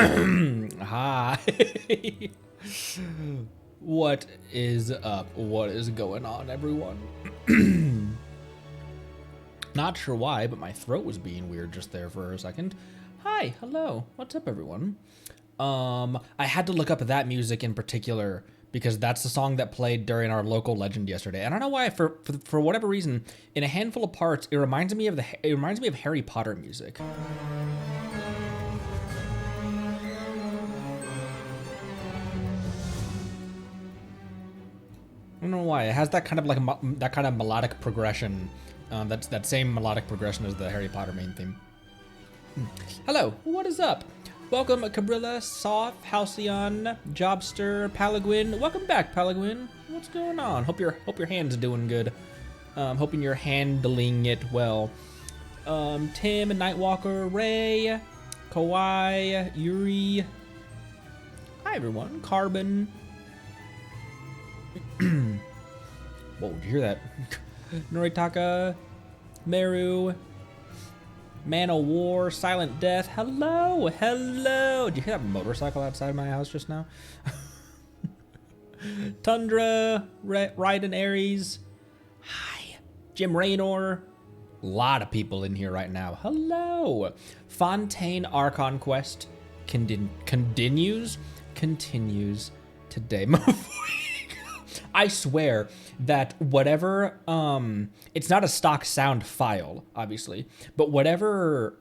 Hi. What is up? What is going on, everyone? Not sure why, but my throat was being weird just there for a second. Hi, hello. What's up, everyone? I had to look up that music in particular because that's the song that played during our local legend yesterday. I don't know why, for whatever reason, in a handful of parts, it reminds me of Harry Potter music. I don't know why. It has that kind of like that kind of melodic progression. That's that same melodic progression as the Harry Potter main theme. Hello, what is up? Welcome, Cabrilla, Soft, Halcyon, Jobster, Palagwin. Welcome back, Palagwin. What's going on? Hope your hand's doing good. Hoping you're handling it well. Tim, Nightwalker, Ray, Kawhi, Yuri. Hi everyone, Carbon. Whoa, did you hear that? Noritaka, Meru, Man of War, Silent Death. Hello, hello. Did you hear that motorcycle outside my house just now? Tundra, Raiden Aries. Hi, Jim Raynor. A lot of people in here right now. Hello. Fontaine Archon Quest continues today. I swear that whatever, it's not a stock sound file, obviously, but whatever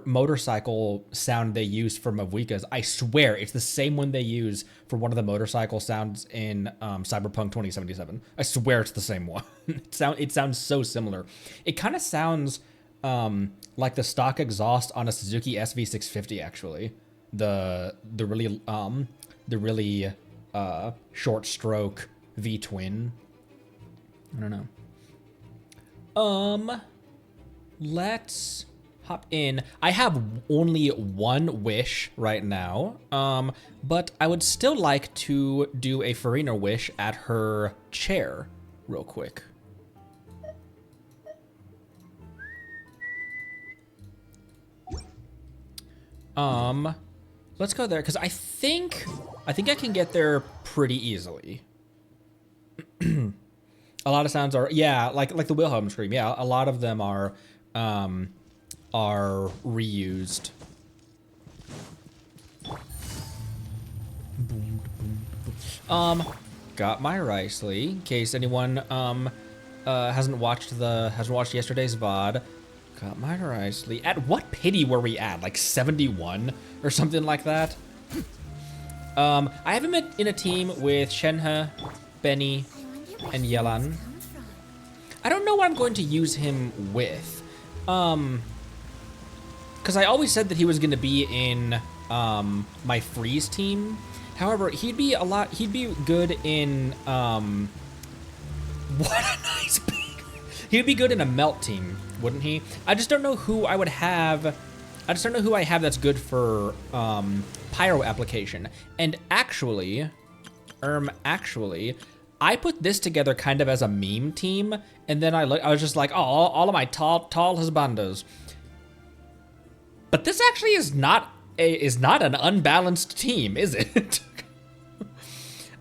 motorcycle sound they use for Mavuikas, I swear it's the same one they use for one of the motorcycle sounds in Cyberpunk 2077. I swear it's the same one. It sounds so similar. It kind of sounds like the stock exhaust on a Suzuki SV650, actually. The really short stroke V-twin. I don't know. Let's hop in. I have only one wish right now, but I would still like to do a Farina wish at her chair real quick. Let's go there, because I think I can get there pretty easily. A lot of sounds are, yeah, like the Wilhelm scream. Yeah, a lot of them are reused. Got my Ricely, in case anyone hasn't watched yesterday's VOD. Got my Ricely. At what pity were we at? Like 71 or something like that? I have him in a team with Shenhe, Benny, and Yelan. I don't know what I'm going to use him with. Because I always said that he was going to be in my freeze team. However, he'd be good in what a nice baby. He'd be good in a melt team, wouldn't he? I just don't know who I would have. I just don't know who I have that's good for pyro application. And actually, I put this together kind of as a meme team, and then I was just like, oh, all of my tall husbandos. But this actually is not an unbalanced team, is it?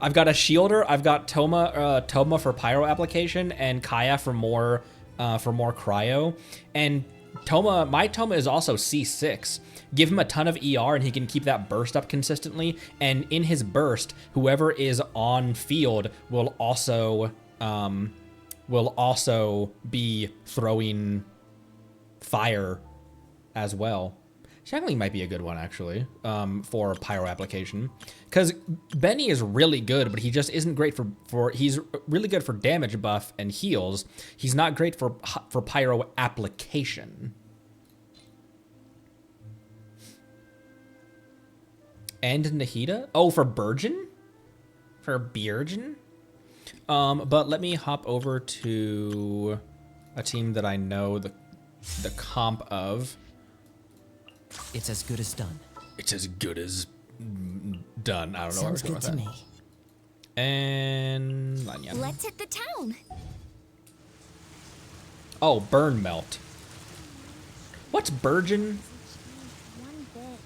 I've got a shielder. I've got Toma for pyro application, and Kaya for more cryo. And my Toma is also C6. Give him a ton of ER, and he can keep that burst up consistently. And in his burst, whoever is on field will also be throwing fire as well. Shackling might be a good one, actually, for pyro application. Because Benny is really good, but he just isn't great for he's really good for damage buff and heals. He's not great for pyro application. And Nahida? Oh, for Burgeon? For Beergen? But let me hop over to a team that I know the comp of. It's as good as done. It's as good as done. I don't know. Sounds good to me. And Lanyan. Let's hit the town. Oh, Burn Melt. What's Burgeon? One bit.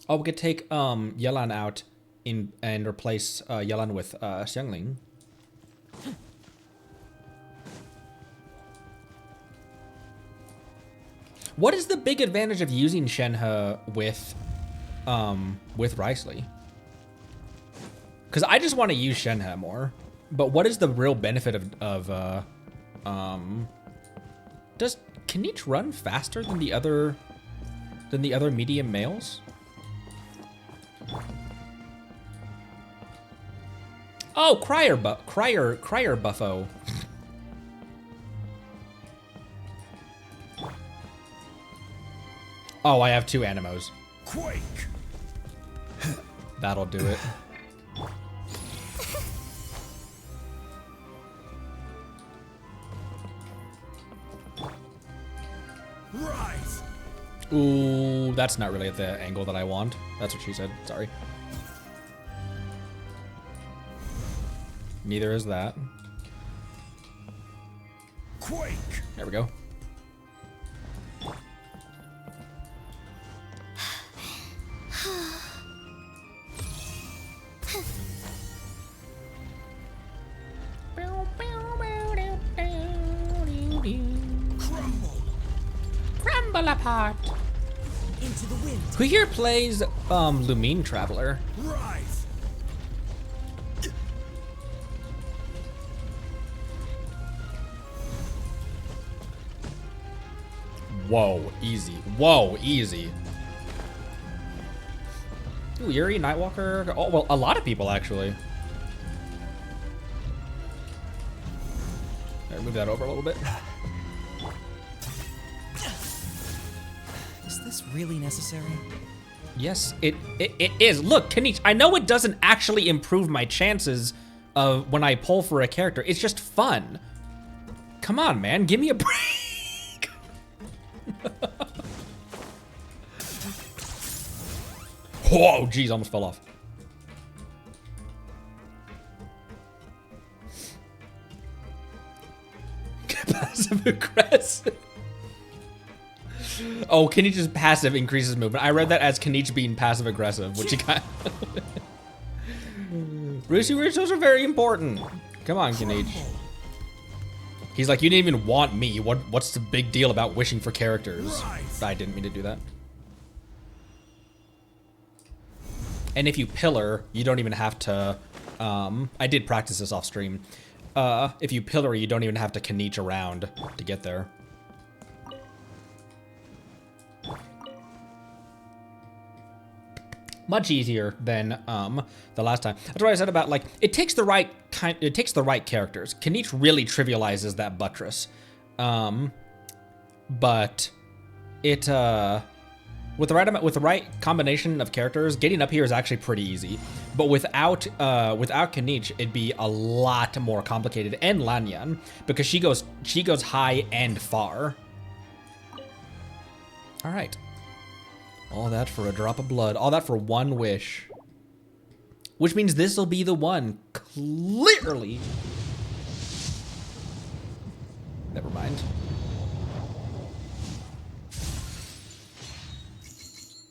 Oh, we could take Yelan out and replace Yelan with Xiangling. What is the big advantage of using Shenhe with Wriothesley? Because I just want to use Shenhe more. But what is the real benefit of does Kanich run faster than the other medium males? Oh, Crier Buffo. Oh, I have 2 Animos. Quake. That'll do it. Rise. Ooh, that's not really at the angle that I want. That's what she said. Sorry. Neither is that. Quake. There we go. Crumble apart. Into the wind. Who here plays Lumine Traveler? Rise. Whoa, easy. Whoa, easy. Ooh, Yuri, Nightwalker. Oh, well, a lot of people actually. There, move that over a little bit. Is this really necessary? Yes, it is. Look, Kanich, I know it doesn't actually improve my chances of when I pull for a character. It's just fun. Come on, man, give me a break. Whoa, geez, almost fell off. Passive aggressive. Oh, Kanich's passive increases movement. I read that as Kanich being passive aggressive, which he kind of... Rituals are very important. Come on, Kanich. He's like, you didn't even want me. What's the big deal about wishing for characters? I didn't mean to do that. And if you pillar, you don't even have to, I did practice this off stream. If you pillar, you don't even have to Kanich around to get there. Much easier than the last time. That's what I said about, like, it takes the right characters. Kanich really trivializes that buttress. But it with the right combination of characters, getting up here is actually pretty easy. But without Kanich, it'd be a lot more complicated. And Lanyan, because she goes high and far. All right. All that for a drop of blood. All that for one wish. Which means this will be the one. Clearly. Never mind.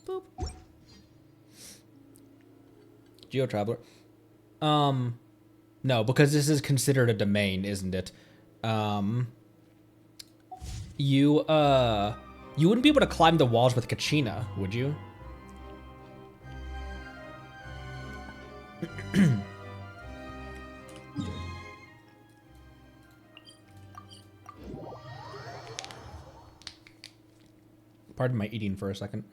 Boop. Geo Traveler. No, because this is considered a domain, isn't it? You wouldn't be able to climb the walls with Kachina, would you? Pardon my eating for a second.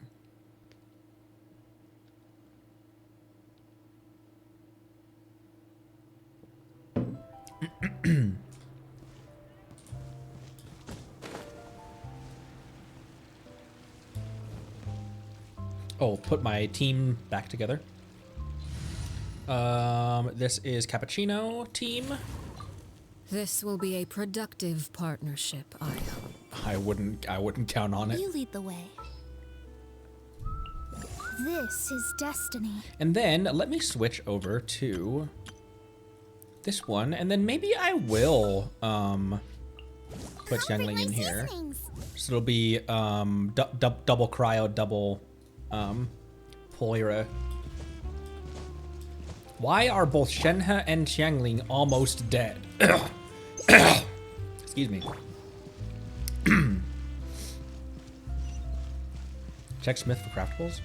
Oh, put my team back together. This is Cappuccino team. This will be a productive partnership, I hope. I wouldn't count on it. You lead the way. This is destiny. And then let me switch over to this one, and then maybe I will put Xiangling in here. So it'll be double cryo, double Poira. Why are both Shenhe and Xiangling almost dead? Excuse me. Check Smith for craftables.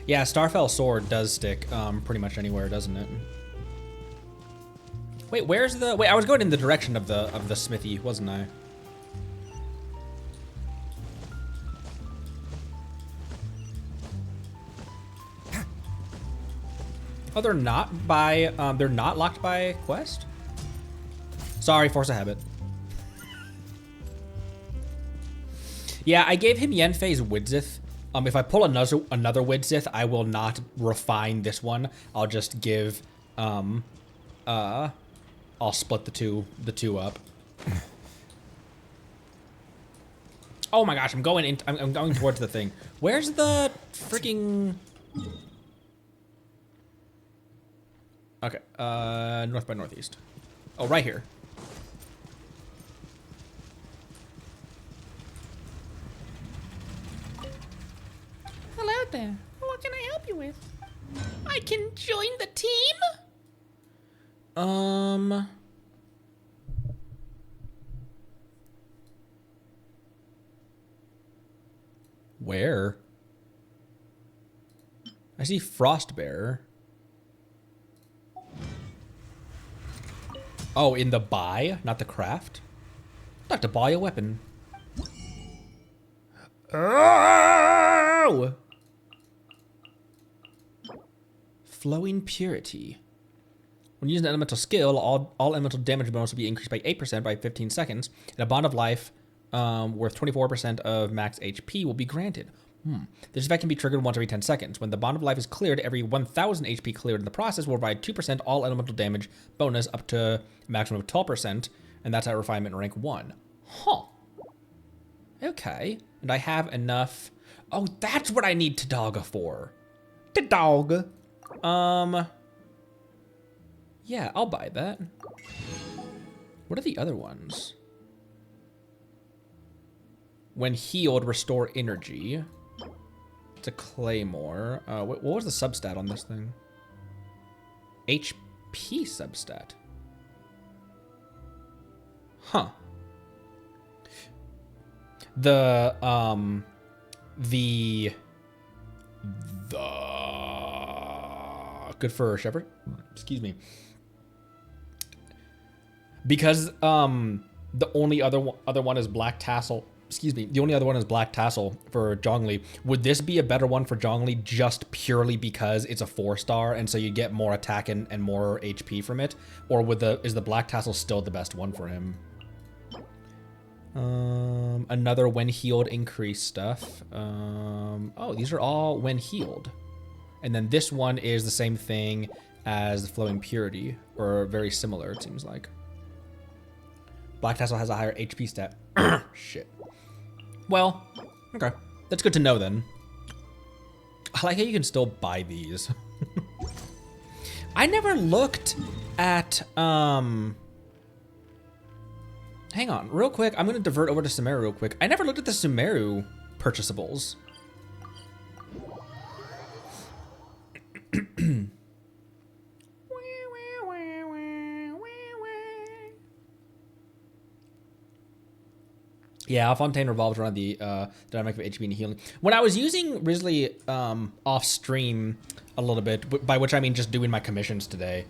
Yeah, Starfell Sword does stick pretty much anywhere, doesn't it? Wait, where's the... Wait, I was going in the direction of the smithy, wasn't I? Oh, they're not they're not locked by quest? Sorry, force a habit. Yeah, I gave him Yenfei's Widzith. If I pull another Widzith, I will not refine this one. I'll just give, I'll split the two up. Oh my gosh, I'm going towards the thing. Where's the freaking... Okay, north by northeast. Oh, right here. Hello there. What can I help you with? I can join the team? Where? I see Frostbearer. Oh, in the buy, not the craft? I'd like to buy a weapon. Oh! Flowing Purity. When using an elemental skill, all elemental damage bonus will be increased by 8% by 15 seconds, and a bond of life worth 24% of max HP will be granted. This effect can be triggered once every 10 seconds. When the bond of life is cleared, every 1,000 HP cleared in the process will provide 2% all elemental damage bonus up to a maximum of 12%, and that's at refinement rank 1. Huh. Okay. And I have enough... Oh, that's what I need Tadaga for. Tadaga. Yeah, I'll buy that. What are the other ones? When healed, restore energy. It's a claymore. What was the substat on this thing? HP substat. Huh. The good for Shepherd. Excuse me. Because the only other one is Black Tassel. Excuse me. The only other one is Black Tassel for Zhongli. Would this be a better one for Zhongli just purely because it's a 4-star and so you get more attack and more HP from it? Or is the Black Tassel still the best one for him? Another when healed increase stuff. Oh, these are all when healed. And then this one is the same thing as the Flowing Purity, or very similar, it seems like. Black Tassel has a higher HP stat. Shit. Well, okay. That's good to know then. I like how you can still buy these. I never looked at, hang on, real quick. I'm going to divert over to Sumeru real quick. I never looked at the Sumeru purchasables. Yeah, Fontaine revolves around the dynamic of HP and healing. When I was using Risley off stream a little bit, by which I mean just doing my commissions today,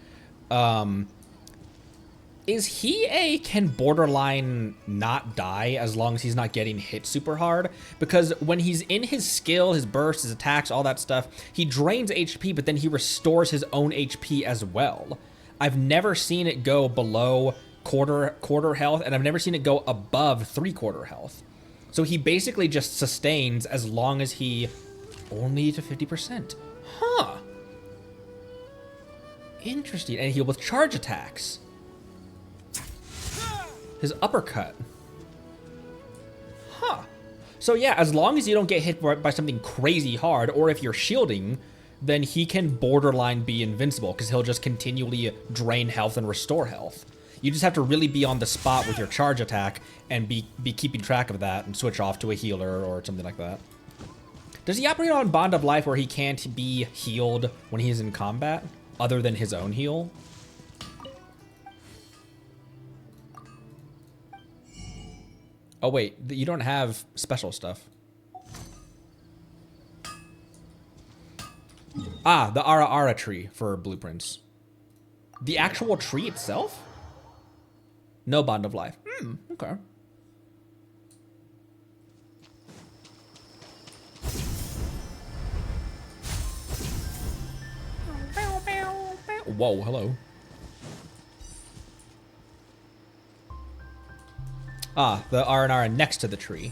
is he can borderline not die as long as he's not getting hit super hard? Because when he's in his skill, his burst, his attacks, all that stuff, he drains HP, but then he restores his own HP as well. I've never seen it go below quarter health, and I've never seen it go above 3/4 health. So he basically just sustains as long as he only to 50%. Huh. Interesting. And heal with charge attacks. His uppercut. Huh. So yeah, as long as you don't get hit by something crazy hard, or if you're shielding, then he can borderline be invincible, because he'll just continually drain health and restore health. You just have to really be on the spot with your charge attack and be keeping track of that and switch off to a healer or something like that. Does he operate on Bond of Life where he can't be healed when he's in combat, other than his own heal? Oh wait, you don't have special stuff. Ah, the Ara Ara tree for blueprints. The actual tree itself? No Bond of Life. Okay. Whoa, hello. Ah, the R&R next to the tree.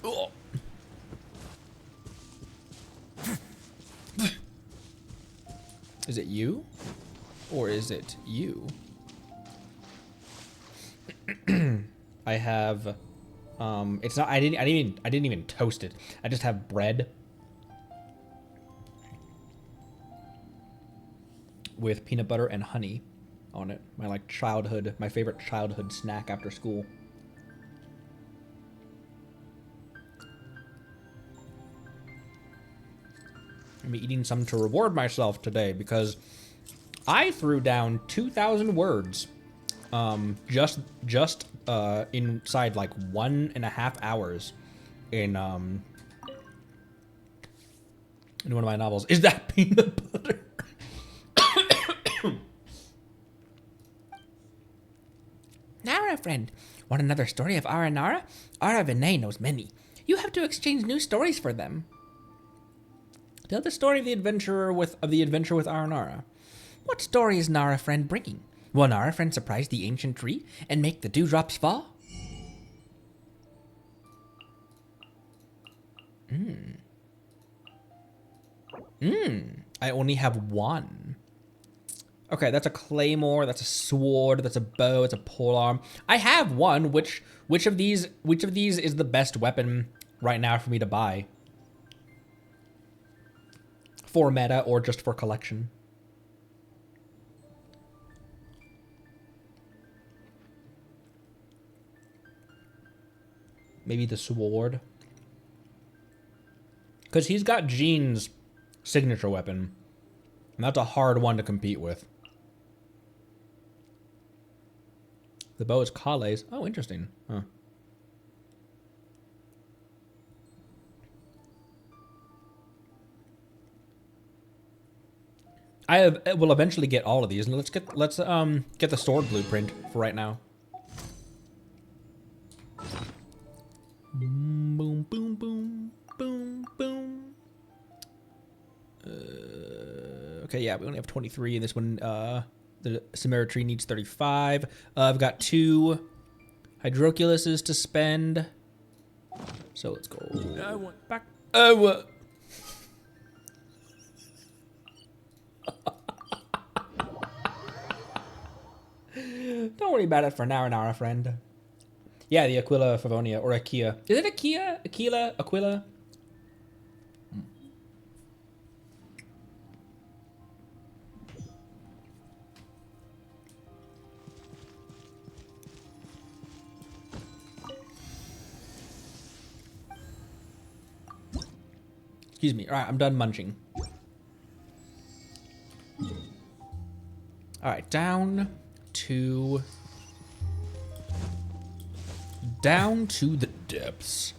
Oh. Is it you? Or is it you? I have it's not I didn't even toast it. I just have bread with peanut butter and honey on it. My favorite childhood snack after school. I'm eating some to reward myself today because I threw down 2,000 words just inside like 1.5 hours in one of my novels. Is that peanut butter? Nara, friend, want another story of Ara Nara? Ara Vinay knows many. You have to exchange new stories for them. Tell the story of the adventure with Ara Nara. What story is Nara, friend, bringing? Will Nara, friend, surprise the ancient tree and make the dewdrops fall? I only have one. Okay, that's a claymore, that's a sword, that's a bow, it's a polearm. I have one. Which of these is the best weapon right now for me to buy? For meta or just for collection? Maybe the sword? Because he's got Jean's signature weapon. And that's a hard one to compete with. The bow is Kale's. Oh, interesting. Huh. I will eventually get all of these, and let's get the sword blueprint for right now. Boom, boom, boom, boom, boom. Okay, yeah, we only have 23, and this one, the Samara tree needs 35. I've got 2 hydroculuses to spend, so let's go back. Oh. Don't worry about it for Nara, friend. Yeah, the Aquila Favonia, or Akia. Is it Akia? Aquila? Aquila? Excuse me. All right, I'm done munching. All right, down to the depths.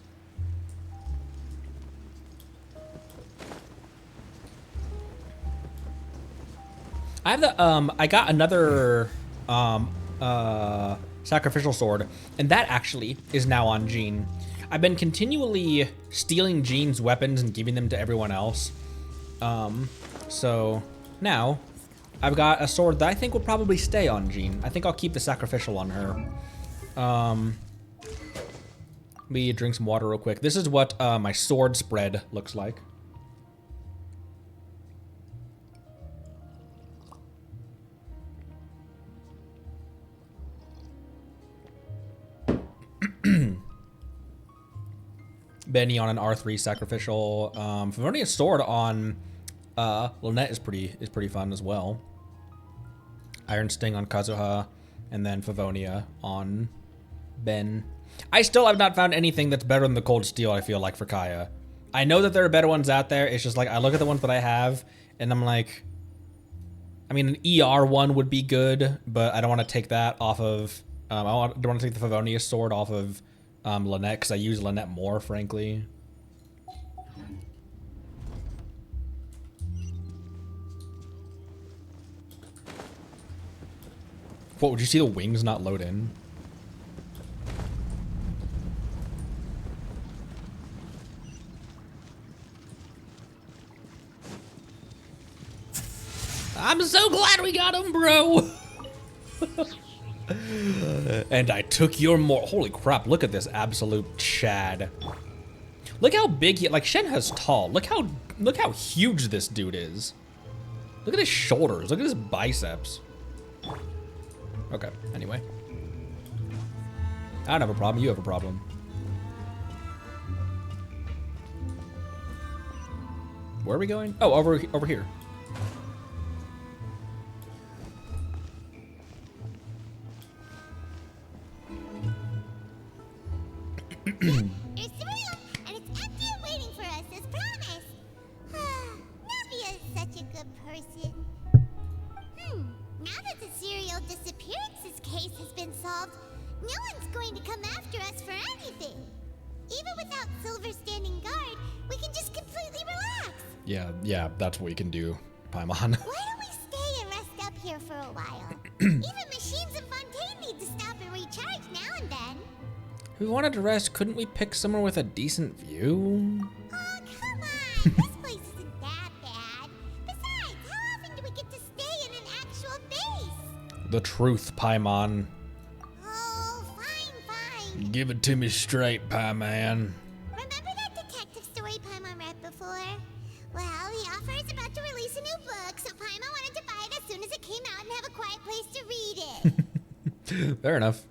I have the I got another sacrificial sword, and that actually is now on Jean. I've been continually stealing Jean's weapons and giving them to everyone else. So now I've got a sword that I think will probably stay on Jean. I think I'll keep the sacrificial on her. Let me drink some water real quick. This is what my sword spread looks like. Benny on an R3 sacrificial. Favonia's sword on Lynette is pretty fun as well. Iron Sting on Kazuha, and then Favonia on Ben. I still have not found anything that's better than the Cold Steel, I feel like, for Kaya. I know that there are better ones out there. It's just like, I look at the ones that I have, and I'm like, I mean, an ER one would be good, but I don't want to take that off of, I don't want to take the Favonia sword off of Lynette, because I use Lynette more, frankly. What, would you see the wings not load in? I'm so glad we got him, bro. And I took your more. Holy crap! Look at this absolute Chad. Look how big he. Like Shenhe's tall. Look how huge this dude is. Look at his shoulders. Look at his biceps. Okay. Anyway, I don't have a problem. You have a problem. Where are we going? Oh, over here. There's the room, and it's empty and waiting for us, as promised. Navia is such a good person. Now that the serial disappearances case has been solved, no one's going to come after us for anything. Even without Silver standing guard, we can just completely relax. Yeah, that's what we can do, Paimon. Why don't we stay and rest up here for a while? Even machines in Fontaine need to stop and recharge now and then. If we wanted to rest, couldn't we pick somewhere with a decent view? Oh, come on. This place isn't that bad. Besides, how often do we get to stay in an actual base? The truth, Paimon. Oh, fine. Give it to me straight, Paiman. Remember that detective story Paimon read before? Well, the author is about to release a new book, so Paimon wanted to buy it as soon as it came out and have a quiet place to read it. Fair enough.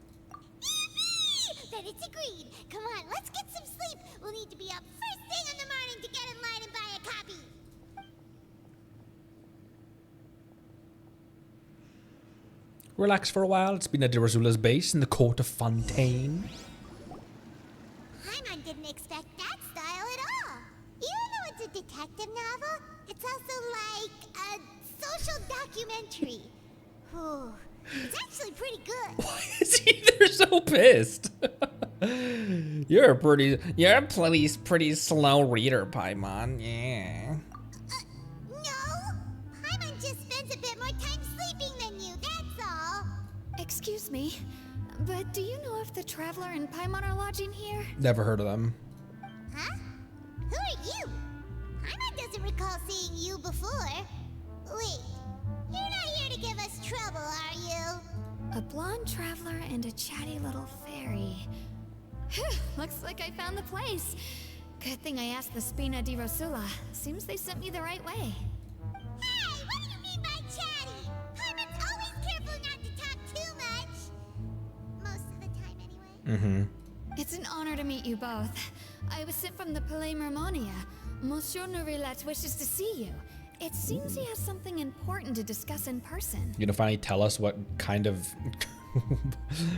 Then it's agreed. Come on, let's get some sleep. We'll need to be up first thing in the morning to get in line and buy a copy. Relax for a while. It's been at Rosula's base in the court of Fontaine. Paimon didn't expect that style at all. Even though it's a detective novel, it's also like a social documentary. Whew. It's actually pretty good. Why is he there so pissed? You're a pretty slow reader, Paimon. Yeah. No. Paimon just spends a bit more time sleeping than you, that's all. Excuse me, but do you know if the Traveler and Paimon are lodging here? Never heard of them. Huh? Who are you? Paimon doesn't recall seeing you before. Wait, you're not here to give us trouble, are you? A blonde traveler and a chatty little fairy. Phew, looks like I found the place. Good thing I asked the Spina di Rosula. Seems they sent me the right way. Hey, what do you mean by chatty? Paimon's always careful not to talk too much. Most of the time, anyway. Mm-hmm. It's an honor to meet you both. I was sent from the Palais Mermonia. Monsieur Nourrilette wishes to see you. It seems he has something important to discuss in person. You gonna finally tell us what kind of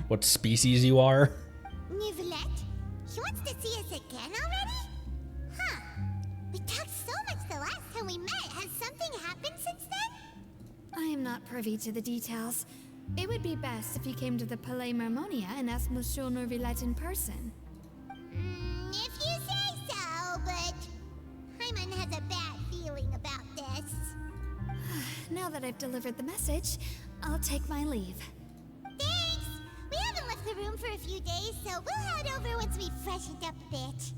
what species you are? Nouvellette? He wants to see us again already? Huh. We talked so much the last time we met. Has something happened since then? I am not privy to the details. It would be best if you came to the Palais Mermonia and asked Monsieur Nourrilette in person. If you say so, but Paimon has a bad feeling about this. Now that I've delivered the message, I'll take my leave. Thanks! We haven't left the room for a few days, so we'll head over once we've freshened up a bit.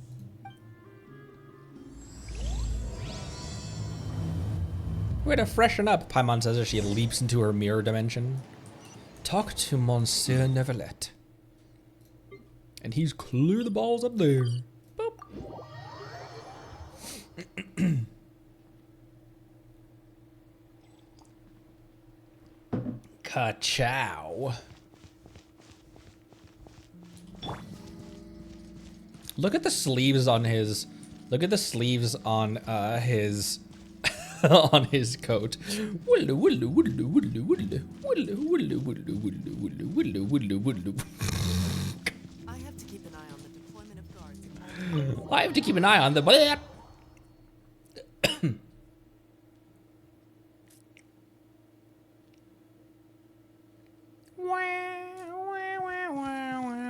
Way to freshen up, Paimon says as she leaps into her mirror dimension. Talk to Monsieur Neuvillette. And he's clear the balls up there. Boop. Ka-chow. Look at the sleeves on his. Look at the sleeves on his on his coat. I have to keep an eye on the deployment of guards. I have to keep an eye on the.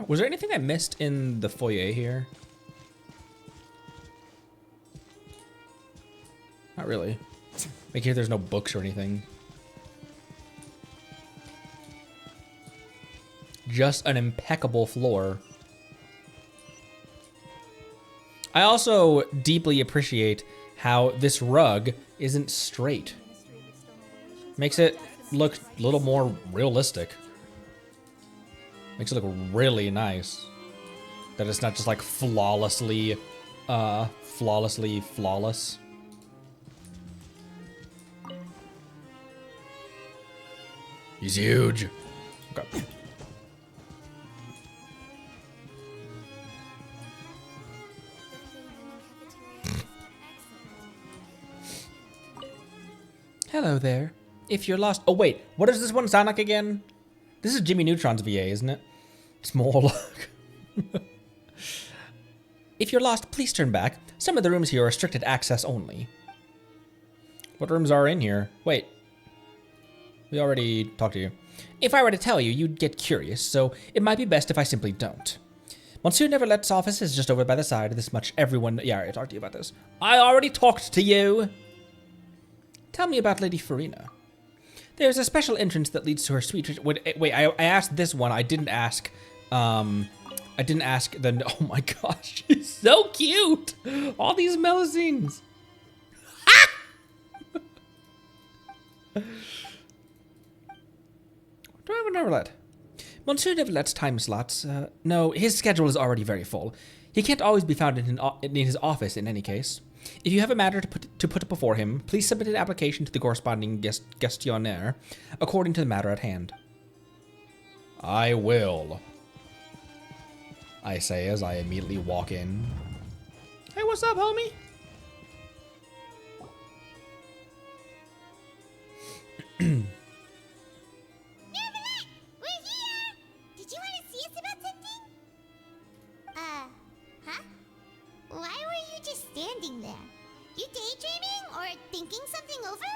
Was there anything I missed in the foyer here? Not really. Make sure there's no books or anything. Just an impeccable floor. I also deeply appreciate how this rug isn't straight. Makes it look a little more realistic. Makes it look really nice. That it's not just like flawlessly flawless. He's huge. Okay. Hello there. If you're lost... Oh, wait. What does this one sound like again? This is Jimmy Neutron's VA, isn't it? Small. If you're lost, please turn back. Some of the rooms here are restricted access only. What rooms are in here? Wait. We already talked to you. If I were to tell you, you'd get curious, so it might be best if I simply don't. Monsieur Neverlet's office is just over by the side. This much everyone... Yeah, I already talked to you about this. I already talked to you! Tell me about Lady Farina. There's a special entrance that leads to her suite. Wait, I asked this one. I didn't ask the... Oh my gosh, she's so cute! All these Melusines. Do I have a Neverlet? Monsieur Neverlet's time slots, no, his schedule is already very full. He can't always be found in his office in any case. If you have a matter to put before him, please submit an application to the corresponding gestionnaire according to the matter at hand. I will, I say as I immediately walk in. Hey, what's up, homie? Neverlet! We're here! Did you want to see us about something? Huh? Why were you just standing there? You daydreaming or thinking something over?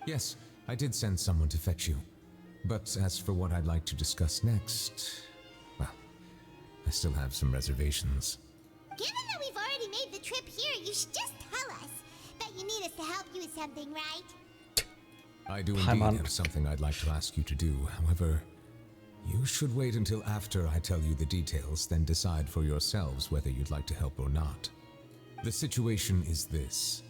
Yes, I did send someone to fetch you. But as for what I'd like to discuss next, well, I still have some reservations. Given that we've already made the trip here, you should just tell us. Bet you need us to help you with something, right? I do indeed have something I'd like to ask you to do. However, you should wait until after I tell you the details, then decide for yourselves whether you'd like to help or not. The situation is this.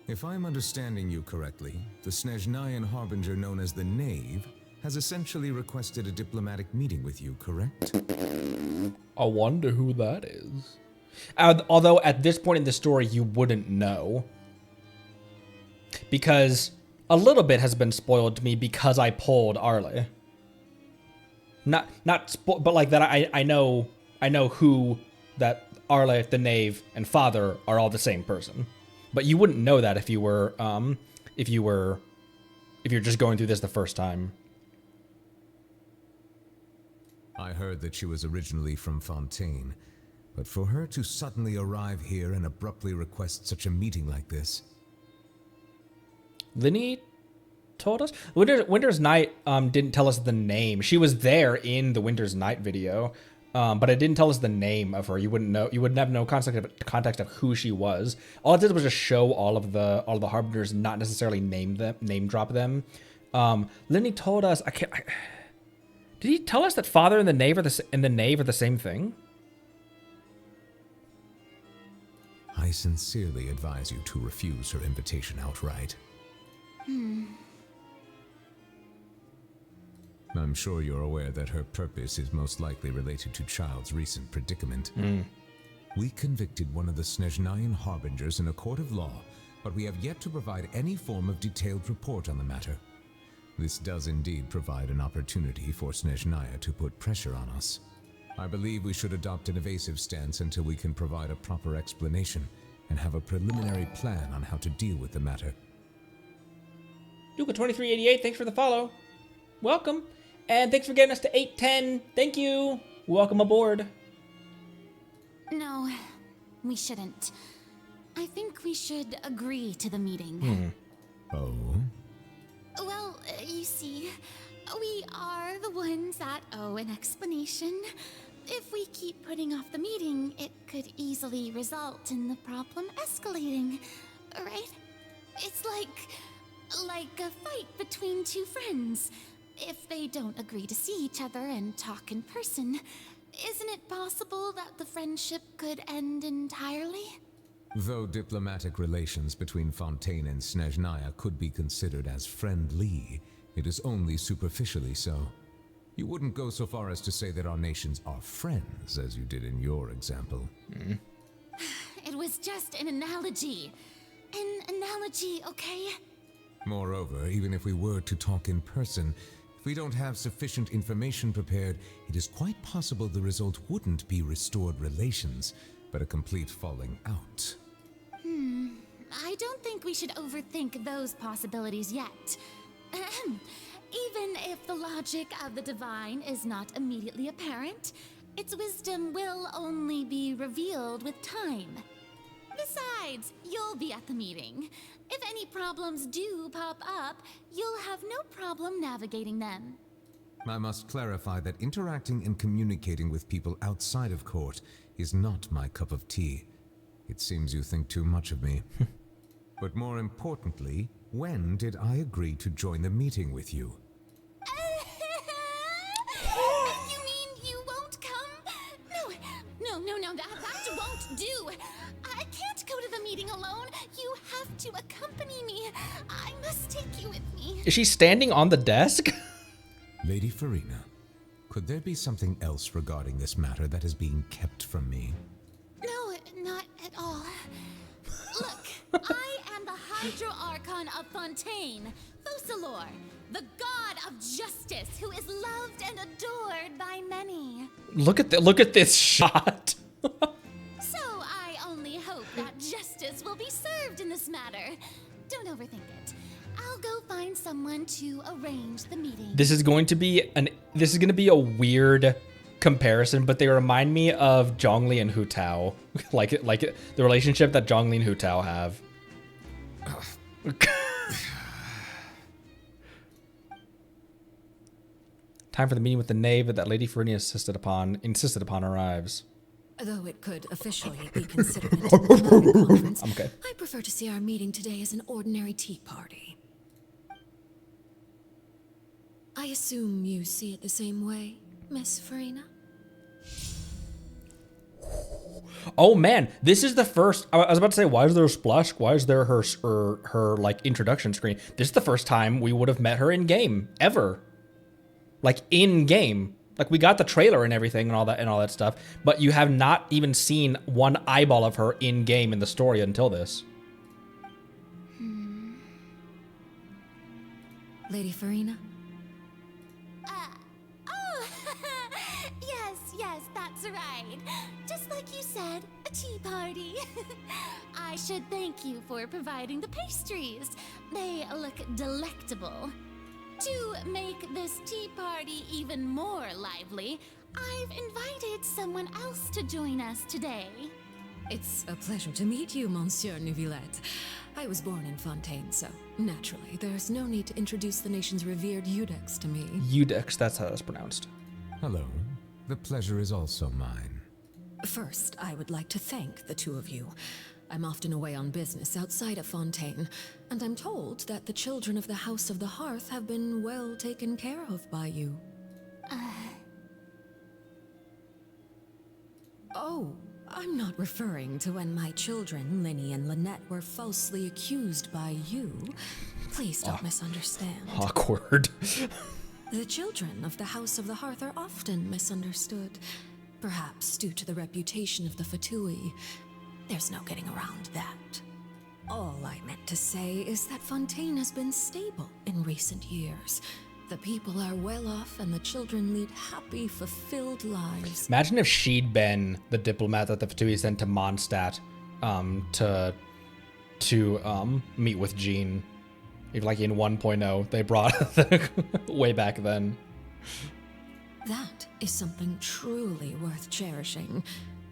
If I'm understanding you correctly, the Snezhnayan Harbinger known as the Knave has essentially requested a diplomatic meeting with you, correct? I wonder who that is. Although at this point in the story, you wouldn't know. Because a little bit has been spoiled to me because I pulled Arle. But like that I know who that Arle, the Knave, and Father are all the same person. But you wouldn't know that if you're just going through this the first time. I heard that she was originally from Fontaine, but for her to suddenly arrive here and abruptly request such a meeting like this... Linny told us? Winter's Night didn't tell us the name. She was there in the Winter's Night video, but it didn't tell us the name of her. You wouldn't know. You wouldn't have no context of who she was. All it did was just show all of the Harbingers, not necessarily name drop them. Linny told us. Did he tell us that Father and the Knave are the same thing? I sincerely advise you to refuse her invitation outright. I'm sure you're aware that her purpose is most likely related to Child's recent predicament. We convicted one of the Snezhnayan Harbingers in a court of law, but we have yet to provide any form of detailed report on the matter. This does indeed provide an opportunity for Snezhnaya to put pressure on us. I believe we should adopt an evasive stance until we can provide a proper explanation and have a preliminary plan on how to deal with the matter. Duca2388, thanks for the follow. Welcome. And thanks for getting us to 810. Thank you. Welcome aboard. No, we shouldn't. I think we should agree to the meeting. Oh? Well, you see, we are the ones that owe an explanation. If we keep putting off the meeting, it could easily result in the problem escalating, right? It's like a fight between two friends. If they don't agree to see each other and talk in person, isn't it possible that the friendship could end entirely? Though diplomatic relations between Fontaine and Snezhnaya could be considered as friendly, it is only superficially so. You wouldn't go so far as to say that our nations are friends, as you did in your example. It was just an analogy. An analogy, okay? Moreover, even if we were to talk in person, if we don't have sufficient information prepared, it is quite possible the result wouldn't be restored relations, but a complete falling out. I don't think we should overthink those possibilities yet. Even if the logic of the divine is not immediately apparent, its wisdom will only be revealed with time. Besides, you'll be at the meeting. If any problems do pop up, you'll have no problem navigating them. I must clarify that interacting and communicating with people outside of court is not my cup of tea. It seems you think too much of me. But more importantly, when did I agree to join the meeting with you? You mean you won't come? No, that won't do. I can't go to the meeting alone. You have to accompany me. I must take you with me. Is she standing on the desk? Lady Farina, could there be something else regarding this matter that is being kept from me? No, not at all. Look, I am the Hydro Archon of Fontaine, Focalor, the god of justice who is loved and adored by many. Look at this shot. So I only hope that justice will be served in this matter. Don't overthink it. I'll go find someone to arrange the meeting. This is going to be a weird comparison, but they remind me of Zhongli and Hu Tao, like the relationship that Zhongli and Hu Tao have. Time for the meeting with the knave that Lady Farina insisted upon arrives. Though it could officially be considered a diplomatic conference, Okay. I prefer to see our meeting today as an ordinary tea party. I assume you see it the same way, Miss Farina? Oh man, this is the first. I was about to say, why is there a splash? Why is there her like introduction screen? This is the first time we would have met her in game ever. Like in game, like we got the trailer and everything and all that stuff, but you have not even seen one eyeball of her in game in the story until this. Lady Farina? Oh, yes, that's right. Just like you said, a tea party. I should thank you for providing the pastries. They look delectable. To make this tea party even more lively, I've invited someone else to join us today. It's a pleasure to meet you, Monsieur Neuvillette. I was born in Fontaine, so naturally, there's no need to introduce the nation's revered Eudex to me. Eudex, that's how that's pronounced. Hello. The pleasure is also mine. First, I would like to thank the two of you. I'm often away on business outside of Fontaine, and I'm told that the children of the House of the Hearth have been well taken care of by you. Oh, I'm not referring to when my children, Linny and Lynette, were falsely accused by you. Please don't misunderstand. Awkward. The children of the House of the Hearth are often misunderstood, perhaps due to the reputation of the Fatui. There's no getting around that. All I meant to say is that Fontaine has been stable in recent years. The people are well off and the children lead happy, fulfilled lives. Imagine if she'd been the diplomat that the Fatui sent to Mondstadt to meet with Jean. If like in 1.0, they brought way back then. That is something truly worth cherishing,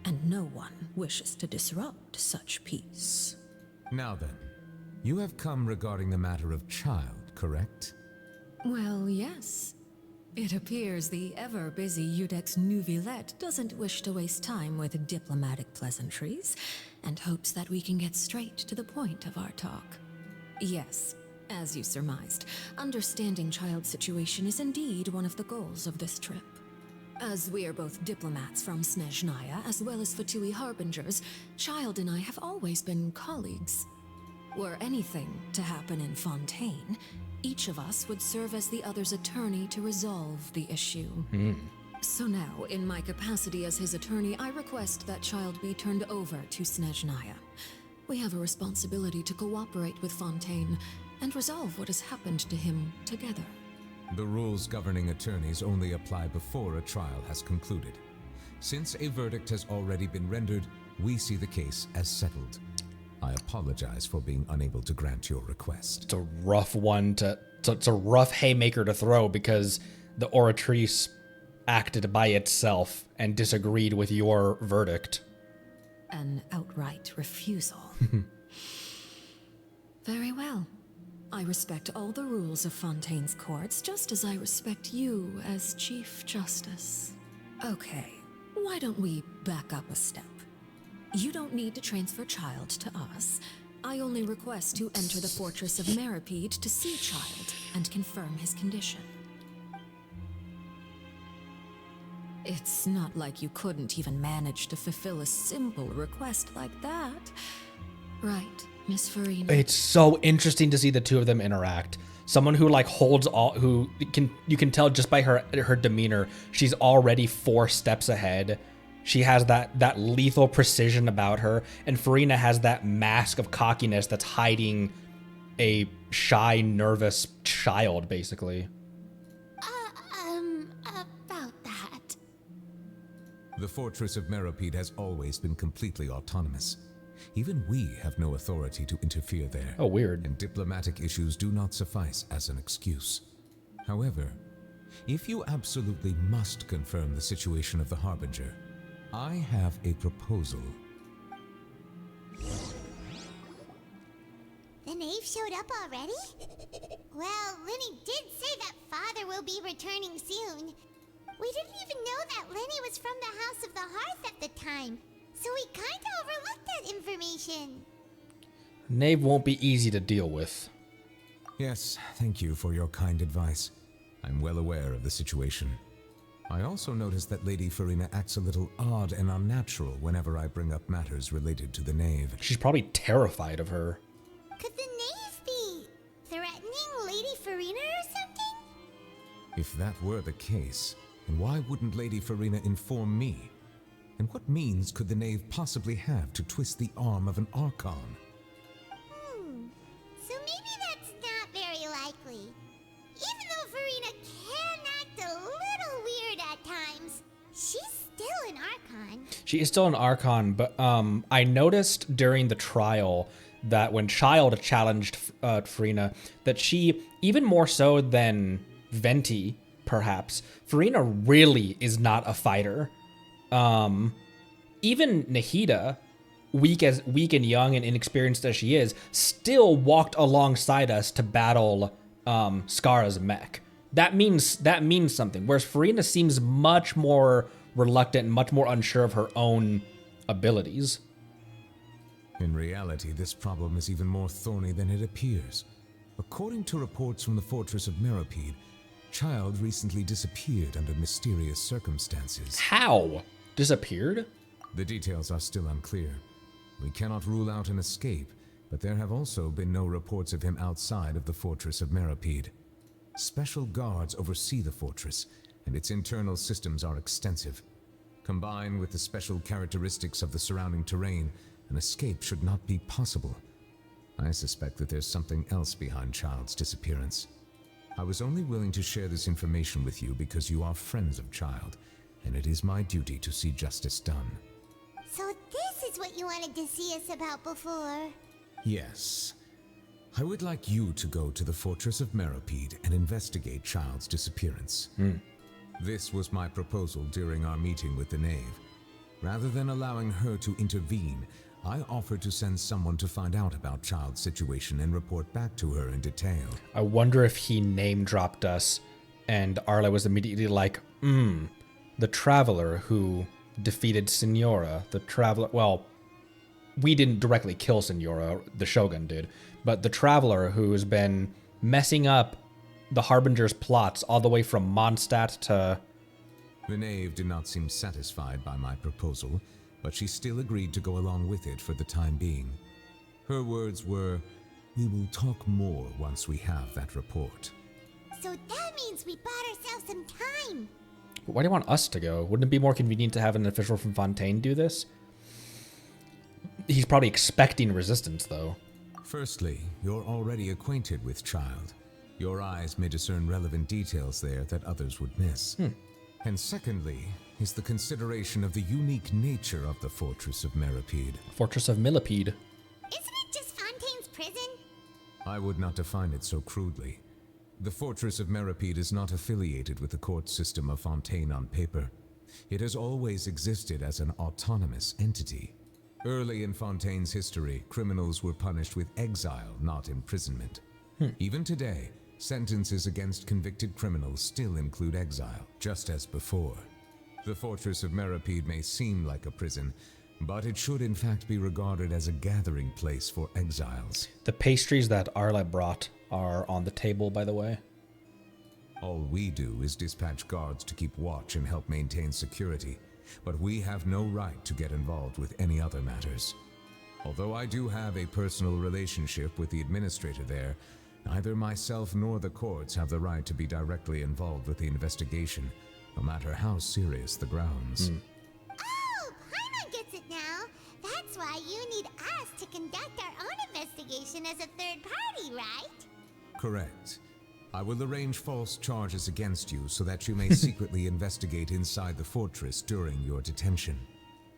and no one wishes to disrupt such peace. Now then, you have come regarding the matter of Child, correct? Well, yes. It appears the ever-busy Eudex Neuvillette doesn't wish to waste time with diplomatic pleasantries, and hopes that we can get straight to the point of our talk. Yes, as you surmised, understanding Child's situation is indeed one of the goals of this trip. As we are both diplomats from Snezhnaya, as well as Fatui harbingers, Child and I have always been colleagues. Were anything to happen in Fontaine, each of us would serve as the other's attorney to resolve the issue. So now, in my capacity as his attorney, I request that Child be turned over to Snezhnaya. We have a responsibility to cooperate with Fontaine and resolve what has happened to him together. The rules governing attorneys only apply before a trial has concluded. Since a verdict has already been rendered, we see the case as settled. I apologize for being unable to grant your request. It's a rough one to... It's a rough haymaker to throw because the Oratrice acted by itself and disagreed with your verdict. An outright refusal. Very well. I respect all the rules of Fontaine's courts, just as I respect you as Chief Justice. Okay, why don't we back up a step? You don't need to transfer Child to us. I only request to enter the fortress of Meripede to see Child and confirm his condition. It's not like you couldn't even manage to fulfill a simple request like that. Right, Miss Farina? It's so interesting to see the two of them interact. Someone who like holds all, who you can tell just by her demeanor, she's already 4 steps ahead. She has that lethal precision about her, and Farina has that mask of cockiness that's hiding a shy, nervous child, basically. About that. The fortress of Meripede has always been completely autonomous. Even we have no authority to interfere there. Oh, weird. And diplomatic issues do not suffice as an excuse. However, if you absolutely must confirm the situation of the Harbinger, I have a proposal. The knave showed up already? Well, Lenny did say that Father will be returning soon. We didn't even know that Lenny was from the House of the Hearth at the time, so we kinda overlooked that information. Knave won't be easy to deal with. Yes, thank you for your kind advice. I'm well aware of the situation. I also noticed that Lady Farina acts a little odd and unnatural whenever I bring up matters related to the knave. She's probably terrified of her. Could the knave be threatening Lady Farina or something? If that were the case, then why wouldn't Lady Farina inform me? And what means could the knave possibly have to twist the arm of an Archon? So maybe that's not very likely. Even though Farina can act a little weird at times, she's still an Archon. She is still an Archon, but I noticed during the trial that when Child challenged Farina, that she, even more so than Venti, perhaps, Farina really is not a fighter. Even Nahida, weak and young and inexperienced as she is, still walked alongside us to battle Skara's mech. That means something. Whereas Farina seems much more reluctant and much more unsure of her own abilities. In reality, this problem is even more thorny than it appears. According to reports from the fortress of Meripede, Child recently disappeared under mysterious circumstances. How? Disappeared? The details are still unclear. We cannot rule out an escape, but there have also been no reports of him outside of the fortress of Meripede. Special guards oversee the fortress, and its internal systems are extensive. Combined with the special characteristics of the surrounding terrain, an escape should not be possible. I suspect that there's something else behind Child's disappearance. I was only willing to share this information with you because you are friends of Child, and it is my duty to see justice done. So this is what you wanted to see us about before. Yes. I would like you to go to the Fortress of Meripede and investigate Child's disappearance. This was my proposal during our meeting with the Knave. Rather than allowing her to intervene, I offered to send someone to find out about Child's situation and report back to her in detail. I wonder if he name dropped us and Arla was immediately like, the Traveler who defeated Signora. The Traveler, well, we didn't directly kill Signora, the Shogun did, but the Traveler who's been messing up the Harbinger's plots all the way from Mondstadt to... The Knave did not seem satisfied by my proposal, but she still agreed to go along with it for the time being. Her words were, "We will talk more once we have that report." So that means we bought ourselves some time. Why do you want us to go? Wouldn't it be more convenient to have an official from Fontaine do this? He's probably expecting resistance, though. Firstly, you're already acquainted with Child. Your eyes may discern relevant details there that others would miss. And secondly, is the consideration of the unique nature of the Fortress of Meripede. Fortress of Millipede. Isn't it just Fontaine's prison? I would not define it so crudely. The Fortress of Meripede is not affiliated with the court system of Fontaine on paper. It has always existed as an autonomous entity. Early in Fontaine's history, criminals were punished with exile, not imprisonment. Even today, sentences against convicted criminals still include exile, just as before. The Fortress of Meripede may seem like a prison, but it should in fact be regarded as a gathering place for exiles. The pastries that Arla brought are on the table, by the way. All we do is dispatch guards to keep watch and help maintain security, but we have no right to get involved with any other matters. Although I do have a personal relationship with the administrator there, neither myself nor the courts have the right to be directly involved with the investigation, no matter how serious the grounds. Oh, Paimon gets it now. That's why you need us to conduct our own investigation as a third party, right? Correct. I will arrange false charges against you so that you may secretly investigate inside the fortress during your detention.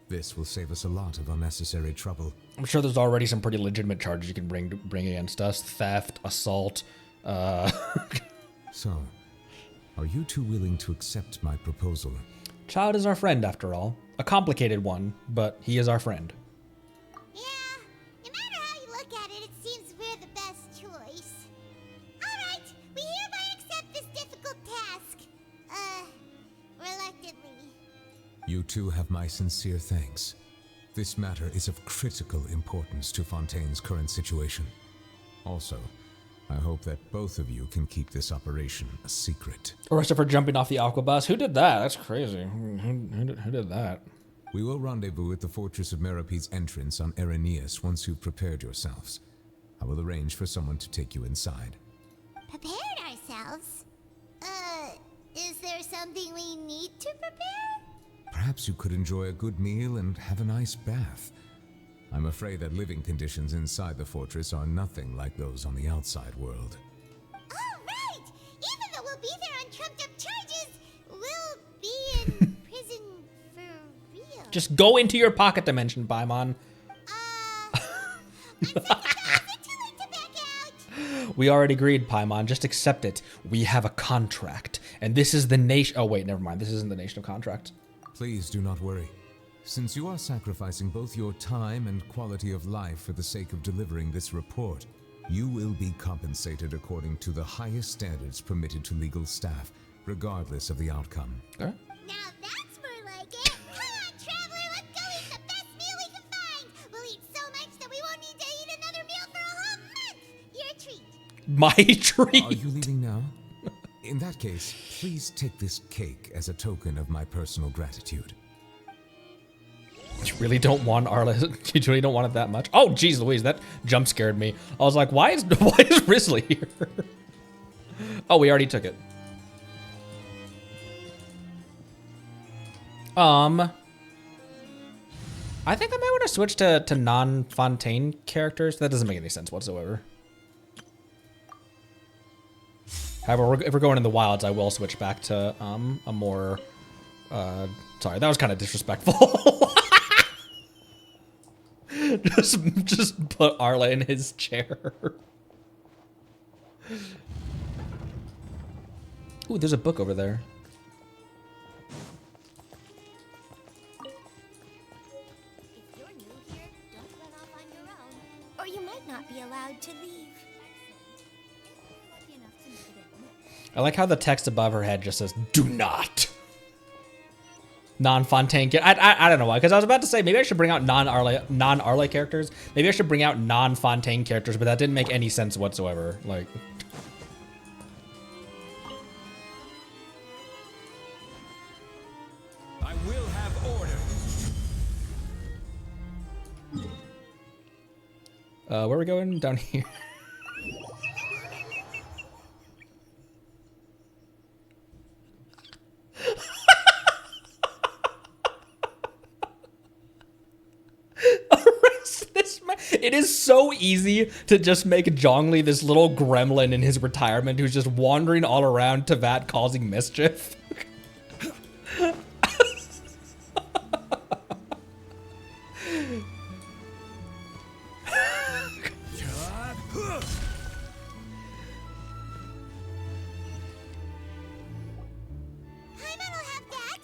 This will save us a lot of unnecessary trouble. I'm sure there's already some pretty legitimate charges you can bring against us. Theft, assault, So, are you two willing to accept my proposal? Child is our friend, after all. A complicated one, but he is our friend. Yeah, no matter how you look at it, it seems we're the best choice. Alright, we hereby accept this difficult task. Reluctantly. You two have my sincere thanks. This matter is of critical importance to Fontaine's current situation. Also, I hope that both of you can keep this operation a secret. Arrested for jumping off the aquabus. Who did that? That's crazy. Who did that? We will rendezvous at the Fortress of Meripede's entrance on Erenius once you've prepared yourselves. I will arrange for someone to take you inside. Prepared ourselves? Is there something we need to prepare? Perhaps you could enjoy a good meal and have a nice bath. I'm afraid that living conditions inside the fortress are nothing like those on the outside world. Oh, right! Even though we'll be there on trumped-up charges, we'll be in prison for real. Just go into your pocket dimension, Paimon. I'm so too late to back out! We already agreed, Paimon. Just accept it. We have a contract. And this is the nation... Oh, wait, never mind. This isn't the nation of contracts. Please do not worry. Since you are sacrificing both your time and quality of life for the sake of delivering this report, you will be compensated according to the highest standards permitted to legal staff, regardless of the outcome. Okay. Now that's more like it! Come on, Traveler, let's go eat the best meal we can find! We'll eat so much that we won't need to eat another meal for a whole month! Your treat! My treat! Are you leaving now? In that case, please take this cake as a token of my personal gratitude. You really don't want Arla. You really don't want it that much. Oh, geez Louise, that jump scared me. I was like, why is Risley here? Oh, we already took it. I think I might want to switch to non-Fontaine characters. That doesn't make any sense whatsoever. However, if we're going in the wilds, I will switch back to a more. Sorry, that was kind of disrespectful. just put Arla in his chair. Ooh, there's a book over there. If you're new here, don't run off on your own, or you might not be allowed to leave. I like how the text above her head just says, "Do not." Non-Fontaine. I don't know why, because I was about to say maybe I should bring out non-Arla characters. Maybe I should bring out non-Fontaine characters, but that didn't make any sense whatsoever. Like. I will have order. Where are we going? Down here. Arrest this man. It is so easy to just make Zhongli this little gremlin in his retirement who's just wandering all around Tevat causing mischief.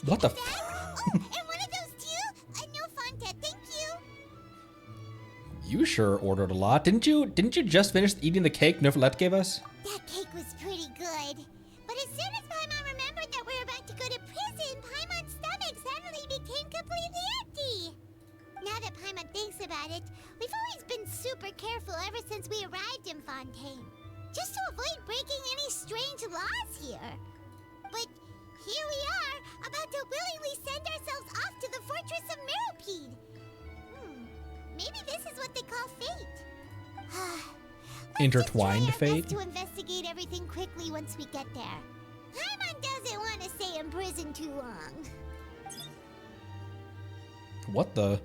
What the f- And one of those too? No Fonta, thank you. You sure ordered a lot. Didn't you just finish eating the cake Nerflet gave us? That cake was pretty good. But as soon as Paimon remembered that we were about to go to prison, Paimon's stomach suddenly became completely empty. Now that Paimon thinks about it, we've always been super careful ever since we arrived in Fontaine. Just to avoid breaking any strange laws here. But here we are, about to willingly send ourselves off to the Fortress of Meropide. Maybe this is what they call fate. Intertwined Let's just try our fate? best to investigate everything quickly once we get there. Paimon doesn't want to stay in prison too long. What the?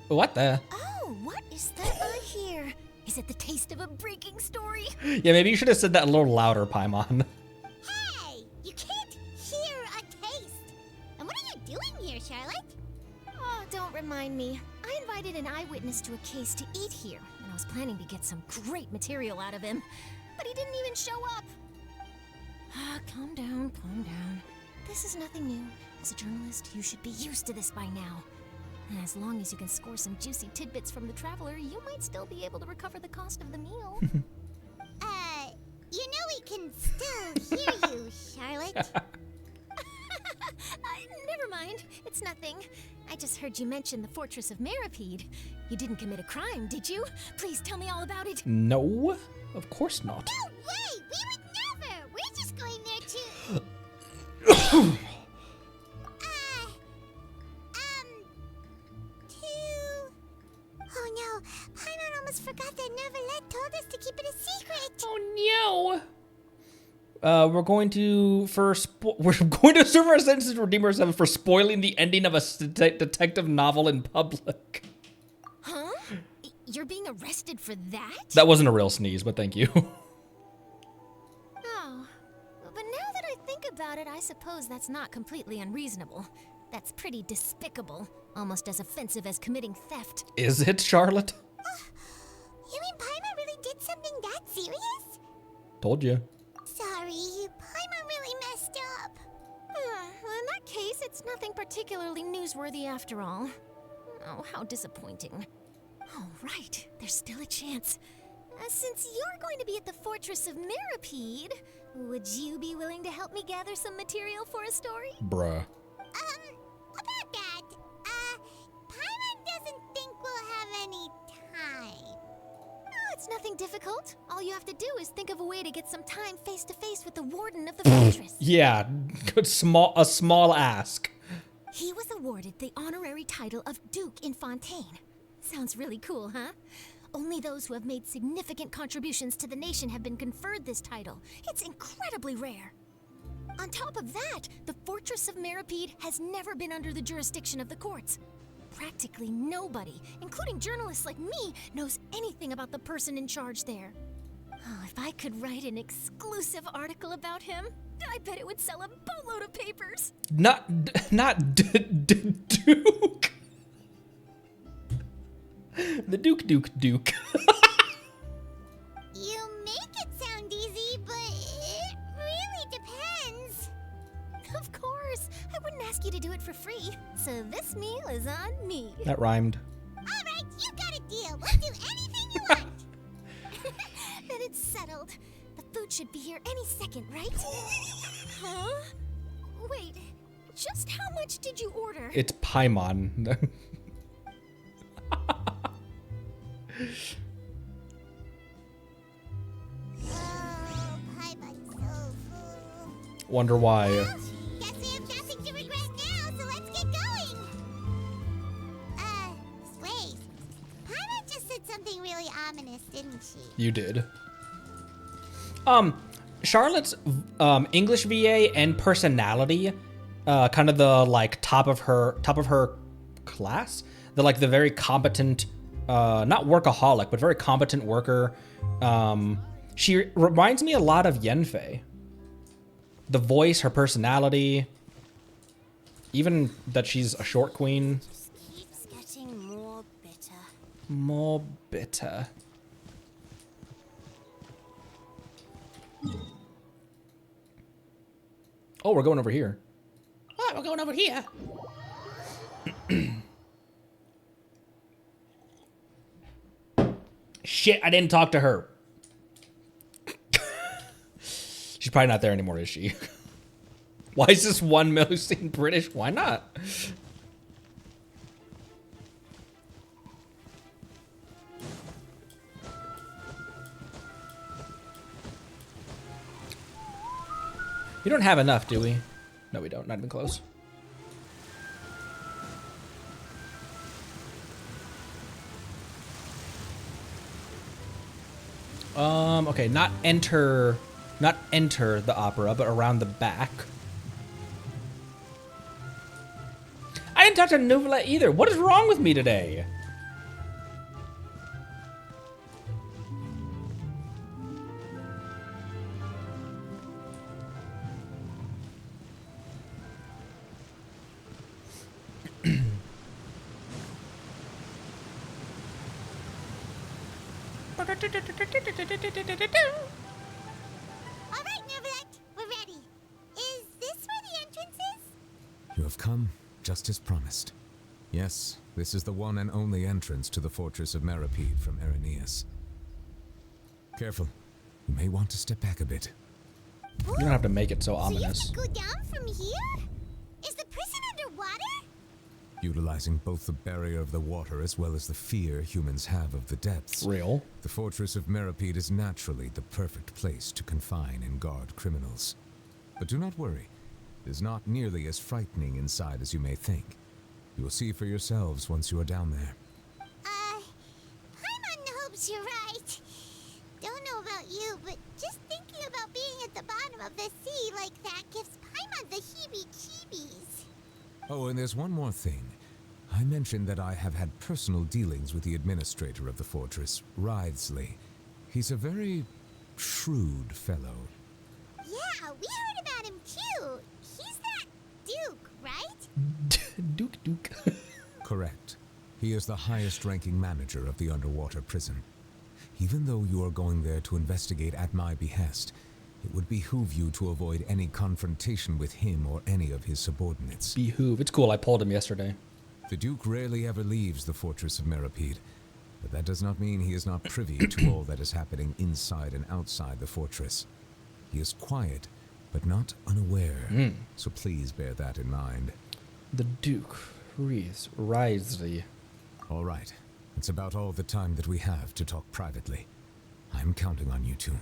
What the? Oh, what is that I hear? Is it the taste of a breaking story? Yeah, maybe you should have said that a little louder, Paimon. Hey, you can't hear a taste. And what are you doing here, Charlotte? Oh, don't remind me. I invited an eyewitness to a case to eat here, and I was planning to get some great material out of him. But he didn't even show up. Calm down, calm down. This is nothing new. As a journalist, you should be used to this by now. And as long as you can score some juicy tidbits from the traveler, you might still be able to recover the cost of the meal. You know we can still hear you, Charlotte. Never mind. It's nothing. I just heard you mention the Fortress of Meropide. You didn't commit a crime, did you? Please tell me all about it. No, of course not. No way! We would never! We're just going there to... Oh no, Paimon almost forgot that Nervalet told us to keep it a secret! Oh no! We're going to serve our sentences and redeem ourselves for spoiling the ending of a detective novel in public. Huh? You're being arrested for that? That wasn't a real sneeze, but thank you. Oh. But now that I think about it, I suppose that's not completely unreasonable. That's pretty despicable. Almost as offensive as committing theft. Is it, Charlotte? You mean Paimon really did something that serious? Told you. Sorry, Paimon really messed up. Well, in that case, it's nothing particularly newsworthy after all. Oh, how disappointing. Oh, right. There's still a chance. Since you're going to be at the Fortress of Meropide, would you be willing to help me gather some material for a story? Bruh. About that, Paimon doesn't think we'll have any time. Oh, it's nothing difficult. All you have to do is think of a way to get some time face to face with the warden of the fortress. Yeah, a small ask. He was awarded the honorary title of Duke in Fontaine. Sounds really cool, huh? Only those who have made significant contributions to the nation have been conferred this title. It's incredibly rare. On top of that, the Fortress of Meropide has never been under the jurisdiction of the courts. Practically nobody, including journalists like me, knows anything about the person in charge there. Oh, if I could write an exclusive article about him, I bet it would sell a boatload of papers. Not Duke. The Duke. You make it sound easy, but it really depends. Of course. I wouldn't ask you to do it for free. So this meal is on me. That rhymed. All right, you got a deal. We'll do anything you want. Then it's settled. The food should be here any second, right? Huh? Wait, just how much did you order? It's Paimon. Oh, Paimon's so full. Wonder why. Well, guess we have nothing to regret now, so let's get going. Wait. Paimon just said something really ominous, didn't she? You did. Charlotte's English VA and personality, kind of the like top of her class, the very competent, not workaholic, but very competent worker. She reminds me a lot of Yenfei. The voice, her personality, even that she's a short queen. Just keeps getting more bitter. More bitter. Oh, we're going over here. What? We're going over here. Shit, I didn't talk to her. She's probably not there anymore, is she? Why is this one Melusine British? Why not? We don't have enough, do we? No, we don't. Not even close. Okay, not enter the opera, but around the back. I didn't talk to Nuvula either. What is wrong with me today? All right, Neverlet, we're ready. Is this where the entrance is? You have come, just as promised. Yes, this is the one and only entrance to the fortress of Meripede from Irenaeus. Careful. You may want to step back a bit. You don't have to make it so So you have ominous. to go down from here? Is the prison underwater? Utilizing both the barrier of the water as well as the fear humans have of the depths, Real. the fortress of Meripede is naturally the perfect place to confine and guard criminals. But do not worry. It is not nearly as frightening inside as you may think. You will see for yourselves once you are down there. Paimon hopes you're right. Don't know about you, but just thinking about being at the bottom of the sea like that gives Paimon the heebie-jeebies. Oh, and there's one more thing. I mentioned that I have had personal dealings with the administrator of the fortress, Wriothesley. He's a very shrewd fellow. Yeah, we heard about him too. He's that Duke, right? Duke. Correct. He is the highest-ranking manager of the underwater prison. Even though you are going there to investigate at my behest, it would behoove you to avoid any confrontation with him or any of his subordinates. Behoove. It's cool. I pulled him yesterday. The Duke rarely ever leaves the fortress of Meripede, but that does not mean he is not privy to all that is happening inside and outside the fortress. He is quiet, but not unaware, so please bear that in mind. The Duke. Wriothesley. All right, it's about all the time that we have to talk privately. I'm counting on you two.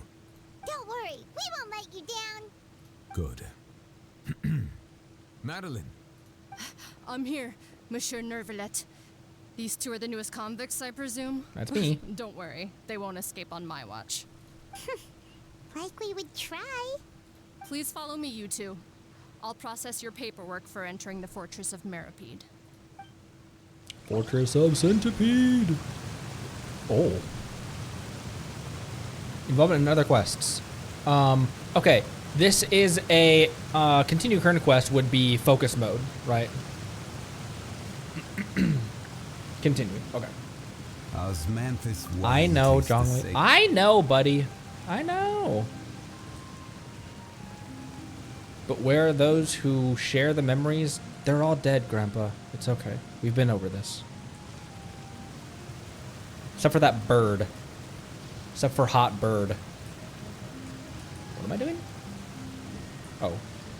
Don't worry, we won't let you down. Good. Madeline! I'm here, Monsieur Nervalet. These two are the newest convicts, I presume? That's me. Don't worry, they won't escape on my watch. Like we would try. Please follow me, you two. I'll process your paperwork for entering the Fortress of Meripede. Fortress of Centipede. Oh. Involvement in other quests. Okay. This is a continue current quest would be focus mode, right? Continue. Okay. Osmanthus I wine know, tastes the Zhongli. same. I know, buddy. I know. But where are those who share the memories? They're all dead, Grandpa. It's okay. We've been over this. Except for that bird. Except for hot bird. What am I doing? Oh,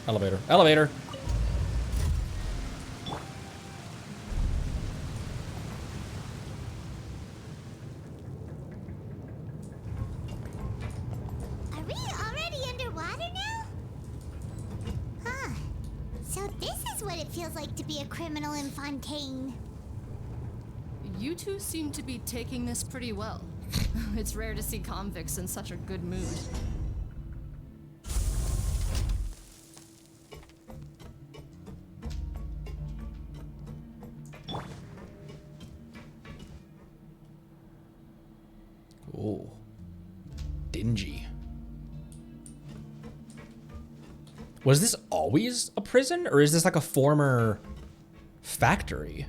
elevator. Elevator! Are we already underwater now? Huh. So this is what it feels like to be a criminal in Fontaine. You two seem to be taking this pretty well. It's rare to see convicts in such a good mood. Oh. Dingy. Was this always a prison, or is this like a former factory?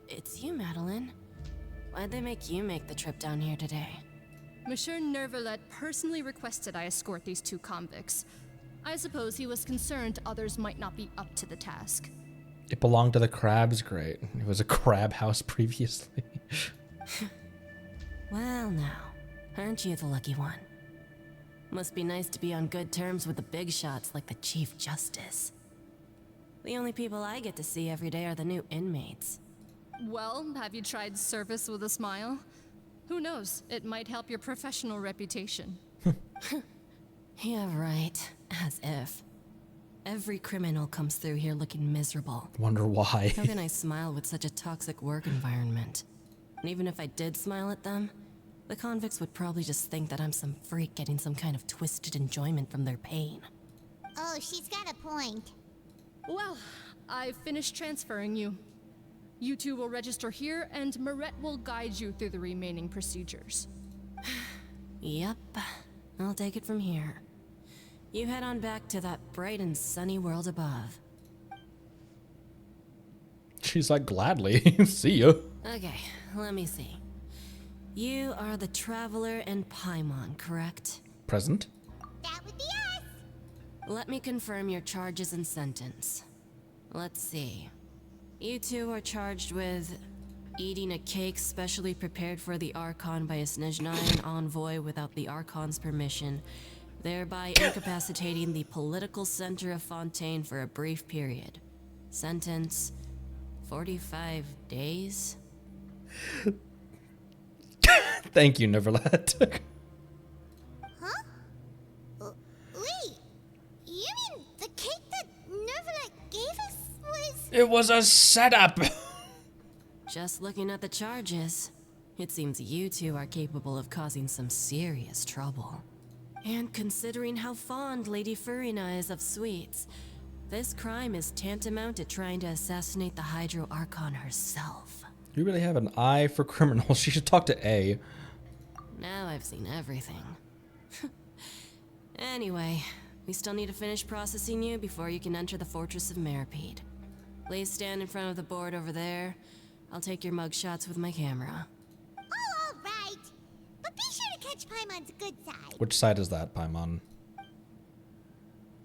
It's you, Madeline. Why'd they make you make the trip down here today? Monsieur Nervalet personally requested I escort these two convicts. I suppose he was concerned others might not be up to the task. It belonged to the crabs, great. It was a crab house previously. Well, now, aren't you the lucky one? Must be nice to be on good terms with the big shots like the Chief Justice. The only people I get to see every day are the new inmates. Well, have you tried service with a smile? Who knows? It might help your professional reputation. Yeah, right. As if. Every criminal comes through here looking miserable. Wonder why. How can I smile with such a toxic work environment? And even if I did smile at them, the convicts would probably just think that I'm some freak getting some kind of twisted enjoyment from their pain. Oh, she's got a point. Well, I've finished transferring you. You two will register here, and Marette will guide you through the remaining procedures. Yep, I'll take it from here. You head on back to that bright and sunny world above. She's like, gladly. See ya. Okay, let me see. You are the Traveler and Paimon, correct? Present. That would be us. Let me confirm your charges and sentence. Let's see. You two are charged with eating a cake specially prepared for the Archon by a Snezhnayan envoy without the Archon's permission, thereby incapacitating the political center of Fontaine for a brief period. Sentence: 45 days? Thank you, Neverlet. Huh? Wait. You mean the cake that Nervalet gave us was... It was a setup. Just looking at the charges, it seems you two are capable of causing some serious trouble. And considering how fond Lady Furina is of sweets, this crime is tantamount to trying to assassinate the Hydro Archon herself. You really have an eye for criminals. She should talk to A. Now I've seen everything. Anyway, we still need to finish processing you before you can enter the Fortress of Meripede. Please stand in front of the board over there. I'll take your mugshots with my camera. Oh, all right. But be sure to catch Paimon's good side. Which side is that, Paimon?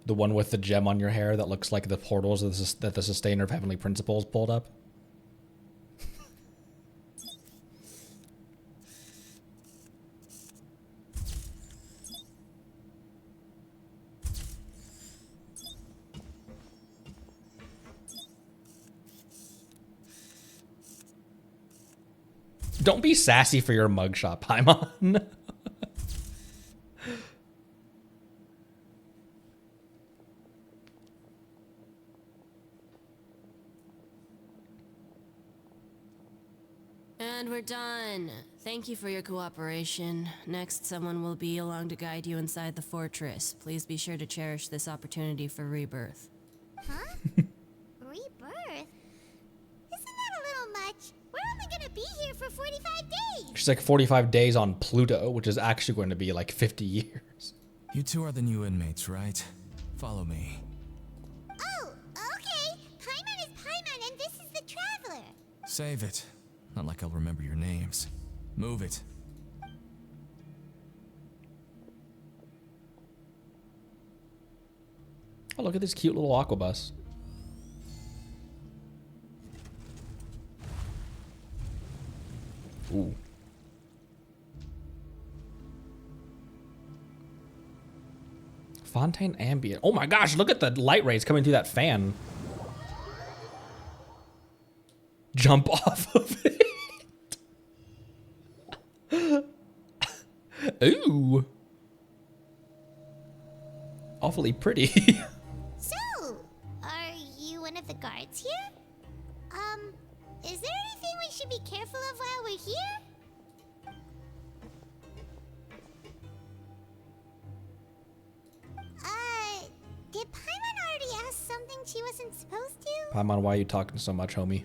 The one with the gem on your hair that looks like the portals that the Sustainer of Heavenly Principles pulled up? Don't be sassy for your mugshot, Paimon. And we're done. Thank you for your cooperation. Next, someone will be along to guide you inside the fortress. Please be sure to cherish this opportunity for rebirth. Huh? Rebirth? Isn't that a little much? We're only gonna be here for 45 days. She's like 45 days on Pluto, which is actually going to be like 50 years. You two are the new inmates, right? Follow me. Oh, okay. Paimon is Paimon and this is the Traveler. Save it. Not like I'll remember your names. Move it. Oh, look at this cute little aquabus. Ooh. Fontaine ambient. Oh my gosh, look at the light rays coming through that fan. Jump off of it. Ooh. Awfully pretty. So, are you one of the guards here? Is there anything we should be careful of while we're here? Did Paimon already ask something she wasn't supposed to? Paimon, why are you talking so much, homie?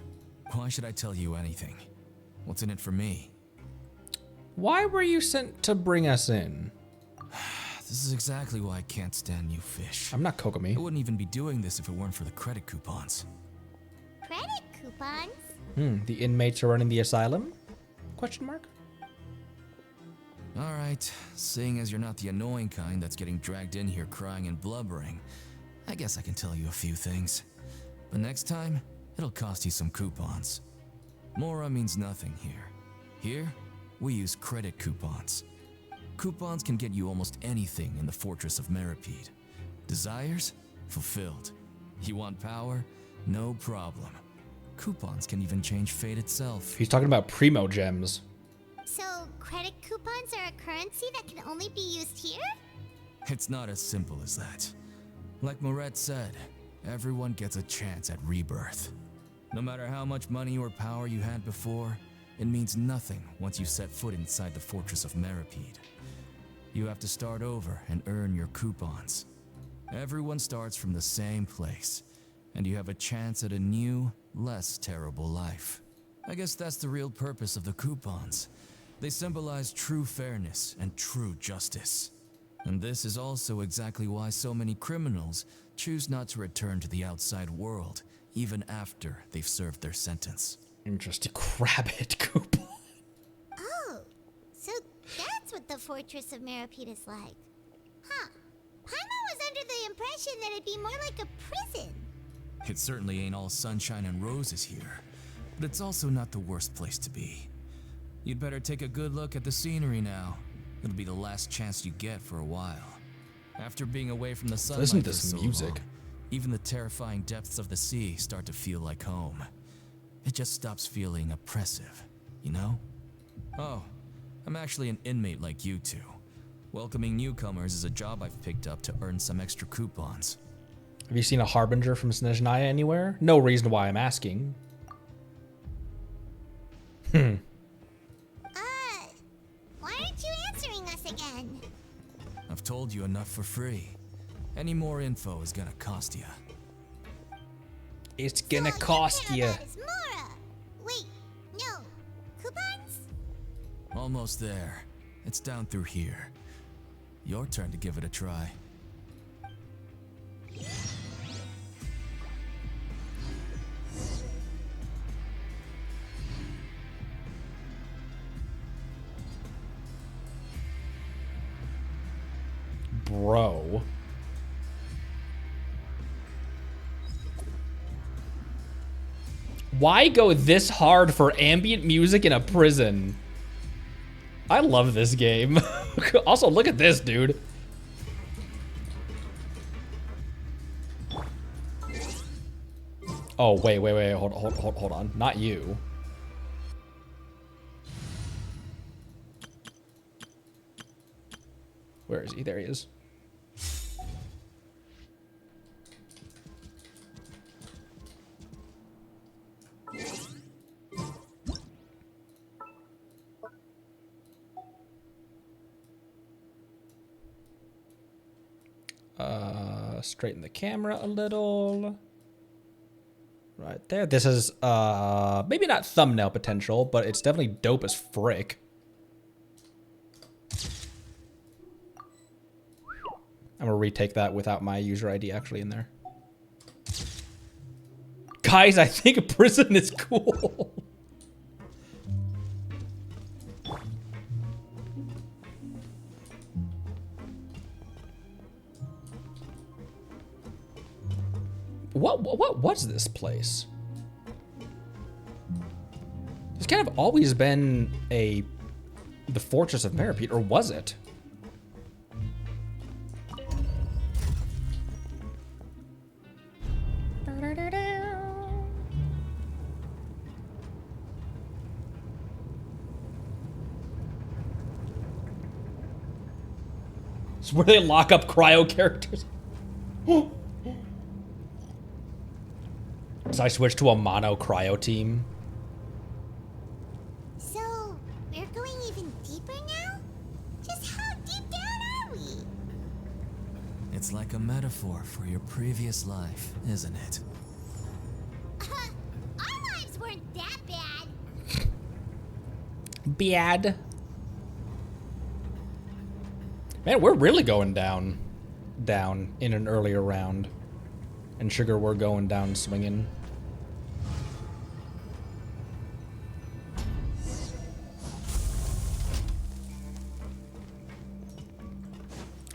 Why should I tell you anything? What's in it for me? Why were you sent to bring us in? This is exactly why I can't stand you fish. I'm not Kokomi. I wouldn't even be doing this if it weren't for the credit coupons. Credit coupons? The inmates are running the asylum? Question mark? Alright, seeing as you're not the annoying kind that's getting dragged in here crying and blubbering, I guess I can tell you a few things. But next time, it'll cost you some coupons. Mora means nothing here. Here, we use credit coupons. Coupons can get you almost anything in the Fortress of Meripede. Desires? Fulfilled. You want power? No problem. Coupons can even change fate itself. He's talking about primo gems. So, credit coupons are a currency that can only be used here? It's not as simple as that. Like Moret said, everyone gets a chance at rebirth. No matter how much money or power you had before, it means nothing once you set foot inside the Fortress of Meripede. You have to start over and earn your coupons. Everyone starts from the same place, and you have a chance at a new, less terrible life. I guess that's the real purpose of the coupons. They symbolize true fairness and true justice. And this is also exactly why so many criminals choose not to return to the outside world, even after they've served their sentence. Interesting. Rabbit coupon. Oh, so that's what the Fortress of Meripede is like. Huh. Paimon was under the impression that it'd be more like a prison. It certainly ain't all sunshine and roses here, but it's also not the worst place to be. You'd better take a good look at the scenery now. It'll be the last chance you get for a while. After being away from the sunlight Listen to for this so music. long, even the terrifying depths of the sea start to feel like home. It just stops feeling oppressive, you know? Oh, I'm actually an inmate like you two. Welcoming newcomers is a job I've picked up to earn some extra coupons. Have you seen a harbinger from Snezhnaya anywhere? No reason why I'm asking. Why aren't you answering us again? I've told you enough for free. Any more info is gonna cost you. It's gonna So cost all you. care about is Mora. Wait, no. Coupons? Almost there. It's down through here. Your turn to give it a try. Bro. Why go this hard for ambient music in a prison? I love this game. Also, look at this, dude. Oh, wait, hold on. Not you. Where is he? There he is. straighten the camera a little. Right there. This is maybe not thumbnail potential, but it's definitely dope as frick. I'm gonna retake that without my user ID actually in there. Guys, I think prison is cool. What was this place? It's kind of always been the Fortress of Meripede, or was it? It's where they lock up cryo characters. So I switched to a mono cryo team. So, we're going even deeper now? Just how deep down are we? It's like a metaphor for your previous life, isn't it? Our lives weren't that bad. Bad. Man, we're really going down in an earlier round. And Sugar, we're going down swinging.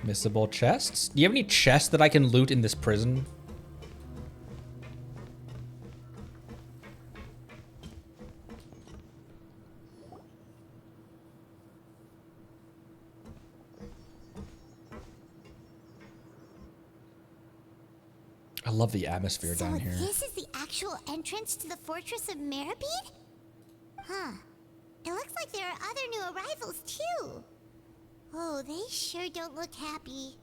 Missable chests? Do you have any chests that I can loot in this prison? I love the atmosphere down here. This is the actual entrance to the Fortress of Meripede? Huh. It looks like there are other new arrivals, too. Oh, they sure don't look happy.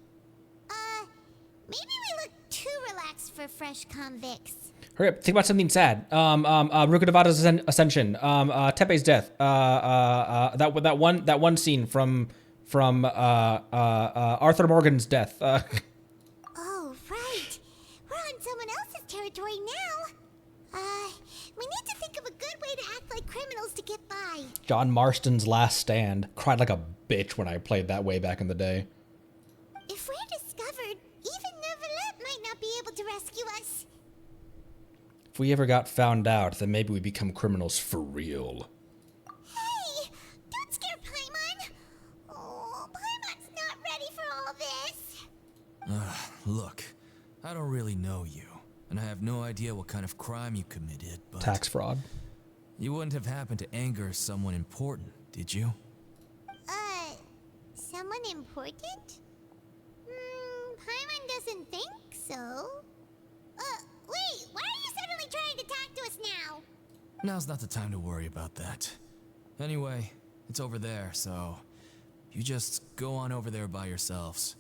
Maybe we look too relaxed for fresh convicts. Hurry up, think about something sad. Rukadavada's ascension. Tepe's death. That one scene from Arthur Morgan's death. Oh, right. We're on someone else's territory now. We need to think of a good way to act like criminals to get by. John Marston's Last Stand. Cried like a bitch when I played that way back in the day. If we're discovered, even Neuvillette might not be able to rescue us. If we ever got found out, then maybe we become criminals for real. Hey! Don't scare Paimon! Oh, Paimon's not ready for all this. Look, I don't really know you, and I have no idea what kind of crime you committed, but... Tax fraud. You wouldn't have happened to anger someone important, did you? Someone important? Paimon doesn't think so. Wait, why are you suddenly trying to talk to us now? Now's not the time to worry about that. Anyway, it's over there, so... You just go on over there by yourselves.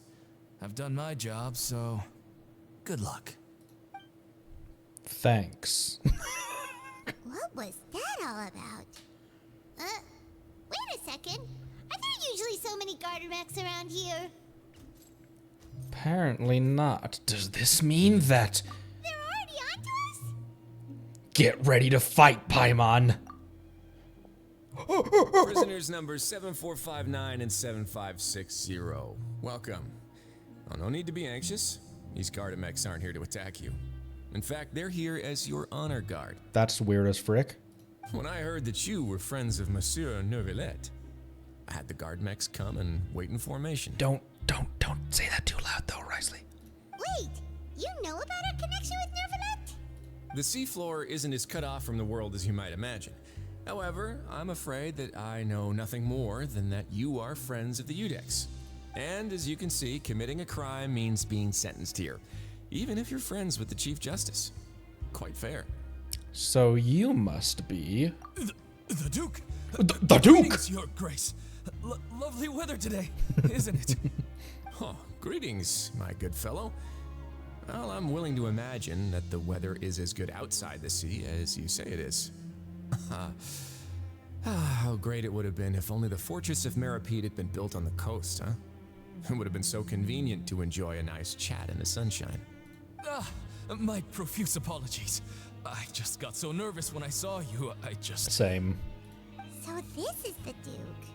I've done my job, so... Good luck. Thanks. What was that all about? Wait a second. Are there usually so many garter mechs around here? Apparently not. Does this mean that... They're already onto us? Get ready to fight, Paimon! Prisoners numbers 7459 and 7560. Welcome. Oh, no need to be anxious. These garter mechs aren't here to attack you. In fact, they're here as your honor guard. That's weird as frick. When I heard that you were friends of Monsieur Neuvillette, I had the guard mechs come and wait in formation. Don't say that too loud though, Risley. Wait, you know about our connection with Neuvillette? The seafloor isn't as cut off from the world as you might imagine. However, I'm afraid that I know nothing more than that you are friends of the Udex. And as you can see, committing a crime means being sentenced here, even if you're friends with the Chief Justice. Quite fair. So you must be... The Duke! The Duke! Greetings, Your Grace. Lovely weather today, isn't it? Oh, greetings, my good fellow. Well, I'm willing to imagine that the weather is as good outside the sea as you say it is. How great it would have been if only the Fortress of Meripede had been built on the coast, huh? It would have been so convenient to enjoy a nice chat in the sunshine. My profuse apologies. I just got so nervous when I saw you, Same. So this is the Duke.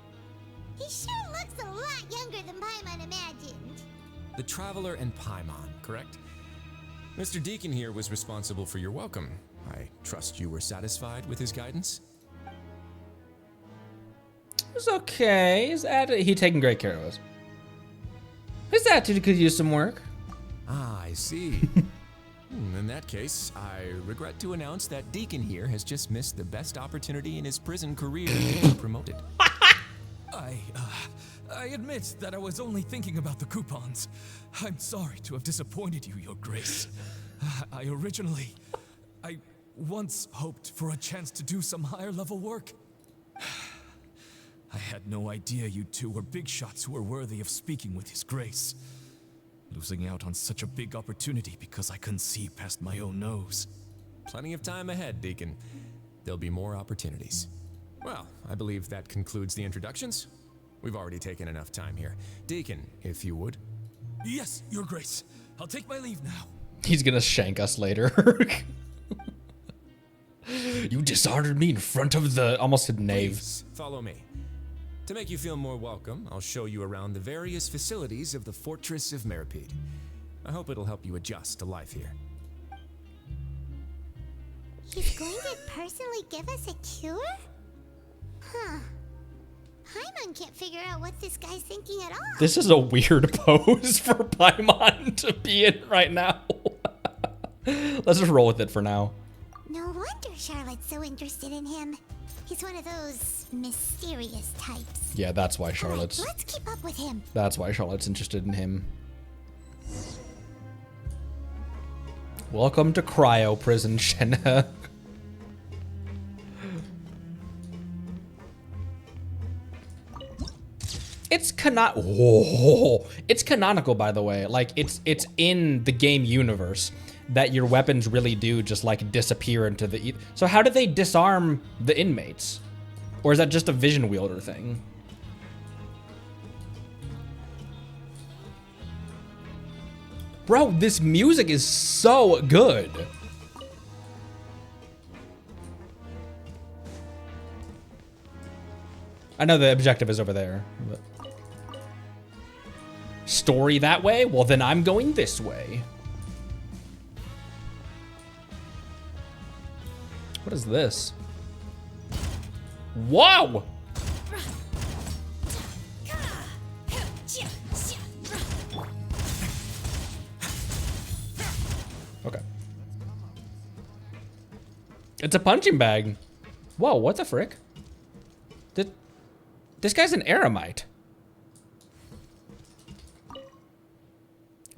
He sure looks a lot younger than Paimon imagined. The Traveler and Paimon, correct? Mr. Deacon here was responsible for your welcome. I trust you were satisfied with his guidance? It was okay. He taking great care of us. His attitude could use some work. Ah, I see. In that case, I regret to announce that Deacon here has just missed the best opportunity in his prison career to be promoted. I admit that I was only thinking about the coupons. I'm sorry to have disappointed you, Your Grace. I once hoped for a chance to do some higher level work. I had no idea you two were big shots who were worthy of speaking with His Grace. Losing out on such a big opportunity because I couldn't see past my own nose. Plenty of time ahead, Deacon. There'll be more opportunities. Well, I believe that concludes the introductions. We've already taken enough time here. Deacon, if you would. Yes, Your Grace. I'll take my leave now. He's gonna shank us later. You dishonored me in front of the almost said knave. Please, follow me. To make you feel more welcome, I'll show you around the various facilities of the Fortress of Meripede. I hope it'll help you adjust to life here. He's going to personally give us a cure? Huh. Paimon can't figure out what this guy's thinking at all. This is a weird pose for Paimon to be in right now. Let's just roll with it for now. No wonder Charlotte's so interested in him. He's one of those mysterious types. Yeah, that's why Charlotte's... Right, let's keep up with him. That's why Charlotte's interested in him. Welcome to Cryo Prison, Shenhe. It's it's canonical, by the way. Like, it's in the game universe that your weapons really do just, like, disappear into the... So how do they disarm the inmates? Or is that just a vision wielder thing? Bro, this music is so good. I know the objective is over there. But... Story that way? Well, then I'm going this way. What is this? Whoa! Okay. It's a punching bag. Whoa, what the frick? This guy's an eremite.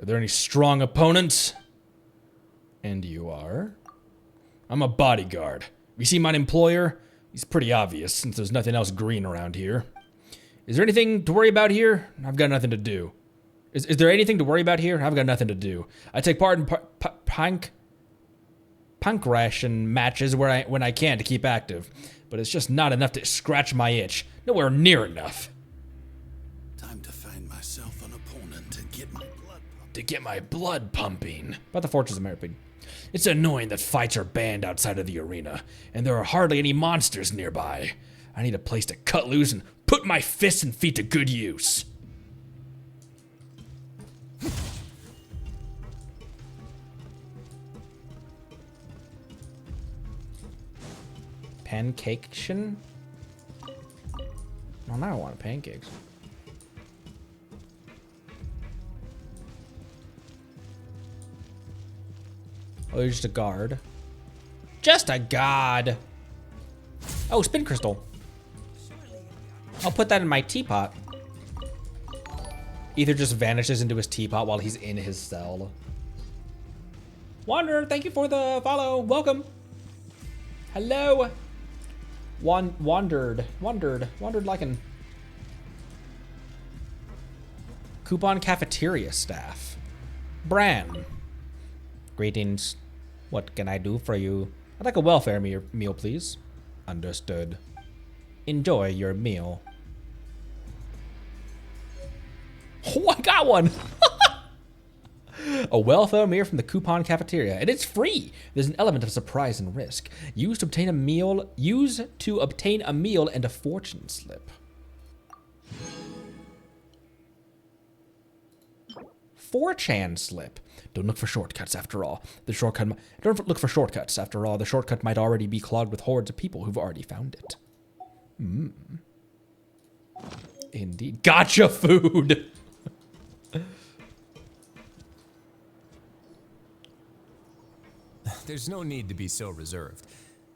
Are there any strong opponents? And you are? I'm a bodyguard. You see my employer? He's pretty obvious since there's nothing else green around here. Is there anything to worry about here? I've got nothing to do. Is there anything to worry about here? I've got nothing to do. I take part in punk ration matches when I can to keep active, but it's just not enough to scratch my itch. Nowhere near enough. Time to find myself an opponent and get my blood pumping. About the Fortress of Meripede. It's annoying that fights are banned outside of the arena, and there are hardly any monsters nearby. I need a place to cut loose and put my fists and feet to good use. Pancake-tion? Well, now I want pancakes. Oh, you're just a guard. Just a god. Oh, spin crystal. I'll put that in my teapot. Ether just vanishes into his teapot while he's in his cell. Wanderer, thank you for the follow. Welcome. Hello. Wandered like an coupon cafeteria staff. Bran. Greetings. What can I do for you? I'd like a welfare meal, please. Understood. Enjoy your meal. Oh, I got one. A welfare meal from the coupon cafeteria, and it's free. There's an element of surprise and risk. Use to obtain a meal and a fortune slip. 4chan slip. Don't look for shortcuts after all. Don't look for shortcuts after all. The shortcut might already be clogged with hordes of people who've already found it. Indeed. Gotcha food. There's no need to be so reserved.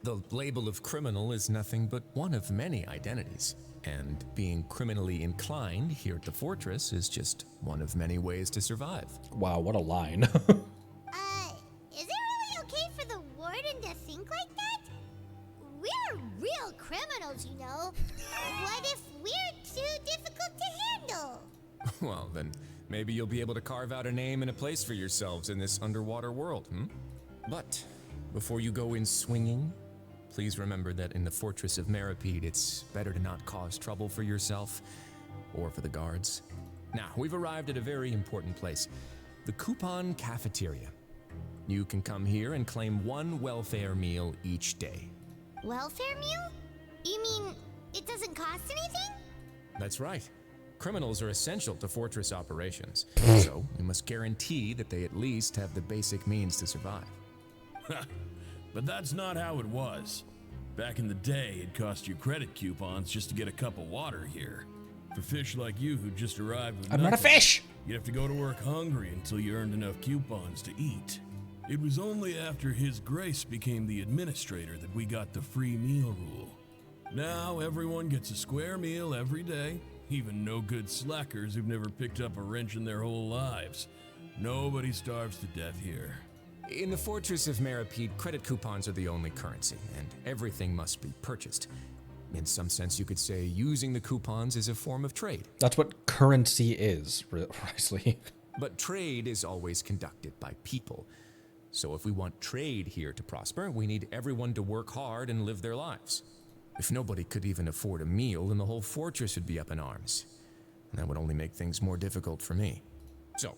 The label of criminal is nothing but one of many identities. And being criminally inclined here at the fortress is just one of many ways to survive. Wow, what a line. Is it really okay for the warden to think like that? We're real criminals, you know. What if we're too difficult to handle? Well, then maybe you'll be able to carve out a name and a place for yourselves in this underwater world, But before you go in swinging, please remember that in the Fortress of Meripede, it's better to not cause trouble for yourself or for the guards. Now, we've arrived at a very important place, the Coupon Cafeteria. You can come here and claim one welfare meal each day. Welfare meal? You mean it doesn't cost anything? That's right. Criminals are essential to Fortress operations, so we must guarantee that they at least have the basic means to survive. But that's not how it was. Back in the day, it cost you credit coupons just to get a cup of water here. For fish like you who just arrived with I'm not a fish! You'd have to go to work hungry until you earned enough coupons to eat. It was only after His Grace became the administrator that we got the free meal rule. Now everyone gets a square meal every day, even no-good slackers who've never picked up a wrench in their whole lives. Nobody starves to death here. In the Fortress of Meripede, credit coupons are the only currency, and everything must be purchased. In some sense, you could say using the coupons is a form of trade. That's what currency is, precisely. But trade is always conducted by people. So if we want trade here to prosper, we need everyone to work hard and live their lives. If nobody could even afford a meal, then the whole fortress would be up in arms. And that would only make things more difficult for me. So,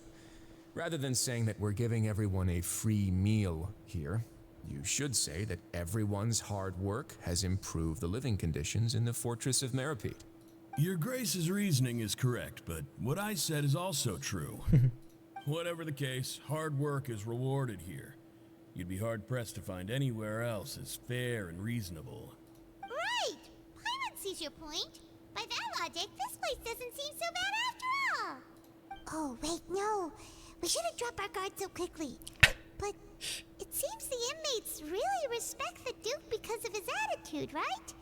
rather than saying that we're giving everyone a free meal here, you should say that everyone's hard work has improved the living conditions in the Fortress of Meripede. Your Grace's reasoning is correct, but what I said is also true. Whatever the case, hard work is rewarded here. You'd be hard-pressed to find anywhere else as fair and reasonable. Right! Paimon sees your point. By that logic, this place doesn't seem so bad after all. Oh, wait, no. We shouldn't drop our guard so quickly. But it seems the inmates really respect the Duke because of his attitude, right?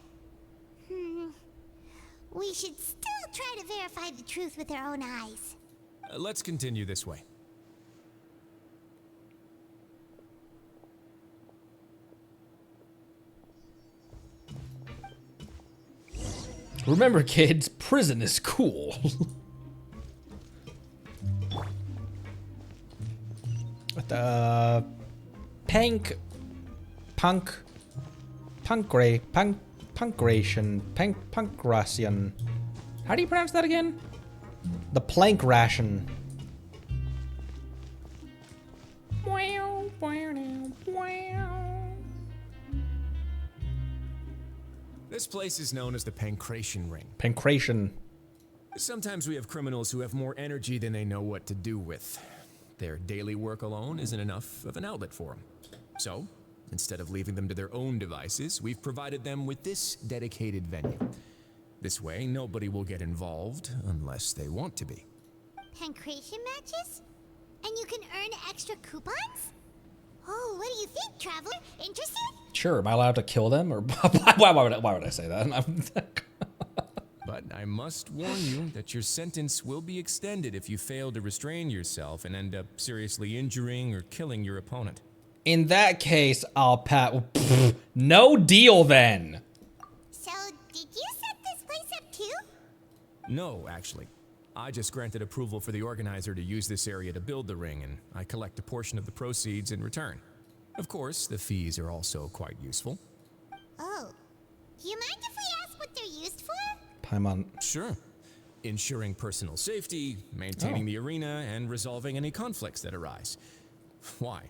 We should still try to verify the truth with our own eyes. Let's continue this way. Remember, kids, prison is cool. The Punkration. How do you pronounce that again? The plank ration. This place is known as the Pancration Ring. Pancration. Sometimes we have criminals who have more energy than they know what to do with. Their daily work alone isn't enough of an outlet for them. So, instead of leaving them to their own devices, we've provided them with this dedicated venue. This way, nobody will get involved unless they want to be. Pancration matches? And you can earn extra coupons? Oh, what do you think, traveler? Interested? Sure, am I allowed to kill them? Or why would I say that? But I must warn you that your sentence will be extended if you fail to restrain yourself and end up seriously injuring or killing your opponent. In that case, I'll no deal then. So, did you set this place up too? No, actually. I just granted approval for the organizer to use this area to build the ring, and I collect a portion of the proceeds in return. Of course, the fees are also quite useful. Oh. Do you mind if we ask what they're used for? Paimon. Sure. ensuring personal safety, maintaining the arena, and resolving any conflicts that arise. Why?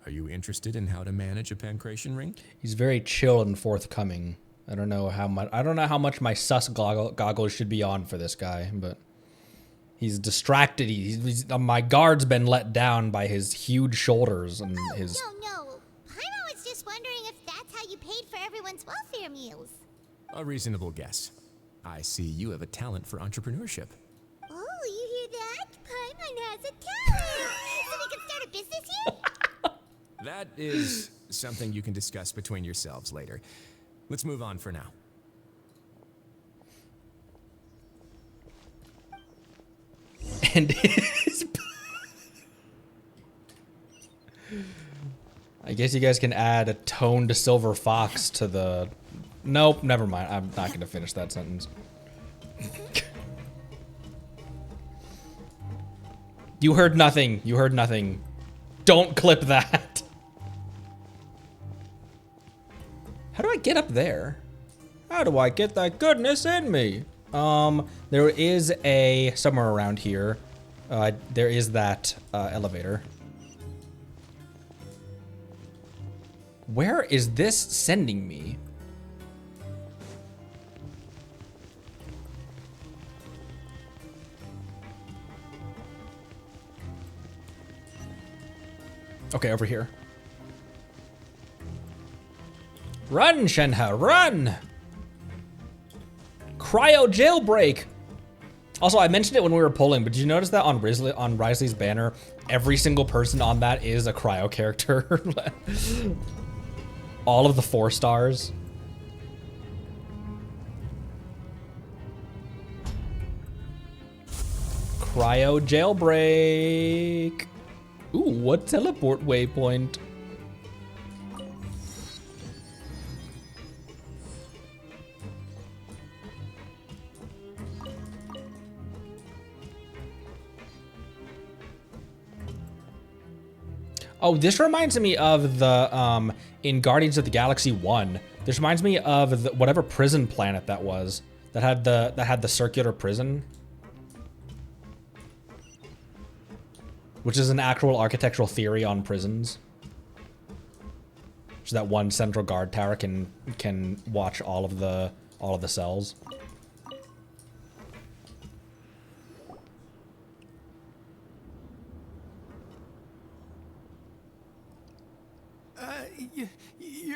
Are you interested in how to manage a pancration ring? He's very chill and forthcoming. I don't know how much my sus goggles should be on for this guy, but he's distracted. My guard's been let down by his huge shoulders and his. No. Paimon was just wondering if that's how you paid for everyone's welfare meals. A reasonable guess. I see you have a talent for entrepreneurship. Oh, you hear that? Paimon has a talent. So we can start a business here? That is something you can discuss between yourselves later. Let's move on for now. And I guess you guys can add a toned silver fox to the. Nope, never mind. I'm not going to finish that sentence. You heard nothing. You heard nothing. Don't clip that. How do I get up there? How do I get that goodness in me? There is a somewhere around here. There is that elevator. Where is this sending me? Okay, over here. Run, Shenhe, run! Cryo jailbreak! Also, I mentioned it when we were polling, but did you notice that on Risley's banner, every single person on that is a cryo character? All of the 4 stars. Cryo jailbreak! Ooh, what teleport waypoint? Oh, this reminds me of the, in Guardians of the Galaxy 1. This reminds me of the, whatever prison planet that was. That had the circular prison. Which is an actual architectural theory on prisons. So that one central guard tower can watch all of the cells.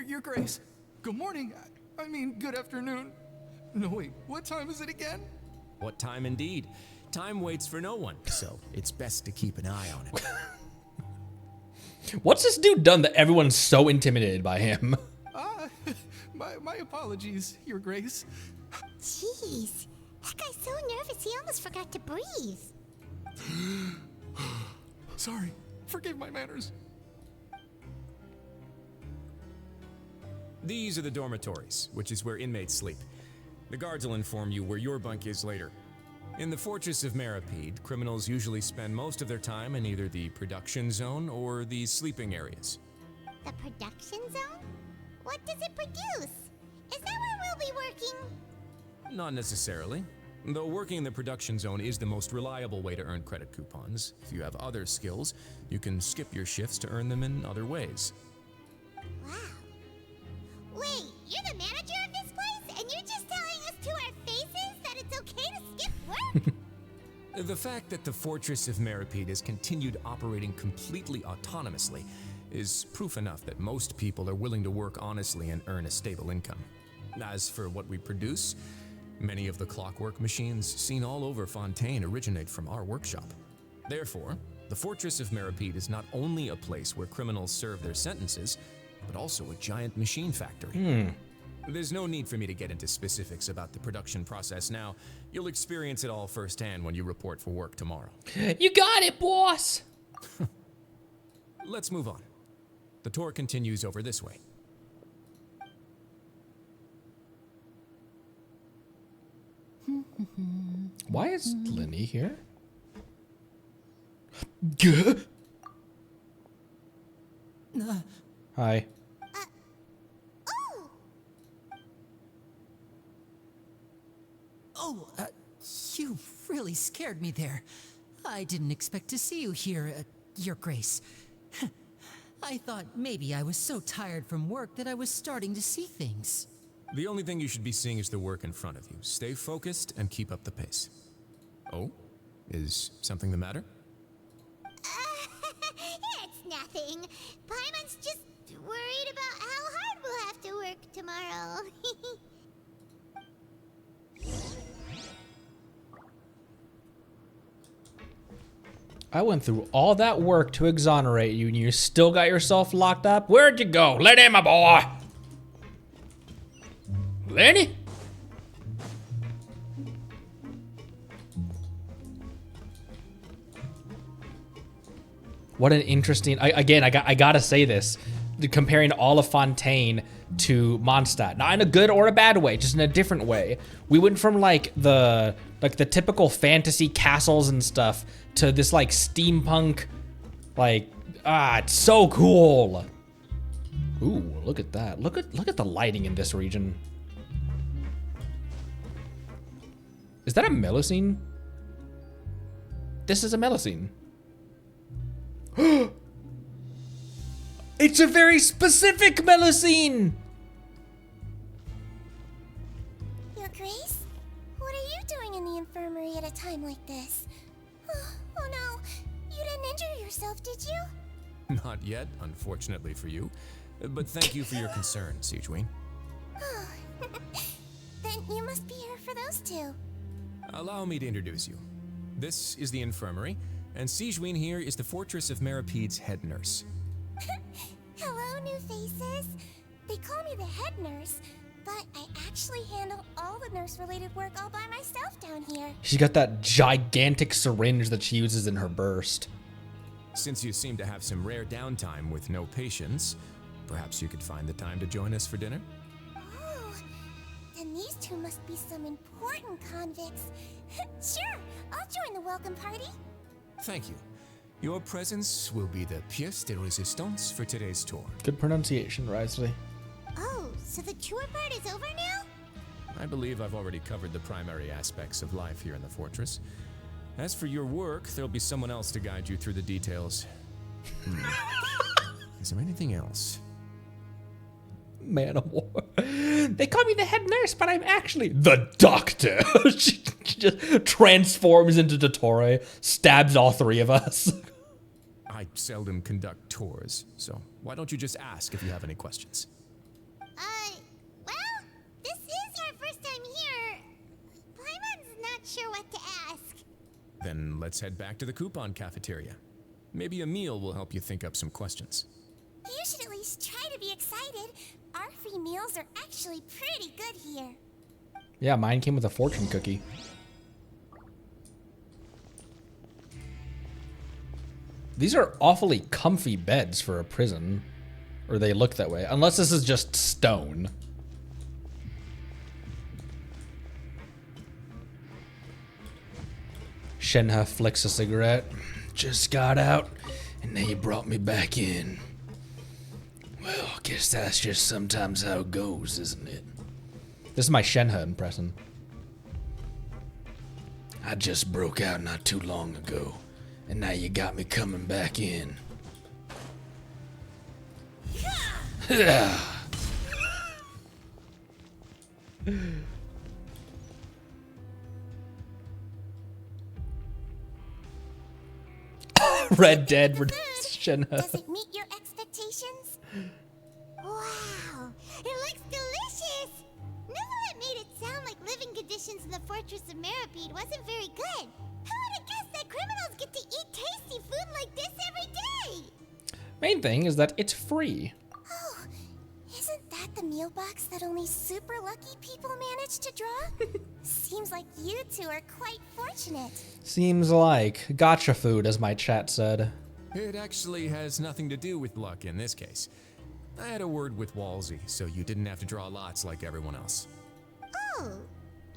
Your Grace. Good morning. I mean, good afternoon. No, wait, what time is it again? What time indeed? Time waits for no one, so it's best to keep an eye on it. What's this dude done that everyone's so intimidated by him? My apologies, Your Grace. Jeez, that guy's so nervous he almost forgot to breathe. Sorry, forgive my manners. These are the dormitories, which is where inmates sleep. The guards will inform you where your bunk is later. In the Fortress of Meripede, criminals usually spend most of their time in either the production zone or the sleeping areas. The production zone? What does it produce? Is that where we'll be working? Not necessarily. Though working in the production zone is the most reliable way to earn credit coupons. If you have other skills, you can skip your shifts to earn them in other ways. Wow. Wait, you're the manager of this place, and you're just telling us to our faces that it's okay to skip work? The fact that the Fortress of Meripede has continued operating completely autonomously is proof enough that most people are willing to work honestly and earn a stable income. As for what we produce, many of the clockwork machines seen all over Fontaine originate from our workshop. Therefore, the Fortress of Meripede is not only a place where criminals serve their sentences, but also a giant machine factory. There's no need for me to get into specifics about the production process now. You'll experience it all firsthand when you report for work tomorrow. You got it, boss! Let's move on. The tour continues over this way. Why is Lenny here? Hi. Oh, you really scared me there. I didn't expect to see you here, Your Grace. I thought maybe I was so tired from work that I was starting to see things. The only thing you should be seeing is the work in front of you. Stay focused and keep up the pace. Oh? Is something the matter? It's nothing. Paimon's just worried about how hard we'll have to work tomorrow. I went through all that work to exonerate you, and you still got yourself locked up? Where'd you go? Let in, my boy! Lenny? What an interesting... I gotta say this. Comparing all of Fontaine to Mondstadt. Not in a good or a bad way, just in a different way. We went from like the typical fantasy castles and stuff to this like steampunk, it's so cool. Ooh, look at that. Look at the lighting in this region. Is that a Melusine? This is a Melusine. It's a very specific Melusine! Your Grace? What are you doing in the infirmary at a time like this? Oh no, you didn't injure yourself, did you? Not yet, unfortunately for you. But thank you for your concern, Sigewinne. Then you must be here for those two. Allow me to introduce you. This is the infirmary, and Sigewinne here is the Fortress of Meripede's head nurse. Hello, new faces. They call me the head nurse, but I actually handle all the nurse-related work all by myself down here. She's got that gigantic syringe that she uses in her burst. Since you seem to have some rare downtime with no patients, perhaps you could find the time to join us for dinner? Oh, then these two must be some important convicts. Sure, I'll join the welcome party. Thank you. Your presence will be the pièce de résistance for today's tour. Good pronunciation, Risley. Oh, so the tour part is over now? I believe I've already covered the primary aspects of life here in the fortress. As for your work, there'll be someone else to guide you through the details. Is there anything else? Man of War. They call me the head nurse, but I'm actually the doctor. She just transforms into Dottore, stabs all three of us. I seldom conduct tours, so why don't you just ask if you have any questions? Well, this is our first time here. Paimon's not sure what to ask. Then let's head back to the coupon cafeteria. Maybe a meal will help you think up some questions. You should at least try to be excited. Our free meals are actually pretty good here. Yeah, mine came with a fortune cookie. These are awfully comfy beds for a prison. Or they look that way. Unless this is just stone. Shenhe flicks a cigarette. Just got out, and now you brought me back in. Well, I guess that's just sometimes how it goes, isn't it? This is my Shenhe impression. I just broke out not too long ago, and now you got me coming back in. Red Dead Redemption. Does it meet your expectations? Wow, it looks delicious! Neverlet made it sound like living conditions in the Fortress of Meripede wasn't very good. Who would have guessed that criminals get to eat tasty food like this every day? Main thing is that it's free. Oh, isn't that the meal box that only super lucky people manage to draw? Seems like you two are quite fortunate. Seems like gotcha food, as my chat said. It actually has nothing to do with luck in this case. I had a word with Walsey, so you didn't have to draw lots like everyone else. Oh,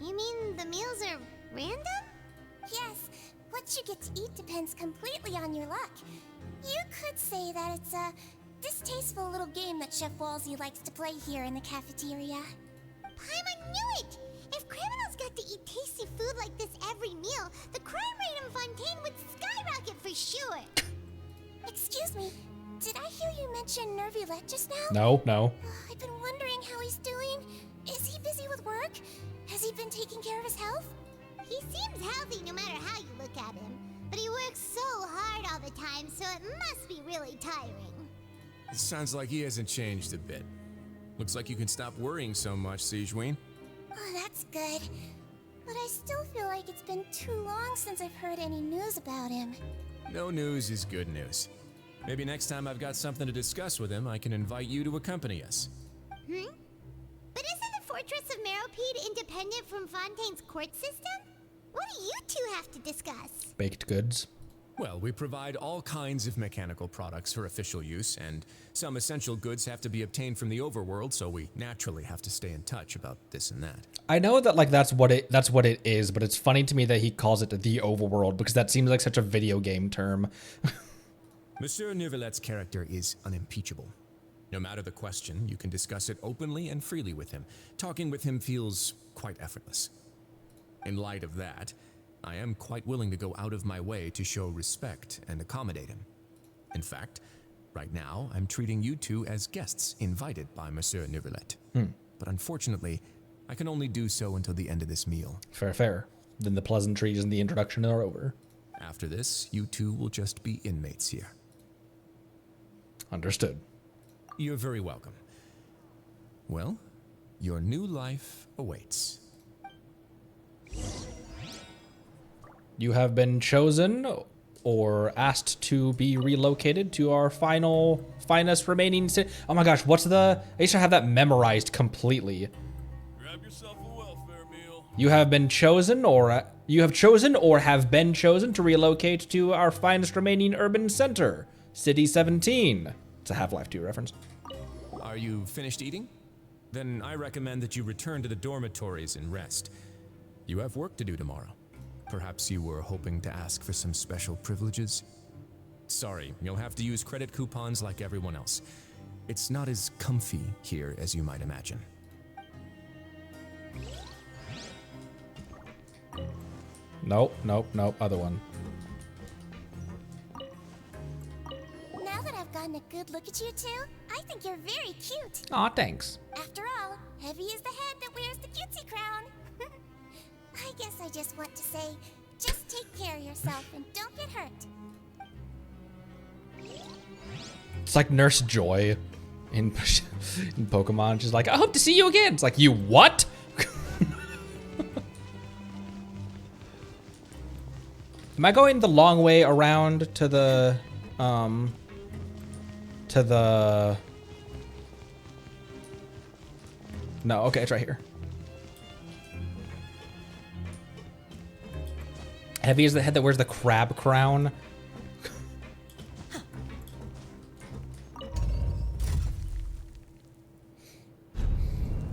you mean the meals are random? Yes, what you get to eat depends completely on your luck. You could say that it's a distasteful little game that Chef Walsey likes to play here in the cafeteria. Paimon knew it! If criminals got to eat tasty food like this every meal, the crime rate in Fontaine would skyrocket for sure. Excuse me, did I hear you mention Nervulette just now? No. I've been wondering how he's doing. Is he busy with work? Has he been taking care of his health? He seems healthy no matter how you look at him, but he works so hard all the time, so it must be really tiring. It sounds like he hasn't changed a bit. Looks like you can stop worrying so much, Sigewinne. Oh, that's good. But I still feel like it's been too long since I've heard any news about him. No news is good news. Maybe next time I've got something to discuss with him, I can invite you to accompany us. But isn't the Fortress of Meropide independent from Fontaine's court system? What do you two have to discuss? Baked goods. Well, we provide all kinds of mechanical products for official use, and some essential goods have to be obtained from the overworld, so we naturally have to stay in touch about this and that. I know that like that's what it is, but it's funny to me that he calls it the overworld because that seems like such a video game term. Monsieur Nervulette's character is unimpeachable. No matter the question, you can discuss it openly and freely with him. Talking with him feels quite effortless. In light of that, I am quite willing to go out of my way to show respect and accommodate him. In fact, right now, I'm treating you two as guests invited by Monsieur Nervulette. But unfortunately, I can only do so until the end of this meal. Fair. Then the pleasantries and the introduction are over. After this, you two will just be inmates here. Understood. You're very welcome. Well, your new life awaits. You have been chosen or asked to be relocated to our finest remaining city. Oh my gosh, I used to have that memorized completely. Grab yourself a welfare meal. You have chosen or have been chosen to relocate to our finest remaining urban center, City 17. It's a Half-Life 2 reference. Are you finished eating? Then I recommend that you return to the dormitories and rest. You have work to do tomorrow. Perhaps you were hoping to ask for some special privileges? Sorry, you'll have to use credit coupons like everyone else. It's not as comfy here as you might imagine. Nope, other one. Now that I've gotten a good look at you two, I think you're very cute. Aw, thanks. After all, Heavy is the head that wears the cutesy crown. I guess I just want to say, just take care of yourself and don't get hurt. It's like Nurse Joy in Pokemon. She's like, I hope to see you again. It's like, you what? Am I going the long way around to the, No, okay, it's right here. Heavy is the head that wears the crab crown.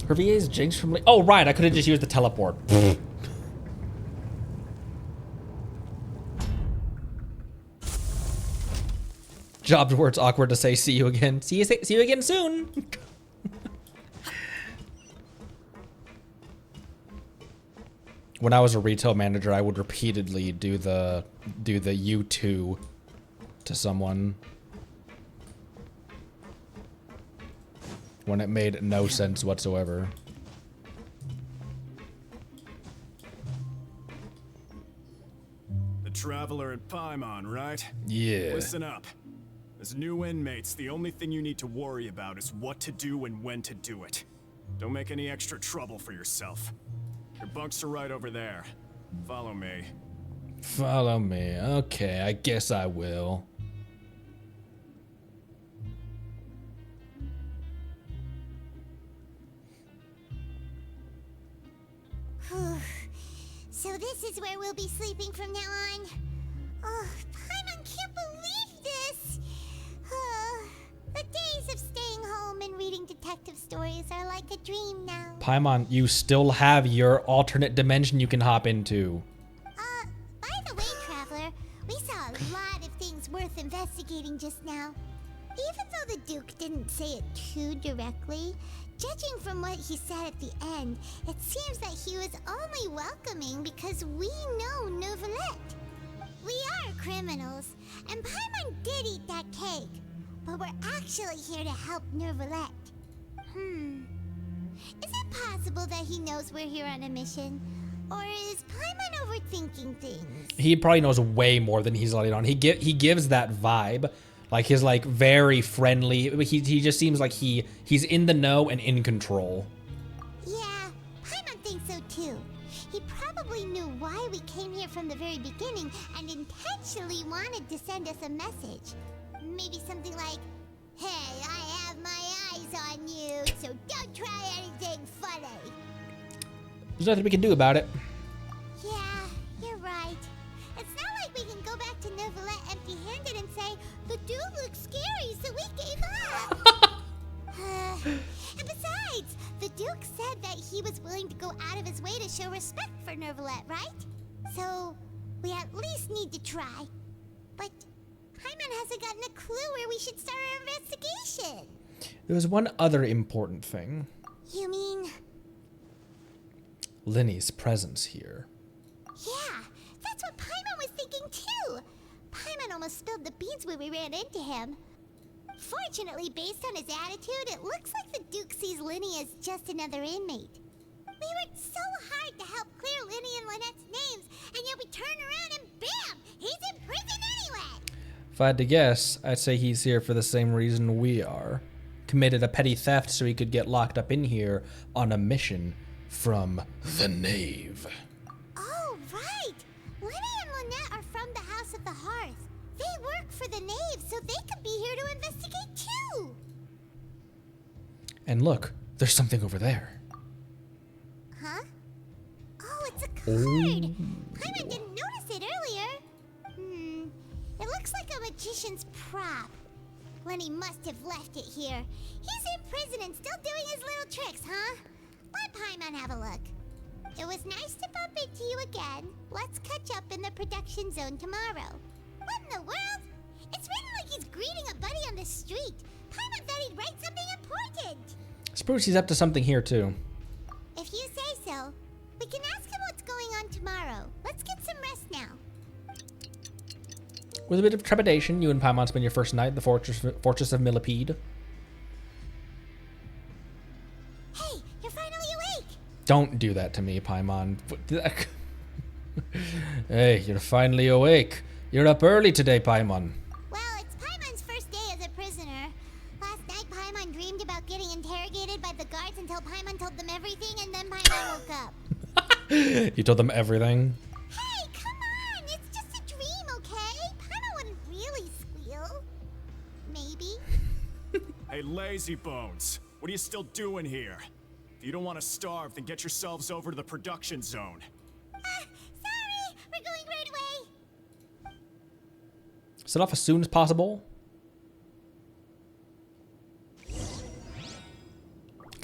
Her VA is Jinx from... Oh, right, I could have just used the teleport. Jobs where it's awkward to say see you again. See you again soon. When I was a retail manager, I would repeatedly do the you too to someone when it made no sense whatsoever. The Traveler at Paimon, right? Yeah. Listen up. As new inmates, the only thing you need to worry about is what to do and when to do it. Don't make any extra trouble for yourself. Your bunks are right over there. Follow me. Follow me. Okay, I guess I will. So this is where we'll be sleeping from now on. Oh, Paimon can't believe this. The days of staying home and reading detective stories are like a dream now. Paimon, you still have your alternate dimension you can hop into. By the way, Traveler, we saw a lot of things worth investigating just now. Even though the Duke didn't say it too directly, correctly. Judging from what he said at the end, it seems that he was only welcoming because we know Neuvillette. We are criminals, and Paimon did eat that cake, but we're actually here to help Neuvillette. Is it possible that he knows we're here on a mission? Or is Paimon overthinking things? He probably knows way more than he's letting on. He gives that vibe. Like, his, like, very friendly. He just seems like he's in the know and in control. Yeah, Paimon thinks so too. He probably knew why we came here from the very beginning and intentionally wanted to send us a message. Maybe something like, hey, I have my eyes on you, so don't try anything funny. There's nothing we can do about it. Yeah, you're right. It's not like we can go back to Neuvillette empty-handed and say, the dude looks scary, so we gave up. And besides, the Duke said that he was willing to go out of his way to show respect for Neuvillette, right? So, we at least need to try. But Paimon hasn't gotten a clue where we should start our investigation. There was one other important thing. You mean? Linny's presence here. Yeah, that's what Paimon was thinking too. Paimon almost spilled the beans when we ran into him. Fortunately, based on his attitude, it looks like the Duke sees Linny as just another inmate. We worked so hard to help clear Linny and Lynette's names, and yet we turn around and bam! He's in prison anyway! If I had to guess, I'd say he's here for the same reason we are. Committed a petty theft so he could get locked up in here on a mission from the Knave. Oh, right! Linny and Lynette are from the House of the Hearth. They work for the Knave, so they could be here to investigate too! And look, there's something over there. Huh? Oh, it's a card! Paimon didn't notice it earlier. It looks like a magician's prop. Lenny must have left it here. He's in prison and still doing his little tricks, huh? Let Paimon have a look. It was nice to bump into you again. Let's catch up in the production zone tomorrow. What in the world? It's written like he's greeting a buddy on the street. Paimon thought he'd write something important. Suppose he's up to something here too. If you say so, we can ask him what's going on tomorrow. Let's get some rest now. With a bit of trepidation, you and Paimon spend your first night at the fortress of Millipede. Hey, you're finally awake! Don't do that to me, Paimon. Hey, you're finally awake. You're up early today, Paimon. Well, it's Paimon's first day as a prisoner. Last night, Paimon dreamed about getting interrogated by the guards until Paimon told them everything, and then Paimon woke up. You told them everything? Hey, come on! It's just a dream, okay? Paimon wouldn't really squeal. Maybe. Hey, lazy bones. What are you still doing here? If you don't want to starve, then get yourselves over to the production zone. Sorry! We're going right away! Set off as soon as possible.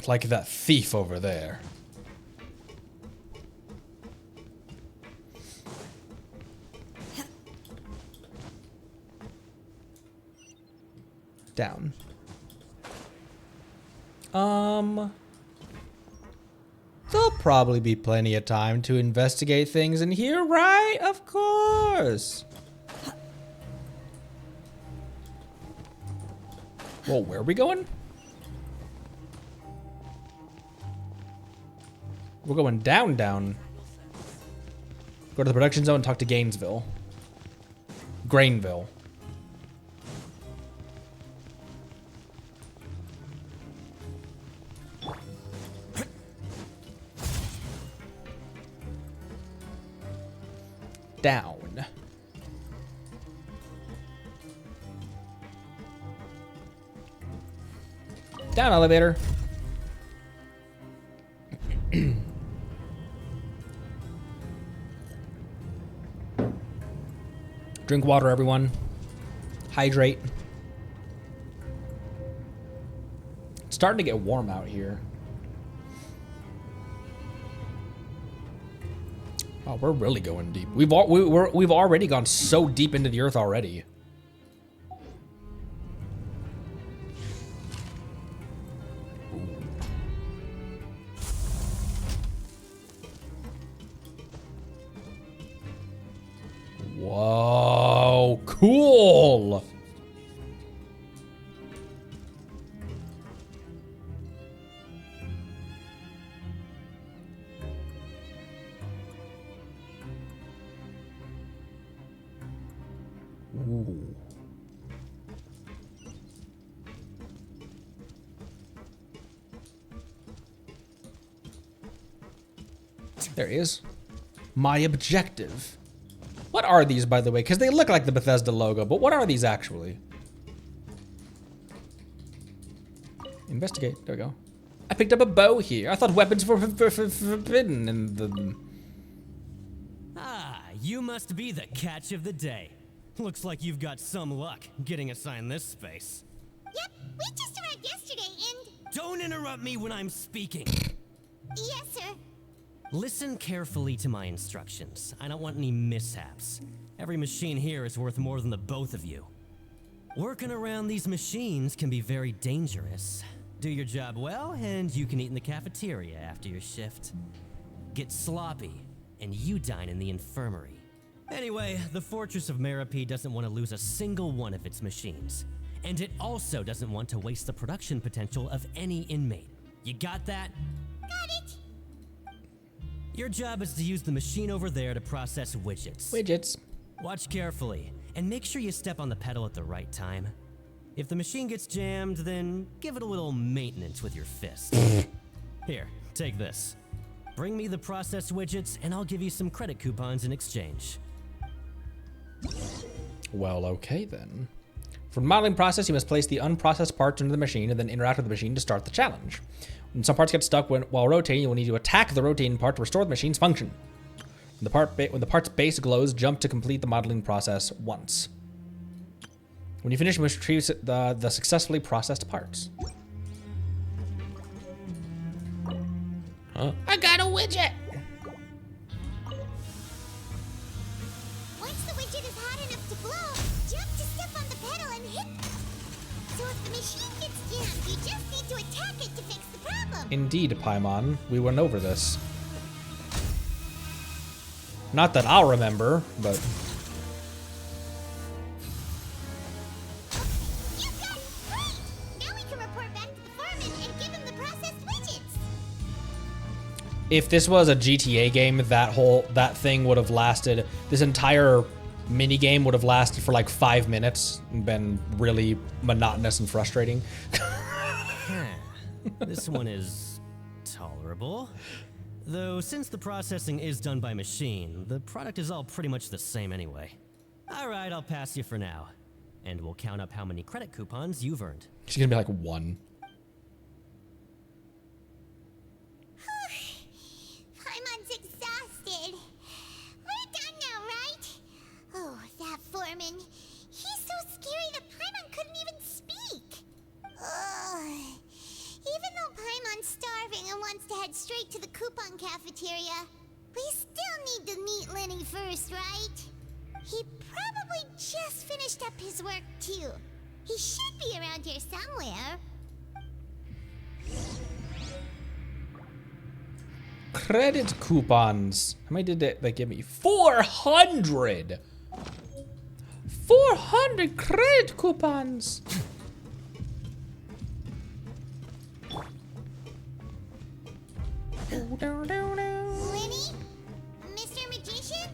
Like that thief over there. Down. There'll probably be plenty of time to investigate things in here, right? Of course. Well, where are we going? We're going down. Go to the production zone and talk to Gainesville. Grainville. Down. Down, elevator. Drink water, everyone. Hydrate. It's starting to get warm out here. Oh, we're really going deep. We've already gone so deep into the earth already. Whoa, cool. Ooh. There he is. My objective. What are these, by the way? Because they look like the Bethesda logo, but what are these actually? Investigate. There we go. I picked up a bow here. I thought weapons were forbidden in the... Ah, you must be the catch of the day. Looks like you've got some luck getting assigned this space. Yep, we just arrived yesterday and... Don't interrupt me when I'm speaking. Yes, sir. Listen carefully to my instructions. I don't want any mishaps. Every machine here is worth more than the both of you. Working around these machines can be very dangerous. Do your job well, and you can eat in the cafeteria after your shift. Get sloppy, and you dine in the infirmary. Anyway, the Fortress of Merope doesn't want to lose a single one of its machines. And it also doesn't want to waste the production potential of any inmate. You got that? Got it. Your job is to use the machine over there to process widgets. Widgets. Watch carefully, and make sure you step on the pedal at the right time. If the machine gets jammed, then give it a little maintenance with your fist. Here, take this. Bring me the processed widgets, and I'll give you some credit coupons in exchange. Well, okay then. For the modeling process, you must place the unprocessed parts into the machine and then interact with the machine to start the challenge. When some parts get stuck while rotating, you will need to attack the rotating part to restore the machine's function. When the part's base glows, jump to complete the modeling process once. When you finish, you must retrieve the successfully processed parts. Huh? I got a widget. Once the widget is hot enough to blow, jump to step on the pedal and hit. So if the machine gets jammed, you just need to attack it to fix the problem. Indeed, Paimon. We went over this. Not that I'll remember, but... You got it! Great! Now we can report back to the foreman and give him the processed widgets. If this was a GTA game, that thing would have lasted, this entire mini game would have lasted for like 5 minutes and been really monotonous and frustrating. This one is tolerable. Though since the processing is done by machine, the product is all pretty much the same anyway. All right, I'll pass you for now. And we'll count up how many credit coupons you've earned. She's gonna be like 1. Paimon's exhausted. We're done now, right? Oh, that foreman. He's so scary that Paimon couldn't even speak. Ugh. Even though Paimon's starving and wants to head straight to the coupon cafeteria, we still need to meet Lenny first, right? He probably just finished up his work, too. He should be around here somewhere. Credit coupons. How many did they give me? 400! 400 credit coupons! Lenny? Mr. Magician?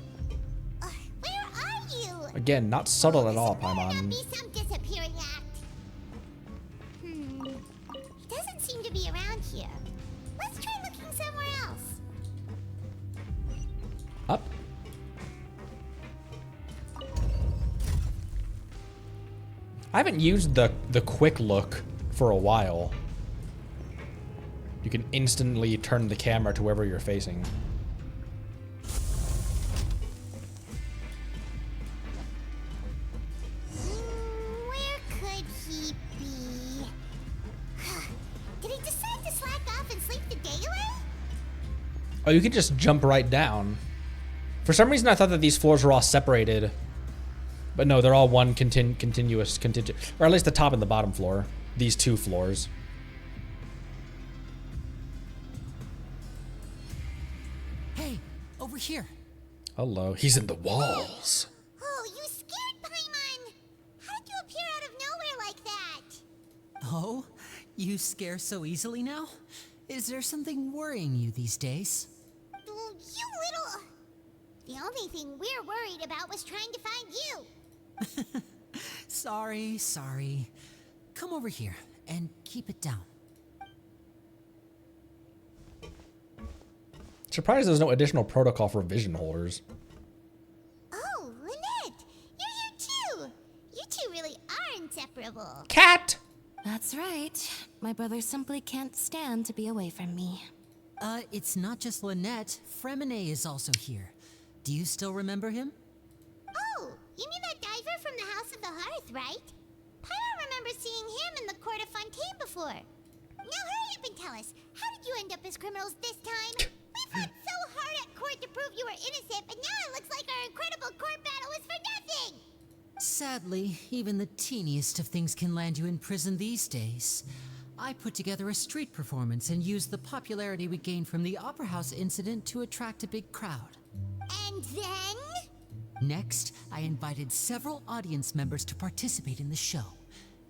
Where are you? Again, not subtle at all, Paimon. Be some disappearing act. He doesn't seem to be around here. Let's try looking somewhere else. Up. I haven't used the quick look for a while. You can instantly turn the camera to wherever you're facing. Where could he be? Did he decide to slack off and sleep the day away? Oh, you could just jump right down. For some reason, I thought that these floors were all separated. But no, they're all one continuous, or at least the top and the bottom floor. These 2 floors. Hey, over here. Hello. He's in the walls. Oh, You scare so easily now? Is there something worrying you these days? You little... The only thing we're worried about was trying to find you. Sorry. Come over here and keep it down. Surprised there's no additional protocol for vision holders. Oh, Lynette, you're here too. You two really are inseparable. Cat! That's right. My brother simply can't stand to be away from me. It's not just Lynette. Fremine is also here. Do you still remember him? Oh, you mean that diver from the House of the Hearth, right? Paimon remembers seeing him in the Court of Fontaine before. Now hurry up and tell us, how did you end up as criminals this time? We fought so hard at court to prove you were innocent, but now it looks like our incredible court battle was for nothing! Sadly, even the teeniest of things can land you in prison these days. I put together a street performance and used the popularity we gained from the Opera House incident to attract a big crowd. And then? Next, I invited several audience members to participate in the show.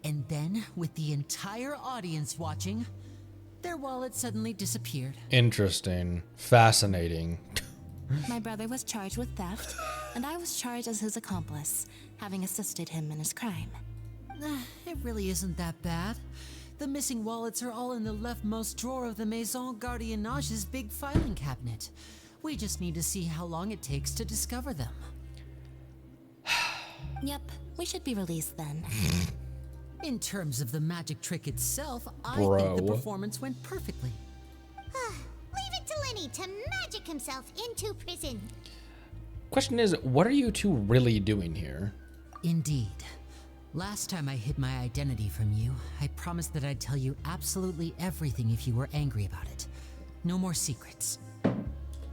And then, with the entire audience watching, their wallet suddenly disappeared. Interesting. Fascinating. My brother was charged with theft, and I was charged as his accomplice, having assisted him in his crime. It really isn't that bad. The missing wallets are all in the leftmost drawer of the Maison Gardiennage's big filing cabinet. We just need to see how long it takes to discover them. Yep, we should be released then. In terms of the magic trick itself, I Bro. think the performance went perfectly. Leave it to Lenny to magic himself into prison. Question is, what are you two really doing here? Indeed. Last time I hid my identity from you, I promised that I'd tell you absolutely everything if you were angry about it. No more secrets.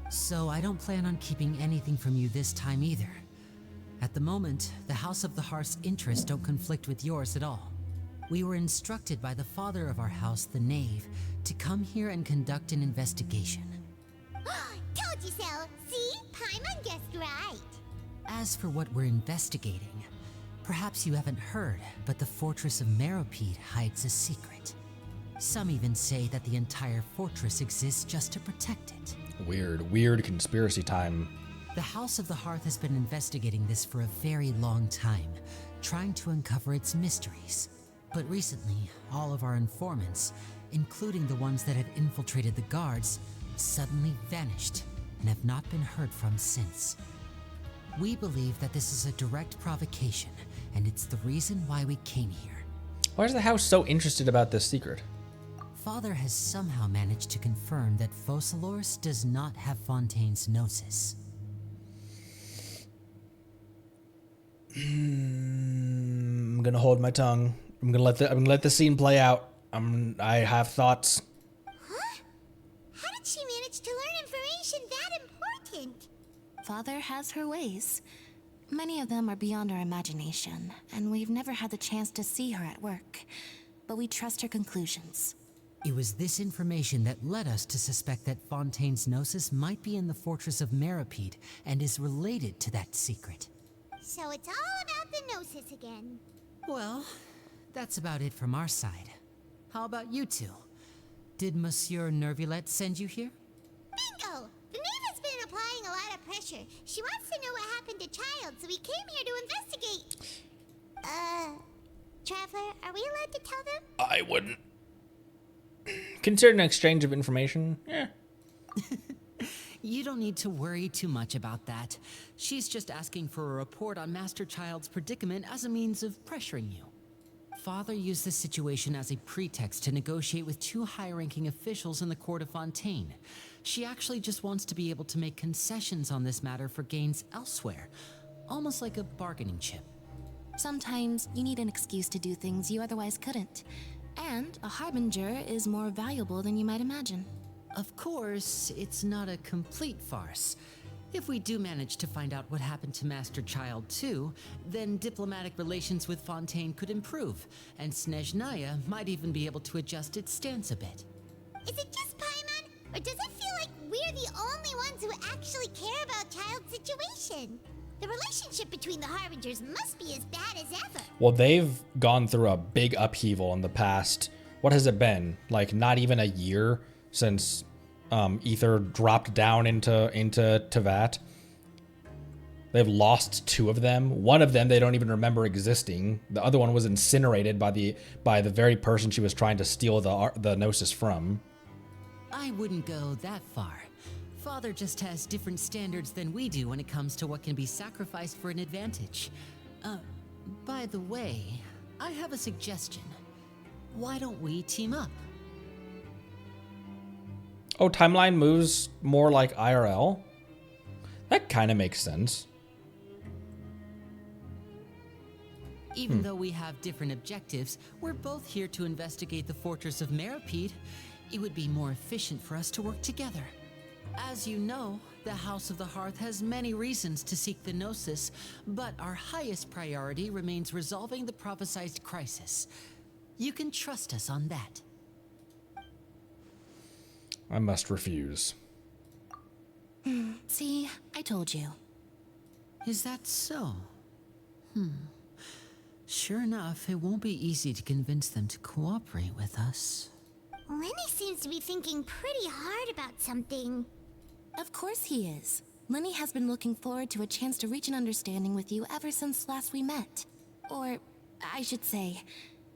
So I don't plan on keeping anything from you this time either. At the moment, the House of the Hearth's interests don't conflict with yours at all. We were instructed by the father of our house, the Knave, to come here and conduct an investigation. Told you so. See? Paimon guessed right. As for what we're investigating, perhaps you haven't heard, but the fortress of Meropide hides a secret. Some even say that the entire fortress exists just to protect it. Weird conspiracy time. The House of the Hearth has been investigating this for a very long time, trying to uncover its mysteries. But recently, all of our informants, including the ones that had infiltrated the guards, suddenly vanished and have not been heard from since. We believe that this is a direct provocation, and it's the reason why we came here. Why is the house so interested about this secret? Father has somehow managed to confirm that Focalors does not have Fontaine's gnosis. I'm gonna hold my tongue. I'm gonna let the scene play out. I have thoughts. Huh? How did she manage to learn information that important? Father has her ways. Many of them are beyond our imagination, and we've never had the chance to see her at work. But we trust her conclusions. It was this information that led us to suspect that Fontaine's gnosis might be in the fortress of Meropide and is related to that secret. So it's all about the gnosis again. Well, that's about it from our side. How about you two? Did Monsieur Nervulette send you here? Bingo! The Knave has been applying a lot of pressure. She wants to know what happened to Child, so we came here to investigate. Traveler, are we allowed to tell them? I wouldn't. Consider an exchange of information. Yeah. You don't need to worry too much about that. She's just asking for a report on Master Child's predicament as a means of pressuring you. Father used this situation as a pretext to negotiate with two high-ranking officials in the court of Fontaine. She actually just wants to be able to make concessions on this matter for gains elsewhere, almost like a bargaining chip. Sometimes you need an excuse to do things you otherwise couldn't. And a harbinger is more valuable than you might imagine. Of course, it's not a complete farce. If we do manage to find out what happened to Master Child too, then diplomatic relations with Fontaine could improve, and Snezhnaya might even be able to adjust its stance a bit. Is it just Paimon, or does it feel like we're the only ones who actually care about Child's situation? The relationship between the Harbingers must be as bad as ever. Well, they've gone through a big upheaval in the past what has it been? Like not even a year since Ether dropped down into Tevat. They've lost 2 of them. One of them they don't even remember existing. The other one was incinerated by the very person she was trying to steal the Gnosis from. I wouldn't go that far. Father just has different standards than we do when it comes to what can be sacrificed for an advantage. By the way, I have a suggestion. Why don't we team up? Oh, timeline moves more like IRL? That kind of makes sense. Even though we have different objectives, we're both here to investigate the fortress of Meripede. It would be more efficient for us to work together. As you know, the House of the Hearth has many reasons to seek the Gnosis, but our highest priority remains resolving the prophesized crisis. You can trust us on that. I must refuse. See, I told you. Is that so? Sure enough, it won't be easy to convince them to cooperate with us. Lenny seems to be thinking pretty hard about something. Of course he is. Lenny has been looking forward to a chance to reach an understanding with you ever since last we met. Or, I should say,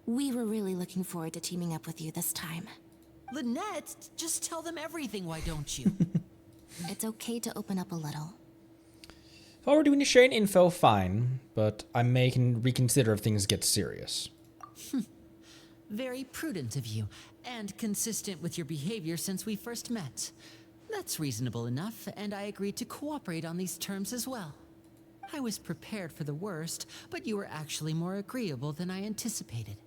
we were really looking forward to teaming up with you this time. Lynette, just tell them everything, why don't you? It's okay to open up a little. If I were doing sharing info, fine, but I may reconsider if things get serious. Very prudent of you, and consistent with your behavior since we first met. That's reasonable enough, and I agreed to cooperate on these terms as well. I was prepared for the worst, but you were actually more agreeable than I anticipated.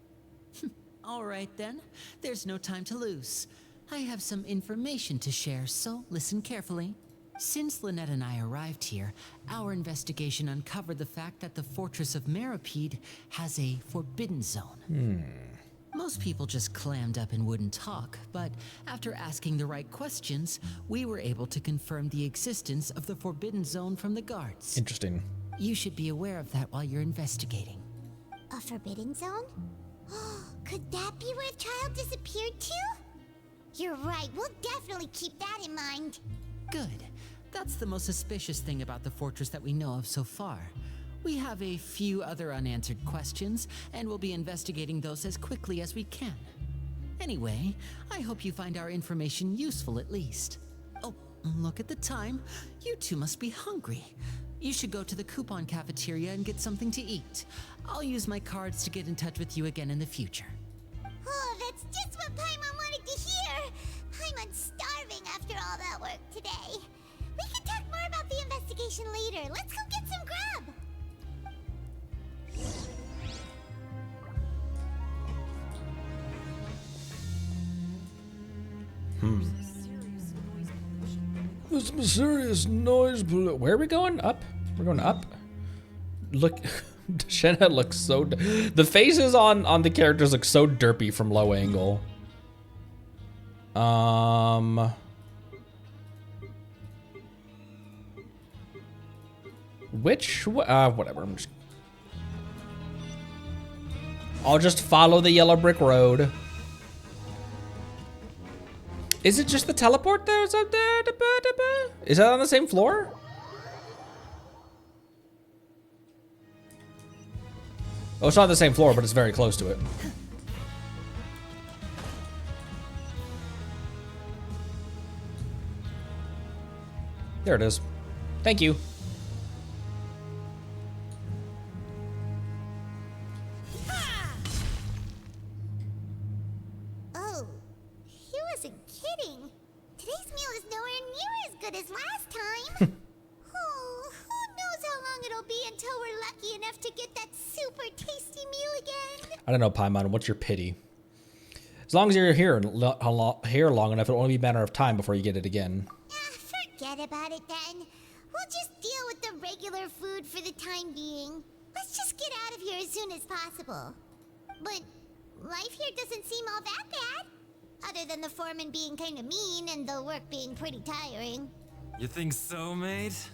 All right then, there's no time to lose. I have some information to share, so listen carefully. Since Lynette and I arrived here, our investigation uncovered the fact that the Fortress of Meripede has a forbidden zone. Most people just clammed up and wouldn't talk, but after asking the right questions, we were able to confirm the existence of the forbidden zone from the guards. Interesting. You should be aware of that while you're investigating. A forbidden zone? Could that be where the child disappeared to? You're right, we'll definitely keep that in mind. Good. That's the most suspicious thing about the fortress that we know of so far. We have a few other unanswered questions, and we'll be investigating those as quickly as we can. Anyway, I hope you find our information useful at least. Oh, look at the time. You two must be hungry. You should go to the coupon cafeteria and get something to eat. I'll use my cards to get in touch with you again in the future. Oh, that's just what Paimon wanted to hear. Paimon's starving after all that work today. We can talk more about the investigation later. Let's go get some grub. There's some serious noise. Where are we going? Up? We're going up? Look, Shenna looks so... The faces on the characters look so derpy from low angle. Whatever. I'll just follow the yellow brick road. Is it just the teleport that was up there? Is that on the same floor? Oh, it's not on the same floor, but it's very close to it. There it is. Thank you. Oh, he wasn't kidding. Today's meal is nowhere near as good as last time. Oh, who knows how long it'll be until we're lucky enough to get that super tasty meal again. I don't know, Paimon. What's your pity? As long as you're here long enough, it'll only be a matter of time before you get it again. Forget about it then. We'll just deal with the regular food for the time being. Let's just get out of here as soon as possible. But life here doesn't seem all that bad. Other than the foreman being kind of mean and the work being pretty tiring. You think so, mate?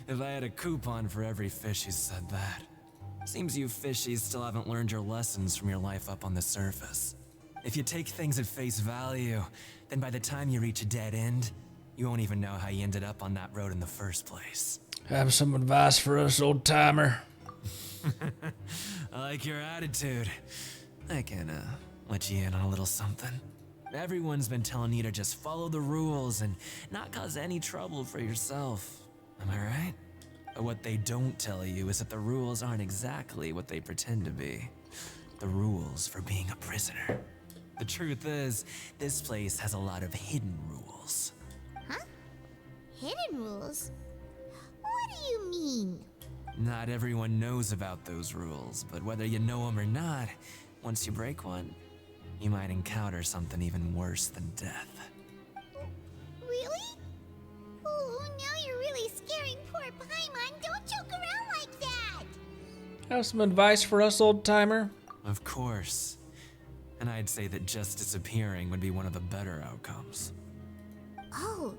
If I had a coupon for every fish who said that. Seems you fishies still haven't learned your lessons from your life up on the surface. If you take things at face value, then by the time you reach a dead end, you won't even know how you ended up on that road in the first place. Have some advice for us, old timer? I like your attitude. I can, let you in on a little something. Everyone's been telling you to just follow the rules and not cause any trouble for yourself. Am I right? But what they don't tell you is that the rules aren't exactly what they pretend to be. The rules for being a prisoner. The truth is, this place has a lot of hidden rules. Huh? Hidden rules? What do you mean? Not everyone knows about those rules, but whether you know them or not, once you break one, you might encounter something even worse than death. Really? Oh, now you're really scaring poor Paimon. Don't joke around like that. Have some advice for us, old timer? Of course. And I'd say that just disappearing would be one of the better outcomes. Oh,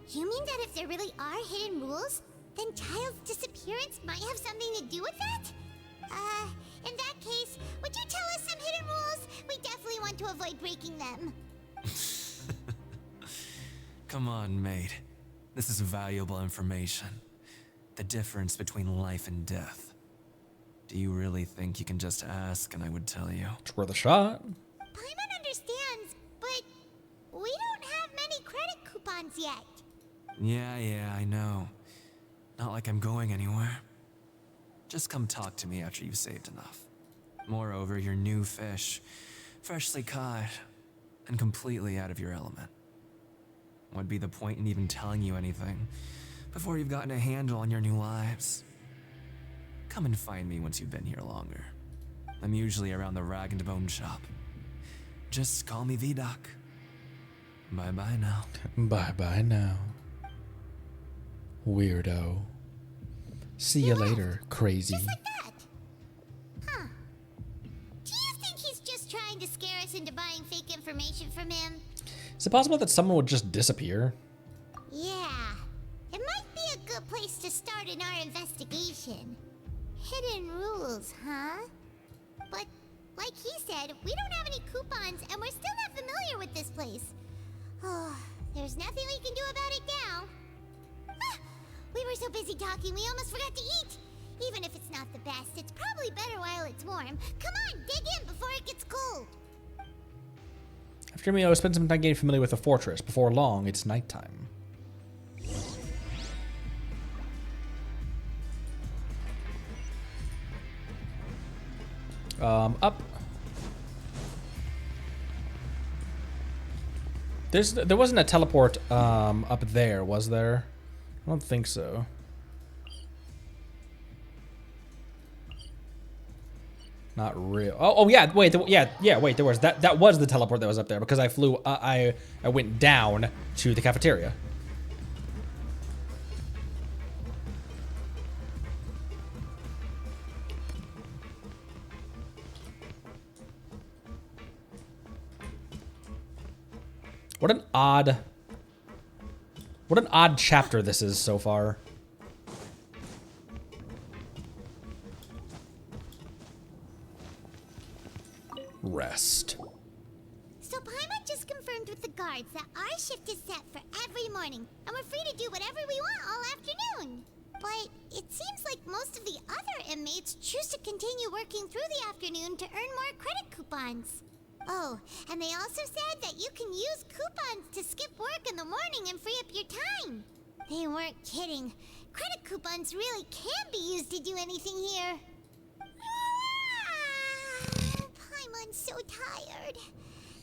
you mean that if there really are hidden rules, then Child's disappearance might have something to do with that? In that case, would you tell us some hidden rules? We definitely want to avoid breaking them. Come on, mate. This is valuable information. The difference between life and death. Do you really think you can just ask and I would tell you? It's worth a shot. Paimon understands, but we don't have many credit coupons yet. Yeah, I know. Not like I'm going anywhere. Just come talk to me after you've saved enough. Moreover, you're new fish, freshly caught, and completely out of your element. What'd be the point in even telling you anything before you've gotten a handle on your new lives? Come and find me once you've been here longer. I'm usually around the Rag and Bone shop. Just call me VDoc. Bye-bye now. Bye-bye now. Weirdo. See you later, crazy. Just like that. Huh. Do you think he's just trying to scare us into buying fake information from him? Is it possible that someone would just disappear? Yeah. It might be a good place to start in our investigation. Hidden rules, huh? But, like he said, we don't have any coupons and we're still not familiar with this place. Oh, there's nothing we can do about it now. Ah, we were so busy talking we almost forgot to eat. Even if it's not the best, it's probably better while it's warm. Come on, dig in before it gets cold. After me, I will spend some time getting familiar with the fortress. Before long, it's nighttime. Up. There wasn't a teleport up there, was there? I don't think so. Not real. Oh yeah. Wait. Yeah. Wait. There was that. That was the teleport that was up there because I flew. I went down to the cafeteria. What an odd chapter this is so far. Rest. So Paimon just confirmed with the guards that our shift is set for every morning, and we're free to do whatever we want all afternoon. But it seems like most of the other inmates choose to continue working through the afternoon to earn more credit coupons. Oh, and they also said that you can use coupons to skip work in the morning and free up your time. They weren't kidding. Credit coupons really can be used to do anything here. Paimon's so tired.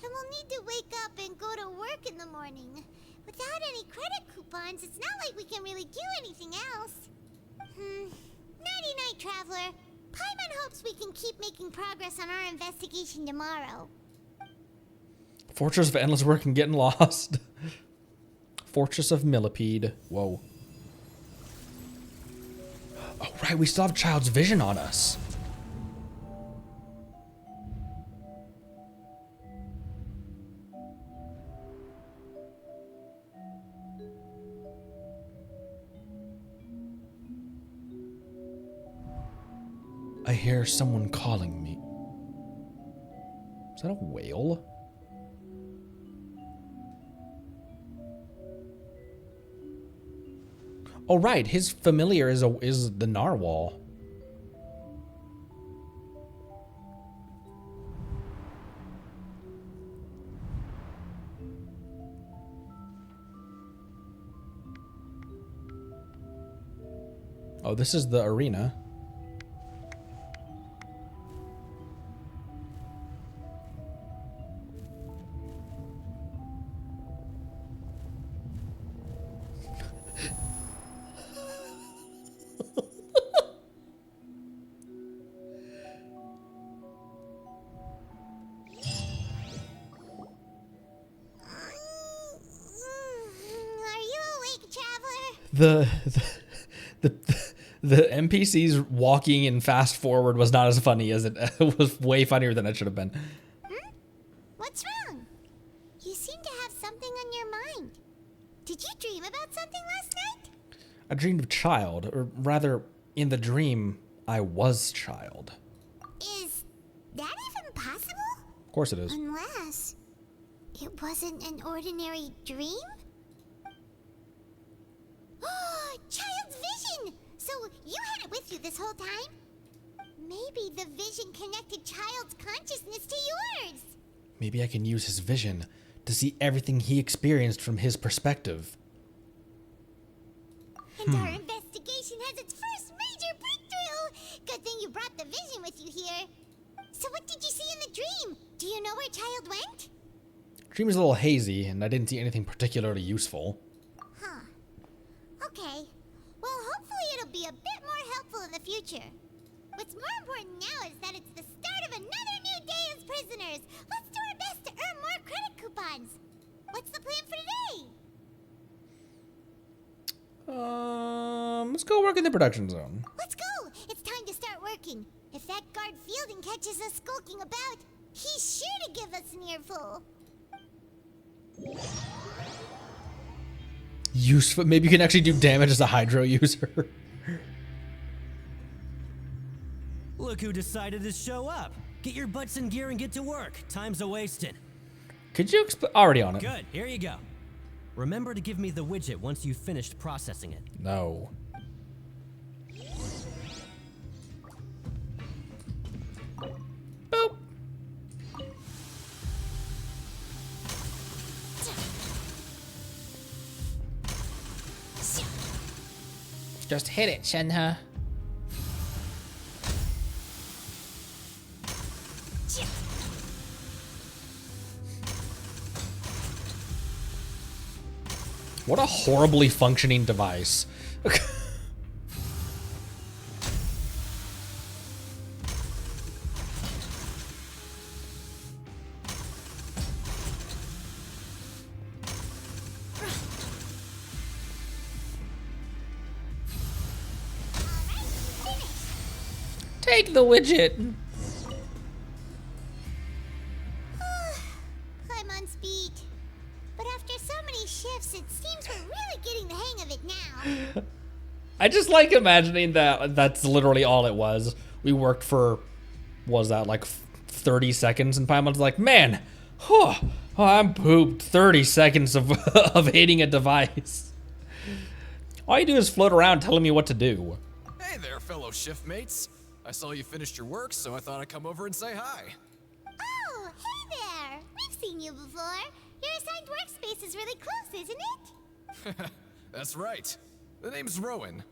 And we'll need to wake up and go to work in the morning. Without any credit coupons, it's not like we can really do anything else. Nighty-night, Traveler. Paimon hopes we can keep making progress on our investigation tomorrow. Fortress of Endless Work and Getting Lost. Fortress of Millipede. Whoa. Oh, right. We still have Child's Vision on us. I hear someone calling me. Is that a whale? Oh right, his familiar is the narwhal. Oh, this is the arena. The NPCs walking in fast forward was not as funny as it was. Way funnier than it should have been. What's wrong? You seem to have something on your mind. Did you dream about something last night? I dreamed of child, or rather, in the dream, I was child. Is that even possible? Of course it is. Unless it wasn't an ordinary dream? Child's vision! So you had it with you this whole time? Maybe the vision connected Child's consciousness to yours. Maybe I can use his vision to see everything he experienced from his perspective. And our investigation has its first major breakthrough! Good thing you brought the vision with you here. So what did you see in the dream? Do you know where Child went? Dream is a little hazy, and I didn't see anything particularly useful. Huh. Okay. Well, hopefully it'll be a bit more helpful in the future. What's more important now is that it's the start of another new day as prisoners. Let's do our best to earn more credit coupons. What's the plan for today? Let's go work in the production zone. Let's go! It's time to start working. If that guard Fielding catches us skulking about, he's sure to give us an earful. Useful. Maybe you can actually do damage as a Hydro user. Look who decided to show up. Get your butts in gear and get to work. Time's a-wasting. Could you already on it? Good, here you go. Remember to give me the widget once you've finished processing it. No. Boop. Just hit it, Shenhe. What a horribly functioning device. Take the widget. I'm on speed. But after so many shifts, it seems we're really getting the hang of it now. I just like imagining that that's literally all it was. We worked for, what was that, like 30 seconds, and Paimon's like, man, I'm pooped 30 seconds of, of hating a device. All you do is float around telling me what to do. Hey there, fellow shift mates. I saw you finished your work, so I thought I'd come over and say hi. Oh, hey there! We've seen you before. Your assigned workspace is really close, isn't it? That's right. The name's Rowan.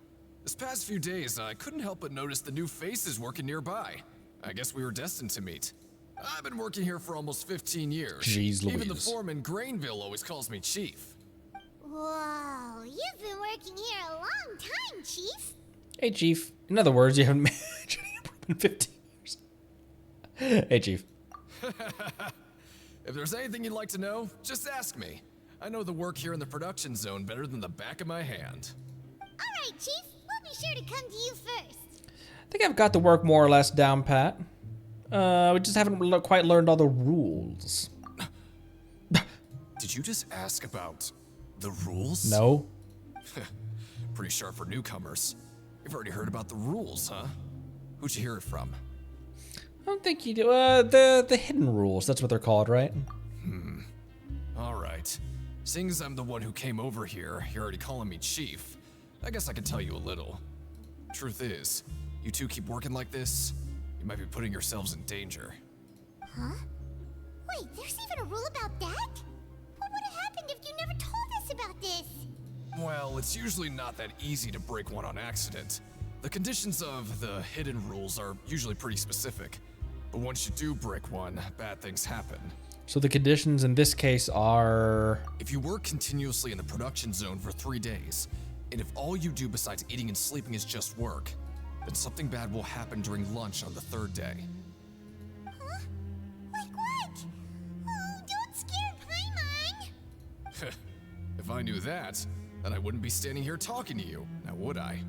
This past few days, I couldn't help but notice the new faces working nearby. I guess we were destined to meet. I've been working here for almost 15 years. Jeez Louise. Even the foreman, Grainville, always calls me Chief. Whoa, you've been working here a long time, Chief. Hey, Chief. In other words, you haven't made any improvement in 15 years. Hey, Chief. If there's anything you'd like to know, just ask me. I know the work here in the production zone better than the back of my hand. Alright, Chief. We'll be sure to come to you first. I think I've got the work more or less down pat. We just haven't quite learned all the rules. Did you just ask about the rules? No. Pretty sharp for newcomers. You've already heard about the rules, huh? Who'd you hear it from? I don't think you do. The hidden rules. That's what they're called, right? Alright. Seeing as I'm the one who came over here, you're already calling me Chief. I guess I can tell you a little. Truth is, you two keep working like this, you might be putting yourselves in danger. Huh? Wait, there's even a rule about that? What would have happened if you never told us about this? Well, it's usually not that easy to break one on accident. The conditions of the hidden rules are usually pretty specific. But once you do break one, bad things happen. So the conditions in this case are... If you work continuously in the production zone for 3 days, and if all you do besides eating and sleeping is just work, then something bad will happen during lunch on the 3rd day. Huh? Like what? Oh, don't scare Paimon! If I knew that, then I wouldn't be standing here talking to you, now would I?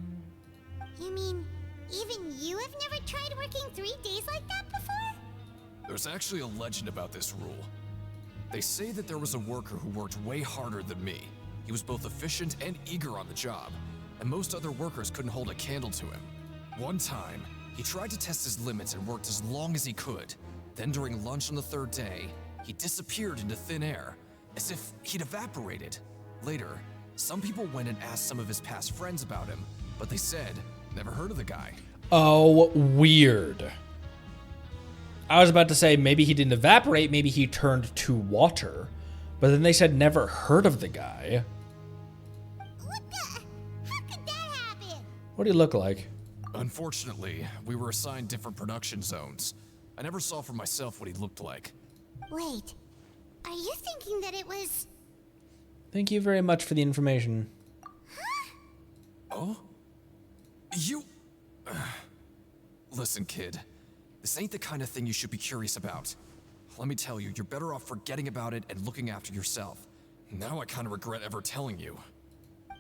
You mean, even you have never tried working 3 days like that before? There's actually a legend about this rule. They say that there was a worker who worked way harder than me. He was both efficient and eager on the job, and most other workers couldn't hold a candle to him. One time, he tried to test his limits and worked as long as he could. Then during lunch on the 3rd day, he disappeared into thin air, as if he'd evaporated. Later, some people went and asked some of his past friends about him, but they said, never heard of the guy. Oh, weird. I was about to say maybe he didn't evaporate, maybe he turned to water. But then they said never heard of the guy. What the? How could that happen? What do you look like? Unfortunately, we were assigned different production zones. I never saw for myself what he looked like. Wait, are you thinking that it was... Thank you very much for the information. Oh? You... Listen, kid. This ain't the kind of thing you should be curious about. Let me tell you, you're better off forgetting about it and looking after yourself. Now I kind of regret ever telling you.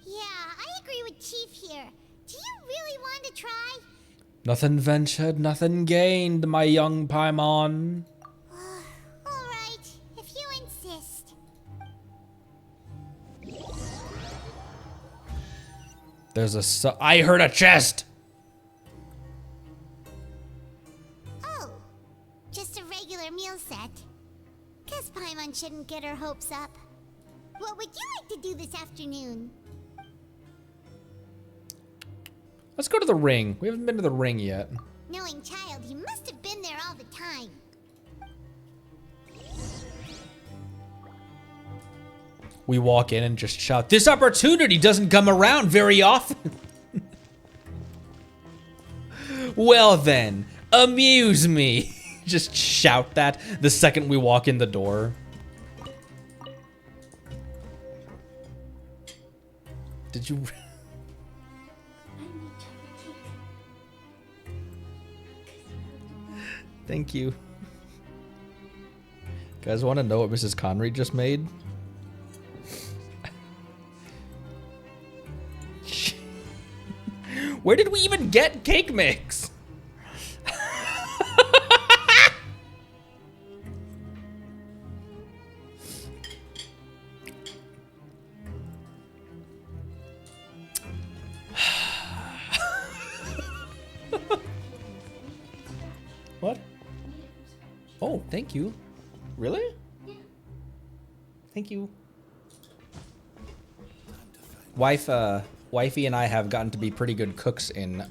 Yeah, I agree with Chief here. Do you really want to try? Nothing ventured, nothing gained, my young Paimon. Alright, if you insist. There's I heard a chest! Oh, just a regular meal set. Guess Paimon shouldn't get her hopes up. What would you like to do this afternoon? Let's go to the ring. We haven't been to the ring yet. Knowing Child, he must have been there all the time. We walk in and just shout, "This opportunity doesn't come around very often." Well then, amuse me. Just shout that the second we walk in the door. Did you... Thank you. Guys, want to know what Mrs. Connery just made? Where did we even get cake mix? What? Oh, thank you. Really? Yeah. Thank you. Wifey and I have gotten to be pretty good cooks in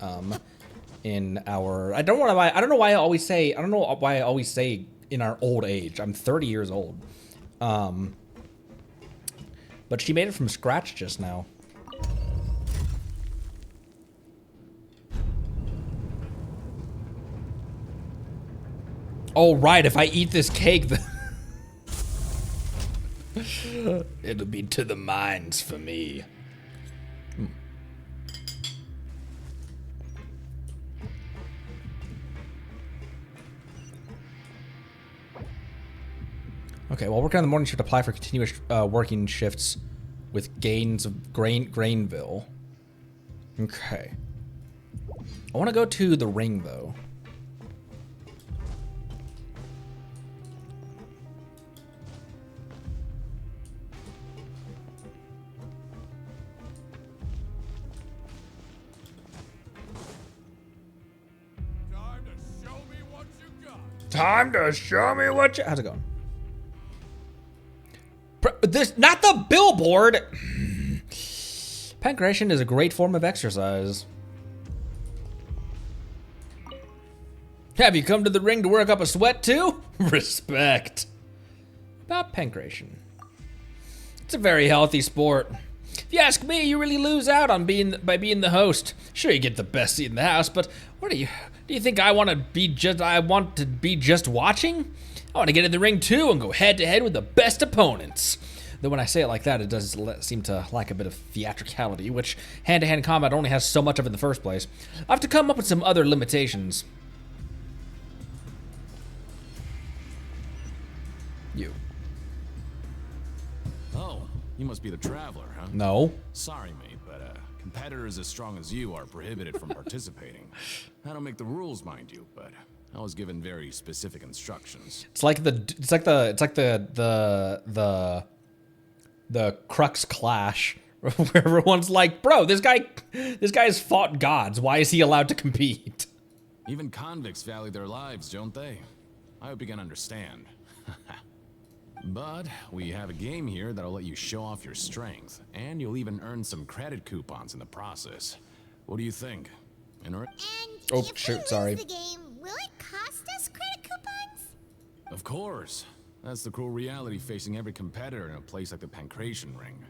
our. I don't know why I always say in our old age. I'm 30 years old. But she made it from scratch just now. Oh, right, if I eat this cake, it'll be to the mines for me. Okay, while working on the morning shift, apply for continuous working shifts with gains of Grainville. Okay. I want to go to the ring, though. Time to show me what you... How's it going? This, not the billboard! Pancreation is a great form of exercise. Have you come to the ring to work up a sweat too? Respect. About pancreation. It's a very healthy sport. If you ask me, you really lose out on being the host. Sure, you get the best seat in the house, but what do you think I want to be just watching? I want to get in the ring too and go head to head with the best opponents. Though when I say it like that, it does seem to lack a bit of theatricality, which hand-to-hand combat only has so much of in the first place. I have to come up with some other limitations. You. Oh, you must be the Traveler, huh? No. Sorry, mate, but competitors as strong as you are prohibited from participating. I don't make the rules, mind you, but I was given very specific instructions. It's like the Crux Clash, where everyone's like, bro, this guy has fought gods. Why is he allowed to compete? Even convicts value their lives, don't they? I hope you can understand. But we have a game here that'll let you show off your strength, and you'll even earn some credit coupons in the process. What do you think? Oh, shoot, sorry. The game, will it cost us credit coupons? Of course. That's the cruel reality facing every competitor in a place like the Pancration Ring.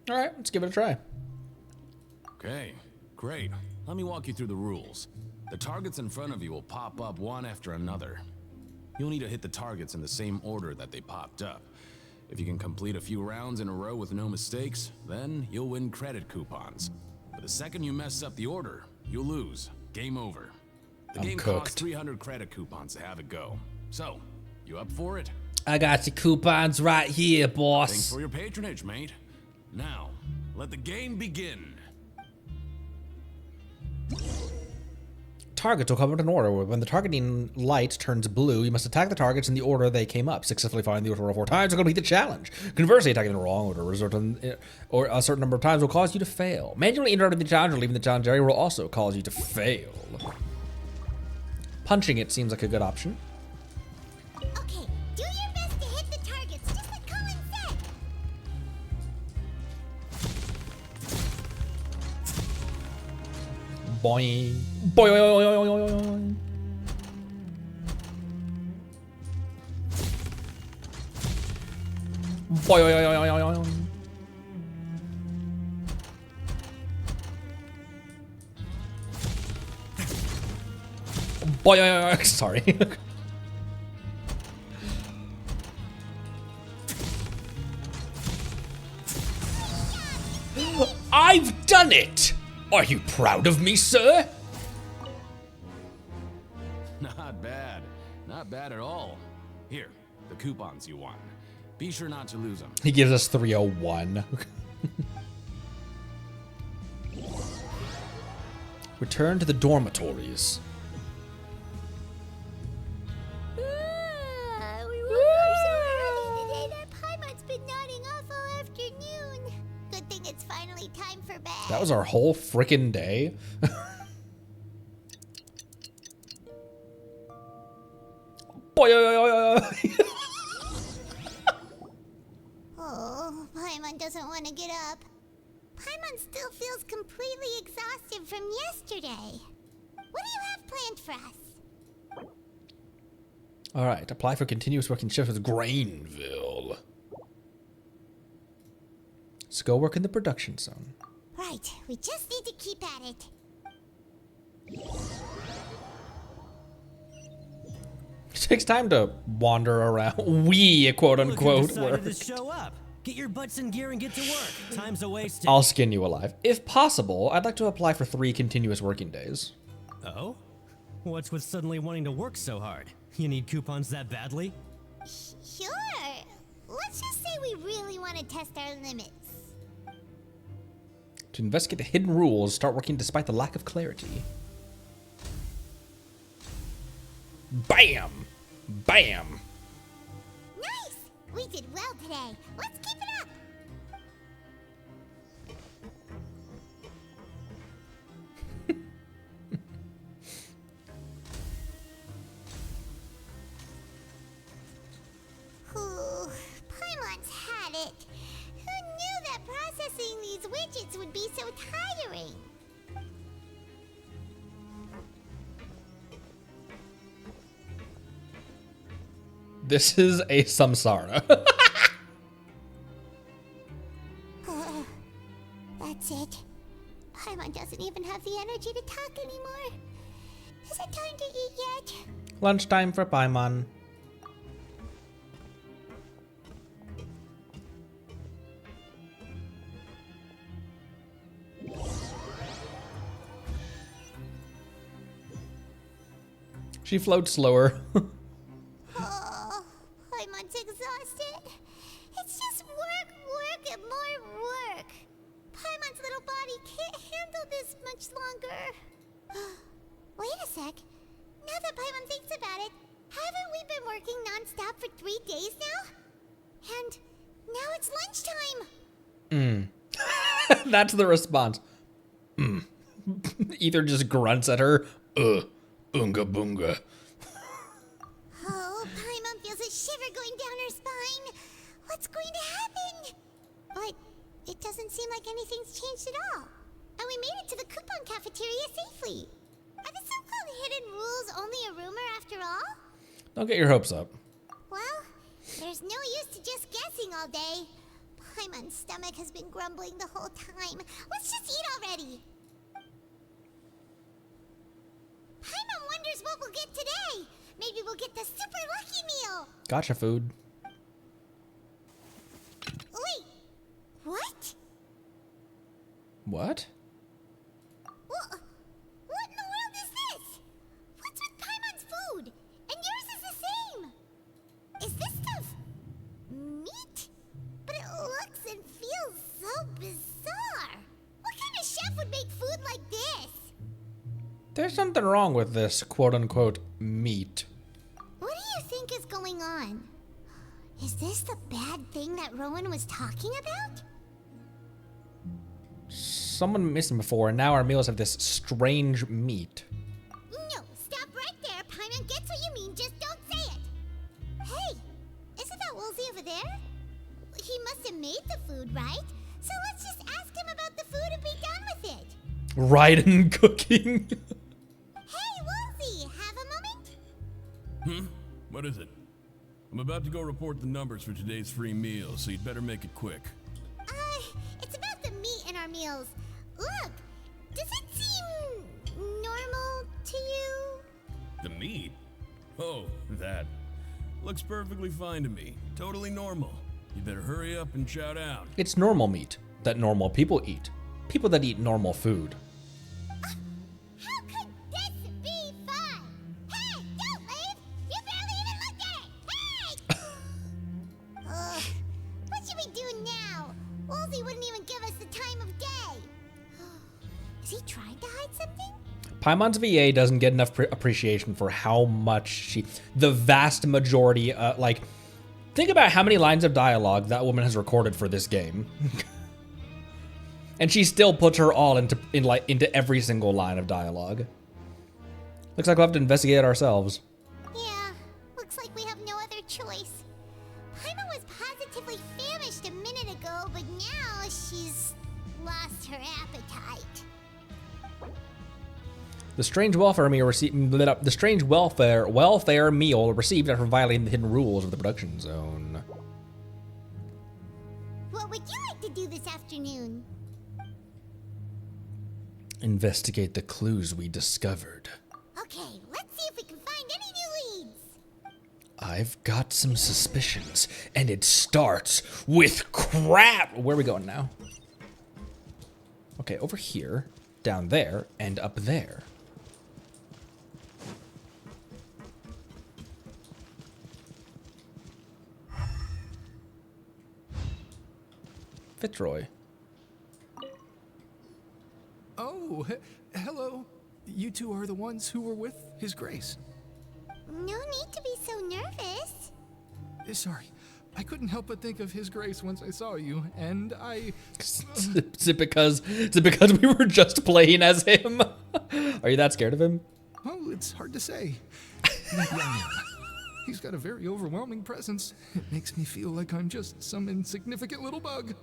All right, let's give it a try. Okay, great. Let me walk you through the rules. The targets in front of you will pop up one after another. You'll need to hit the targets in the same order that they popped up. If you can complete a few rounds in a row with no mistakes, then you'll win credit coupons. But the second you mess up the order, you'll lose. Game over. The game costs 300 credit coupons to have it go. So, you up for it? I got the coupons right here, boss. Thanks for your patronage, mate. Now, let the game begin. Targets will come out in order. When the targeting light turns blue, you must attack the targets in the order they came up. Successfully following the order 4 times will complete the challenge. Conversely, attacking in the wrong order or a certain number of times will cause you to fail. Manually interrupting the challenge or leaving the challenge area will also cause you to fail. Punching it seems like a good option. Okay, do your best to hit the targets, just like Colin said. Boing. Boing. Boing. Boing. Sorry. I've done it! Are you proud of me, sir? Not bad. Not bad at all. Here, the coupons you won. Be sure not to lose them. He gives us 301. Return to the dormitories. We woke up so early today that Paimon's been nodding off all afternoon. Good thing it's finally time for bed. That was our whole frickin' day. Oh, Paimon doesn't want to get up. Paimon still feels completely exhausted from yesterday. What do you have planned for us? All right, apply for continuous working shift with Grainville. Let's go work in the production zone. Right, we just need to keep at it. It takes time to wander around. We, quote unquote, Look who work. decided to show up. Get your butts in gear and get to work. Time's a wasted. I'll skin you alive. If possible, I'd like to apply for 3 continuous working days. Oh? What's with suddenly wanting to work so hard? You need coupons that badly? Sure. Let's just say we really want to test our limits. To investigate the hidden rules, start working despite the lack of clarity. Bam! Bam! Nice! We did well today. Let's keep it up. tiring. This is a samsara. That's it. Paimon doesn't even have the energy to talk anymore. Is it time to eat yet? Lunchtime for Paimon. She floats slower. Oh, Paimon's exhausted. It's just work, work, and more work. Paimon's little body can't handle this much longer. Wait a sec. Now that Paimon thinks about it, haven't we been working non-stop for 3 days now? And now it's lunchtime. That's the response. Ether just grunts at her. Boonga boonga. Oh, Paimon feels a shiver going down her spine. What's going to happen? But it doesn't seem like anything's changed at all. And we made it to the coupon cafeteria safely. Are the so-called hidden rules only a rumor after all? Don't get your hopes up. Well, there's no use to just guessing all day. Paimon's stomach has been grumbling the whole time. Let's just eat already. Paimon wonders what we'll get today. Maybe we'll get the super lucky meal. Gotcha food. Wait, what? What? What in the world is this? What's with Paimon's food? And yours is the same. Is this stuff meat? But it looks and feels so bizarre. What kind of chef would make food like this? There's something wrong with this quote-unquote meat. What do you think is going on? Is this the bad thing that Rowan was talking about? Someone missed him before, and now our meals have this strange meat. No, stop right there. Paimon gets what you mean, just don't say it. Hey, isn't that Woolsey over there? He must have made the food, right? So let's just ask him about the food and be done with it. Right in cooking. Hey, Woolsey, have a moment? What is it? I'm about to go report the numbers for today's free meal, so you'd better make it quick. It's about the meat in our meals. Look, does it seem normal to you? The meat? Oh, that. Looks perfectly fine to me. Totally normal. You better hurry up and shout out. It's normal meat that normal people eat. People that eat normal food. How could this be fun? Hey, don't leave! You barely even looked at it! Hey! What should we do now? Woolsey wouldn't even give us the time of day. Is he trying to hide something? Paimon's VA doesn't get enough appreciation for how much the vast majority, think about how many lines of dialogue that woman has recorded for this game. And she still puts her all into every single line of dialogue. Looks like we'll have to investigate it ourselves. Yeah, looks like we have no other choice. Paimon was positively famished a minute ago, but now she's lost her appetite. The strange welfare meal received after violating the hidden rules of the production zone. What would you like to do this afternoon? Investigate the clues we discovered. Okay, let's see if we can find any new leads. I've got some suspicions, and it starts with crap. Where are we going now? Okay, over here, down there, and up there. Fitzroy. Oh, hello. You two are the ones who were with His Grace. No need to be so nervous. Sorry, I couldn't help but think of His Grace once I saw you, and I... Is it because we were just playing as him? Are you that scared of him? Oh, it's hard to say. Maybe I am. He's got a very overwhelming presence. It makes me feel like I'm just some insignificant little bug.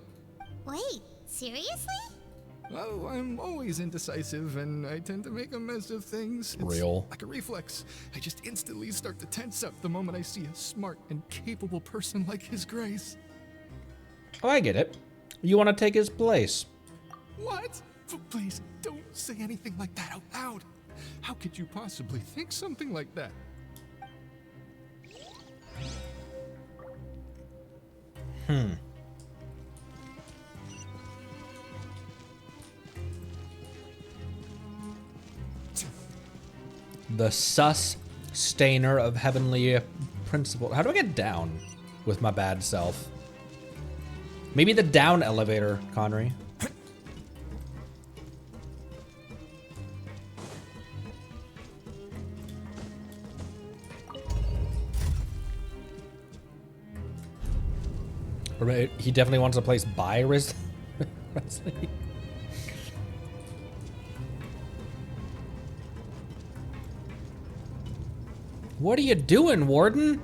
Wait, seriously? Well, I'm always indecisive, and I tend to make a mess of things. It's Real. like a reflex. I just instantly start to tense up the moment I see a smart and capable person like His Grace. Oh, I get it. You want to take his place. What? Please, don't say anything like that out loud. How could you possibly think something like that? The sustainer of heavenly principle. How do I get down with my bad self? Maybe the down elevator, Connery. Or he definitely wants a place by Wesley. What are you doing, Warden?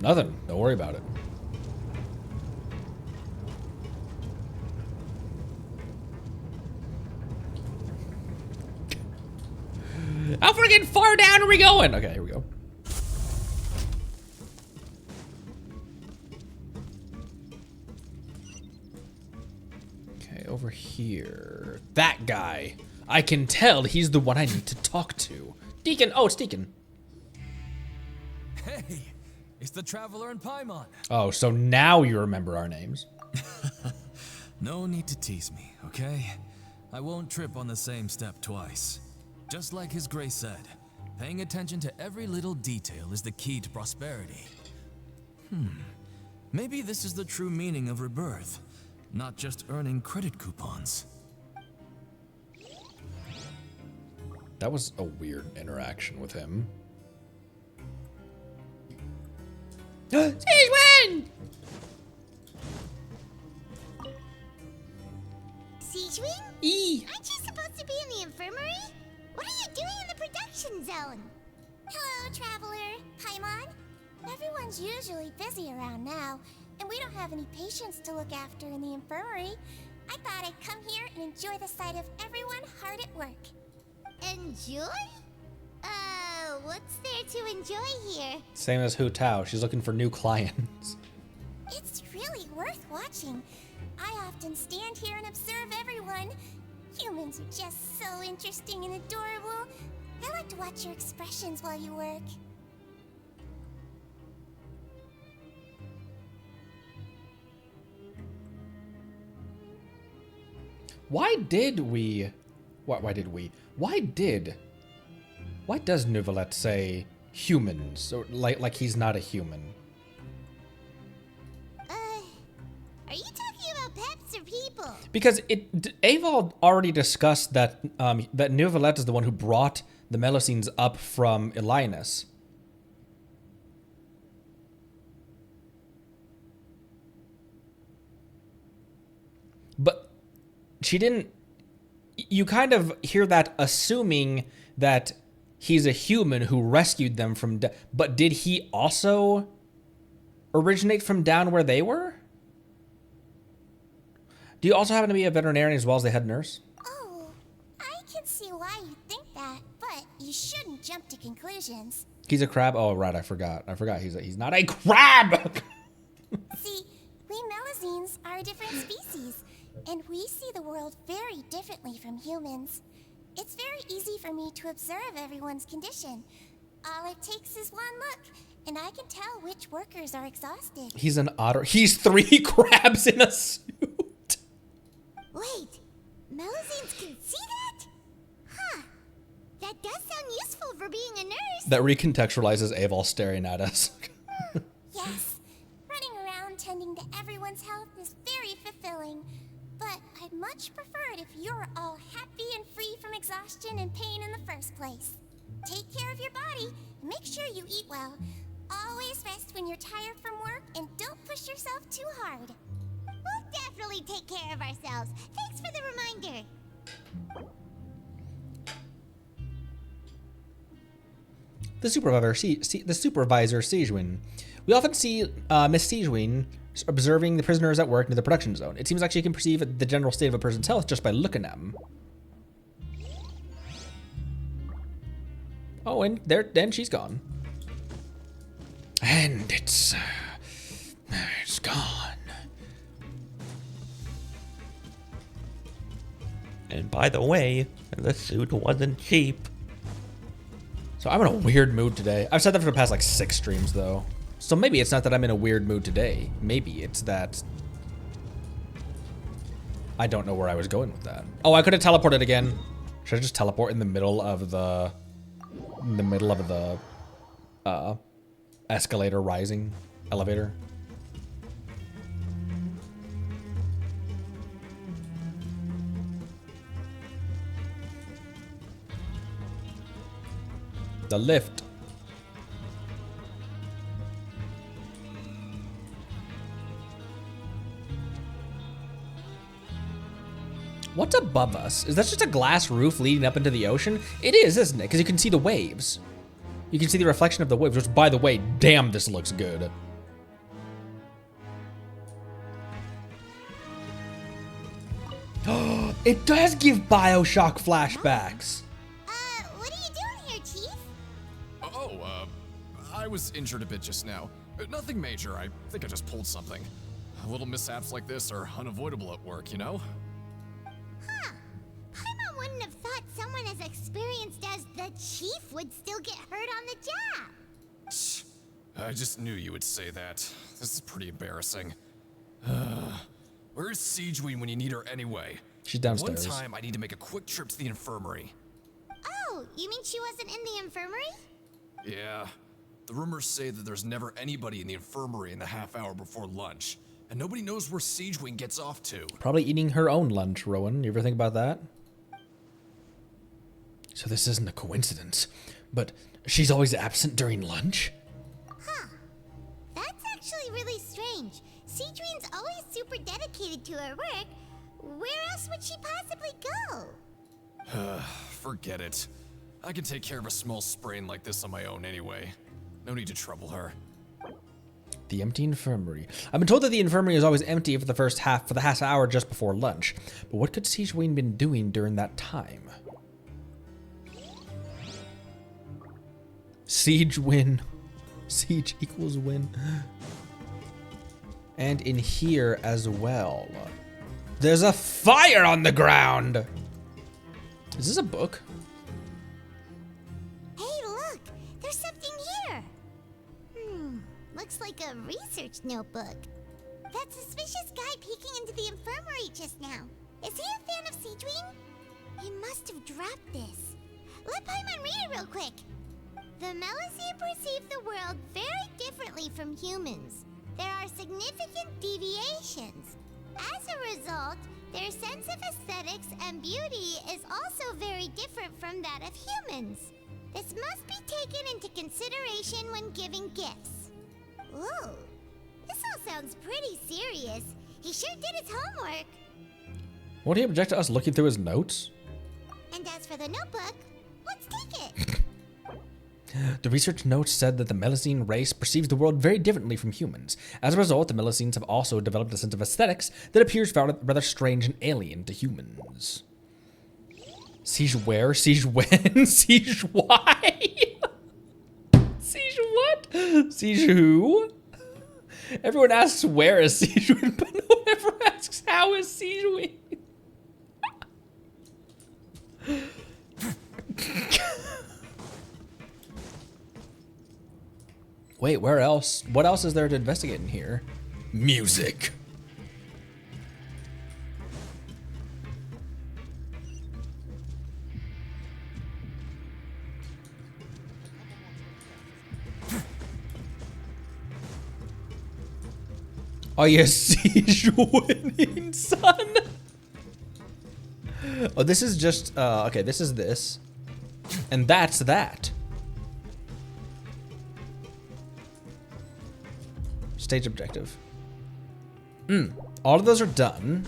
Nothing. Don't worry about it. How freaking far down are we going? Okay, here we go. Okay, over here. That guy. I can tell he's the one I need to talk to. Deacon. Oh, it's Deacon. Hey, it's the Traveler and Paimon. Oh, so now you remember our names. No need to tease me, okay? I won't trip on the same step twice. Just like His Grace said, paying attention to every little detail is the key to prosperity. Maybe this is the true meaning of rebirth, not just earning credit coupons. That was a weird interaction with him. Siegewin! Siegewin? Aren't you supposed to be in the infirmary? What are you doing in the production zone? Hello, Traveler. Paimon. Everyone's usually busy around now, and we don't have any patients to look after in the infirmary. I thought I'd come here and enjoy the sight of everyone hard at work. Enjoy? What's there to enjoy here? Same as Hu Tao. She's looking for new clients. It's really worth watching. I often stand here and observe everyone. Humans are just so interesting and adorable. I like to watch your expressions while you work. Why does Neuvillette say humans? Or like he's not a human? Are you talking about pets or people? Because Aval already discussed that that Neuvillette is the one who brought the Melusines up from Elinus. But she didn't. You kind of hear that assuming that he's a human who rescued them from but did he also originate from down where they were? Do you also happen to be a veterinarian as well as the head nurse? Oh, I can see why you think that, but you shouldn't jump to conclusions. He's a crab? Oh, right, I forgot. He's not a crab! See, we Melusines are a different species, and we see the world very differently from humans. It's very easy for me to observe everyone's condition. All it takes is one look, and I can tell which workers are exhausted. He's an otter. He's 3 crabs in a suit. Wait, Melusines can see that? Huh. That does sound useful for being a nurse. That recontextualizes Aval staring at us. Yes, running around tending to everyone's health is very fulfilling. But I'd much prefer it if you're all happy and free from exhaustion and pain in the first place. Take care of your body and make sure you eat well. Always rest when you're tired from work and don't push yourself too hard. We'll definitely take care of ourselves. Thanks for the reminder. The supervisor, Siegewin. We often see Miss Siegewin observing the prisoners at work near the production zone. It seems like she can perceive the general state of a person's health just by looking at them. Oh, and then she's gone. And it's gone. And by the way, the suit wasn't cheap. So I'm in a weird mood today. I've said that for the past like 6 streams though. So maybe it's not that I'm in a weird mood today. Maybe it's that I don't know where I was going with that. Oh, I could have teleported again. Should I just teleport in the middle of the escalator rising elevator? The lift. What's above us? Is that just a glass roof leading up into the ocean? It is, isn't it? Because you can see the waves. You can see the reflection of the waves, which, by the way, damn, this looks good. It does give Bioshock flashbacks. What are you doing here, Chief? I was injured a bit just now. Nothing major. I think I just pulled something. Little mishaps like this are unavoidable at work, you know? Huh. Paimon wouldn't have thought someone as experienced as the Chief would still get hurt on the job. I just knew you would say that. This is pretty embarrassing. Where's Siegeween when you need her anyway? She's downstairs. One time I need to make a quick trip to the infirmary. Oh, you mean she wasn't in the infirmary? Yeah. The rumors say that there's never anybody in the infirmary in the half hour before lunch. And nobody knows where Siegeween gets off to. Probably eating her own lunch, Rowan. You ever think about that? So this isn't a coincidence, but she's always absent during lunch? Huh. That's actually really strange. Siegeween's always super dedicated to her work. Where else would she possibly go? Forget it. I can take care of a small sprain like this on my own anyway. No need to trouble her. The empty infirmary. I've been told that the infirmary is always empty for the half hour just before lunch. But what could Siegeween been doing during that time? Siege win. Siege equals win. And in here as well. There's a fire on the ground! Is this a book? Hey, look! There's something here! Looks like a research notebook. That suspicious guy peeking into the infirmary just now. Is he a fan of Siegeween? He must have dropped this. Let Paimon read it real quick. The Melusine perceive the world very differently from humans. There are significant deviations. As a result, their sense of aesthetics and beauty is also very different from that of humans. This must be taken into consideration when giving gifts. Ooh, this all sounds pretty serious. He sure did his homework. Won't he object to us looking through his notes? And as for the notebook, let's take it. The research notes said that the Melusine race perceives the world very differently from humans. As a result, the Melusines have also developed a sense of aesthetics that appears rather strange and alien to humans. Siege where? Siege when? Siege why? Siege what? Siege who? Everyone asks where is Siegeween, but no one ever asks how is Siegeween. Wait, where else? What else is there to investigate in here? Music. Oh yes, siege winning, son. Oh, this is just okay. This is this, and that's that. Stage objective. All of those are done.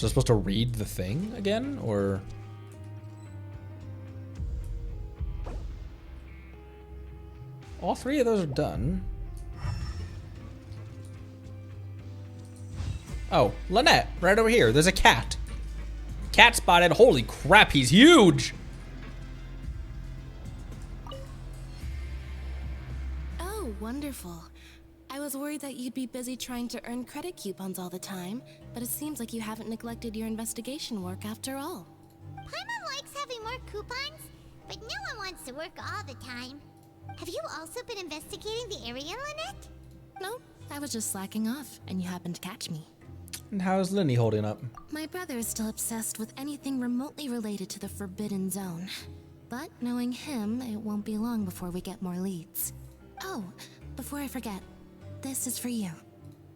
Was I supposed to read the thing again, or? All three of those are done. Oh, Lynette, right over here. There's a cat. Cat spotted. Holy crap, he's huge. Oh, wonderful. I was worried that you'd be busy trying to earn credit coupons all the time, but it seems like you haven't neglected your investigation work after all. Paimon likes having more coupons, but no one wants to work all the time. Have you also been investigating the area, Lynette? Nope, I was just slacking off, and you happened to catch me. And how's Linny holding up? My brother is still obsessed with anything remotely related to the Forbidden Zone. But knowing him, it won't be long before we get more leads. Oh, before I forget, this is for you.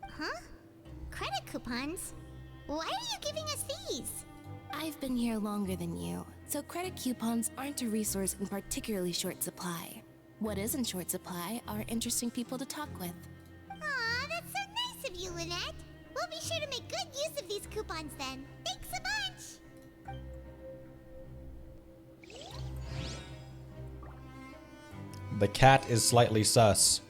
Huh? Credit coupons? Why are you giving us these? I've been here longer than you, so credit coupons aren't a resource in particularly short supply. What is in short supply are interesting people to talk with. Aw, that's so nice of you, Lynette. We'll be sure to make good use of these coupons then. Thanks a bunch! The cat is slightly sus.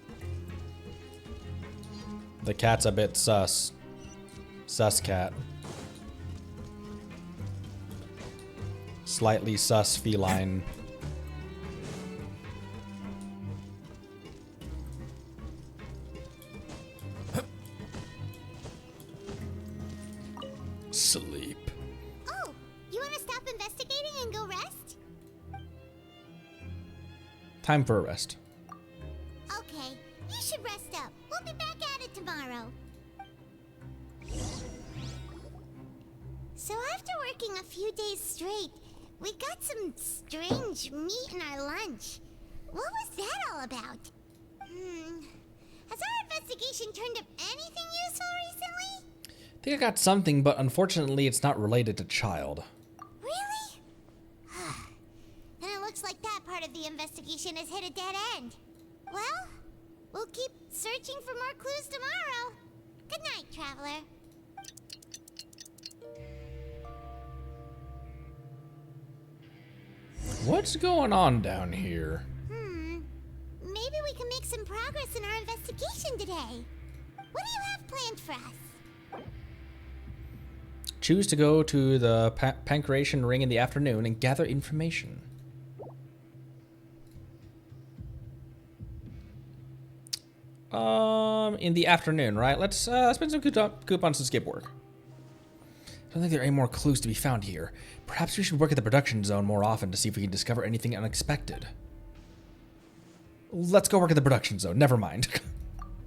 The cat's a bit sus. Sus cat. Slightly sus feline. Sleep. Oh, you want to stop investigating and go rest? Time for a rest. Okay, you should rest up. We'll be back at it tomorrow. So after working a few days straight, we got some strange meat in our lunch. What was that all about? Has our investigation turned up anything useful recently? I think I got something, but unfortunately it's not related to child. Really? Then it looks like that part of the investigation has hit a dead end. Well, we'll keep searching for more clues tomorrow. Good night, Traveler. What's going on down here? Maybe we can make some progress in our investigation today. What do you have planned for us? Choose to go to the Pancration Ring in the afternoon and gather information. In the afternoon, right? Let's spend some coupons to skip work. I don't think there are any more clues to be found here. Perhaps we should work at the production zone more often to see if we can discover anything unexpected. Let's go work at the production zone. Never mind.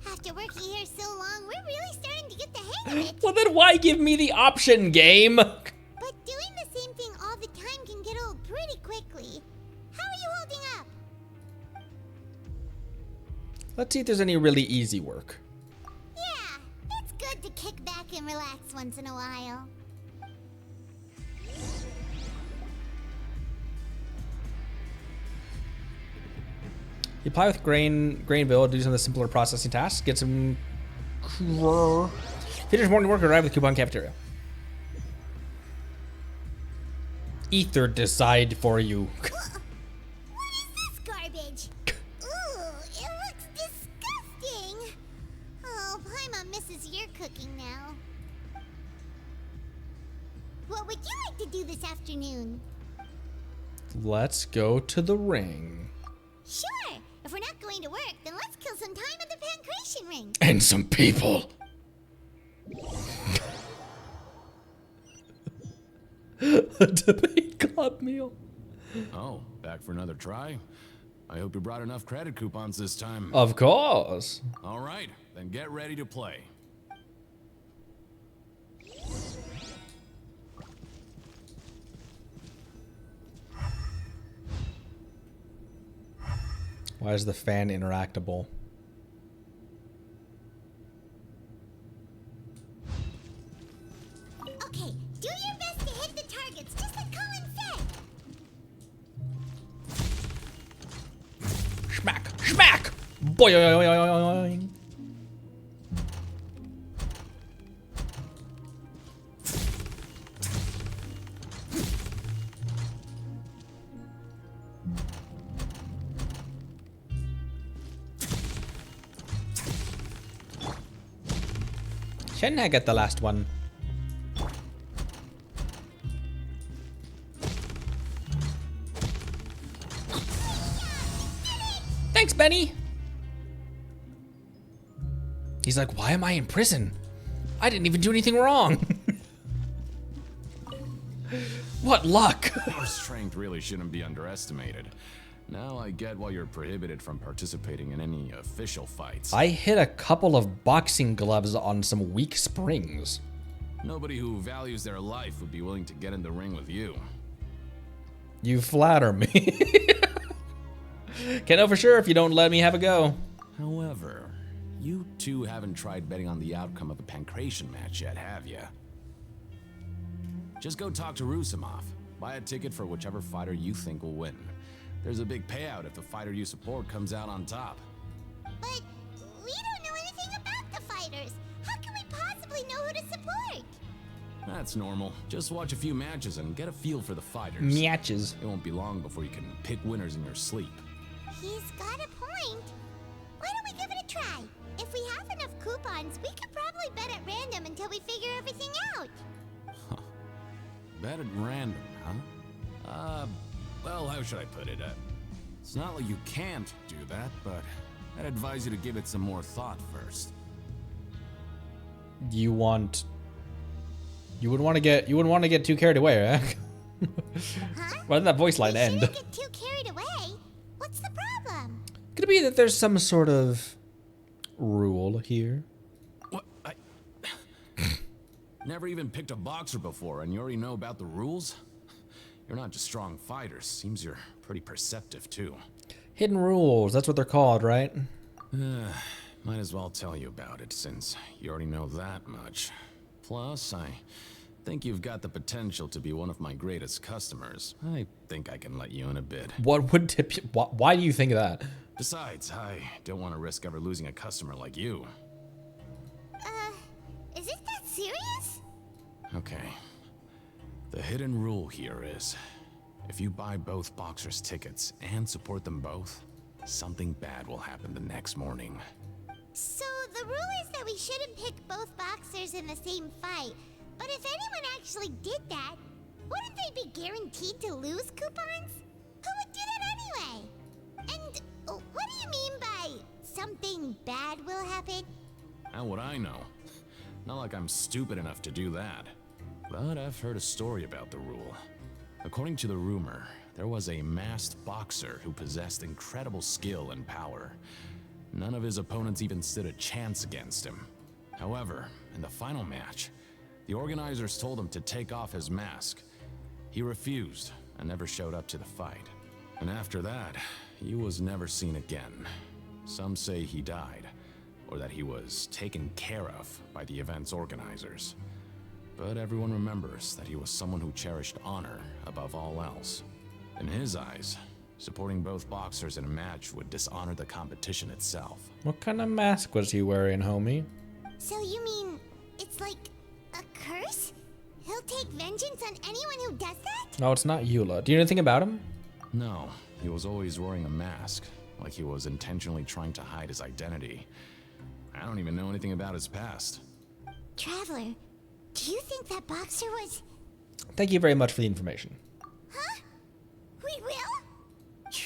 After working here so long, we're really starting to get the hang of it. Well, then why give me the option, game? But doing the same thing all the time can get old pretty quickly. How are you holding up? Let's see if there's any really easy work. Yeah, it's good to kick back and relax once in a while. You apply with Grainville, do some of the simpler processing tasks, get some... Finish morning work, arrive with coupon cafeteria. Ether decide for you. What is this garbage? Ooh, it looks disgusting. Oh, Paimon misses your cooking now. What would you like to do this afternoon? Let's go to the ring. Sure. If we're not going to work, then let's kill some time at the Pancration Ring. And some people. A debate club meal. Oh, back for another try? I hope you brought enough credit coupons this time. Of course. All right, then get ready to play. Why is the fan interactable? Okay, do your best to hit the targets, just like Colin said. Smack! Smack! Boing! Shouldn't I get the last one? Thanks, Benny. He's like, why am I in prison? I didn't even do anything wrong. What luck. Your strength really shouldn't be underestimated. Now I get why you're prohibited from participating in any official fights. I hit a couple of boxing gloves on some weak springs. Nobody who values their life would be willing to get in the ring with you. You flatter me. Can't know for sure if you don't let me have a go. However, you two haven't tried betting on the outcome of a pancration match yet, have you? Just go talk to Rusimov. Buy a ticket for whichever fighter you think will win. There's a big payout if the fighter you support comes out on top. But we don't know anything about the fighters. How can we possibly know who to support? That's normal. Just watch a few matches and get a feel for the fighters. Matches. It won't be long before you can pick winners in your sleep. He's got a point. Why don't we give it a try? If we have enough coupons, we could probably bet at random until we figure everything out. Bet at random, huh? Well, how should I put it? It's not like you can't do that, but I'd advise you to give it some more thought first. You wouldn't want to get too carried away, right? Why did that voice line end? Get too carried away. What's the problem? Could it be that there's some sort of rule here? What? Never even picked a boxer before, and you already know about the rules? You're not just strong fighters. Seems you're pretty perceptive, too. Hidden rules, that's what they're called, right? Might as well tell you about it, since you already know that much. Plus, I think you've got the potential to be one of my greatest customers. I think I can let you in a bit. What would tip you? Why do you think that? Besides, I don't want to risk ever losing a customer like you. Is it that serious? Okay. The hidden rule here is, if you buy both boxers' tickets and support them both, something bad will happen the next morning. So the rule is that we shouldn't pick both boxers in the same fight. But if anyone actually did that, wouldn't they be guaranteed to lose coupons? Who would do that anyway? And what do you mean by something bad will happen? How would I know? Not like I'm stupid enough to do that. But I've heard a story about the rule. According to the rumor, there was a masked boxer who possessed incredible skill and power. None of his opponents even stood a chance against him. However, in the final match, the organizers told him to take off his mask. He refused and never showed up to the fight. And after that, he was never seen again. Some say he died, or that he was taken care of by the event's organizers. But everyone remembers that he was someone who cherished honor above all else. In his eyes, supporting both boxers in a match would dishonor the competition itself. What kind of mask was he wearing, homie? So you mean it's like a curse? He'll take vengeance on anyone who does that? No, it's not Eula. Do you know anything about him? No, he was always wearing a mask, like he was intentionally trying to hide his identity. I don't even know anything about his past. Traveler, do you think that boxer was... Thank you very much for the information. Huh? We will?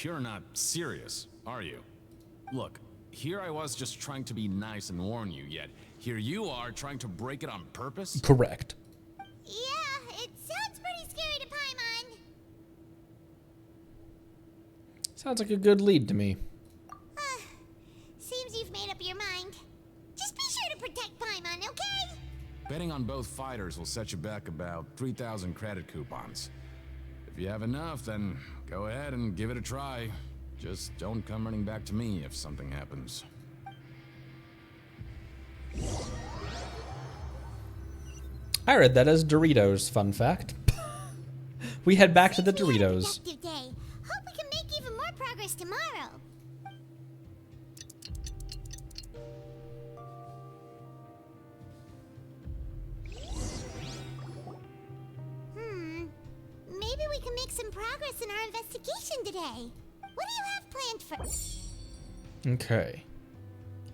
You're not serious, are you? Look, here I was just trying to be nice and warn you, yet here you are trying to break it on purpose? Correct. Yeah, it sounds pretty scary to Paimon. Sounds like a good lead to me. Seems you've made up your mind. Just be sure to protect Paimon, okay? Betting on both fighters will set you back about 3,000 credit coupons. If you have enough, then go ahead and give it a try. Just don't come running back to me if something happens. I read that as Doritos, fun fact. We head back to the Doritos. Productive day. Hope we can make even more progress tomorrow. Maybe we can make some progress in our investigation today. What do you have planned for... Okay.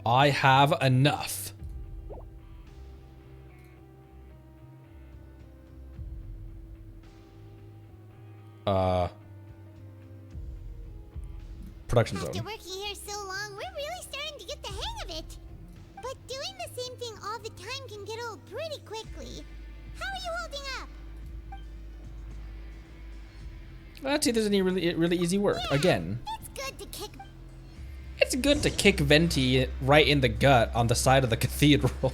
I have enough. production After zone. working here so long, we're really starting to get the hang of it. But doing the same thing all the time can get old pretty quickly. How are you holding up? Let's see if there's any really easy work. Again, It's good to kick. it's good to kick Venti right in the gut on the side of the cathedral.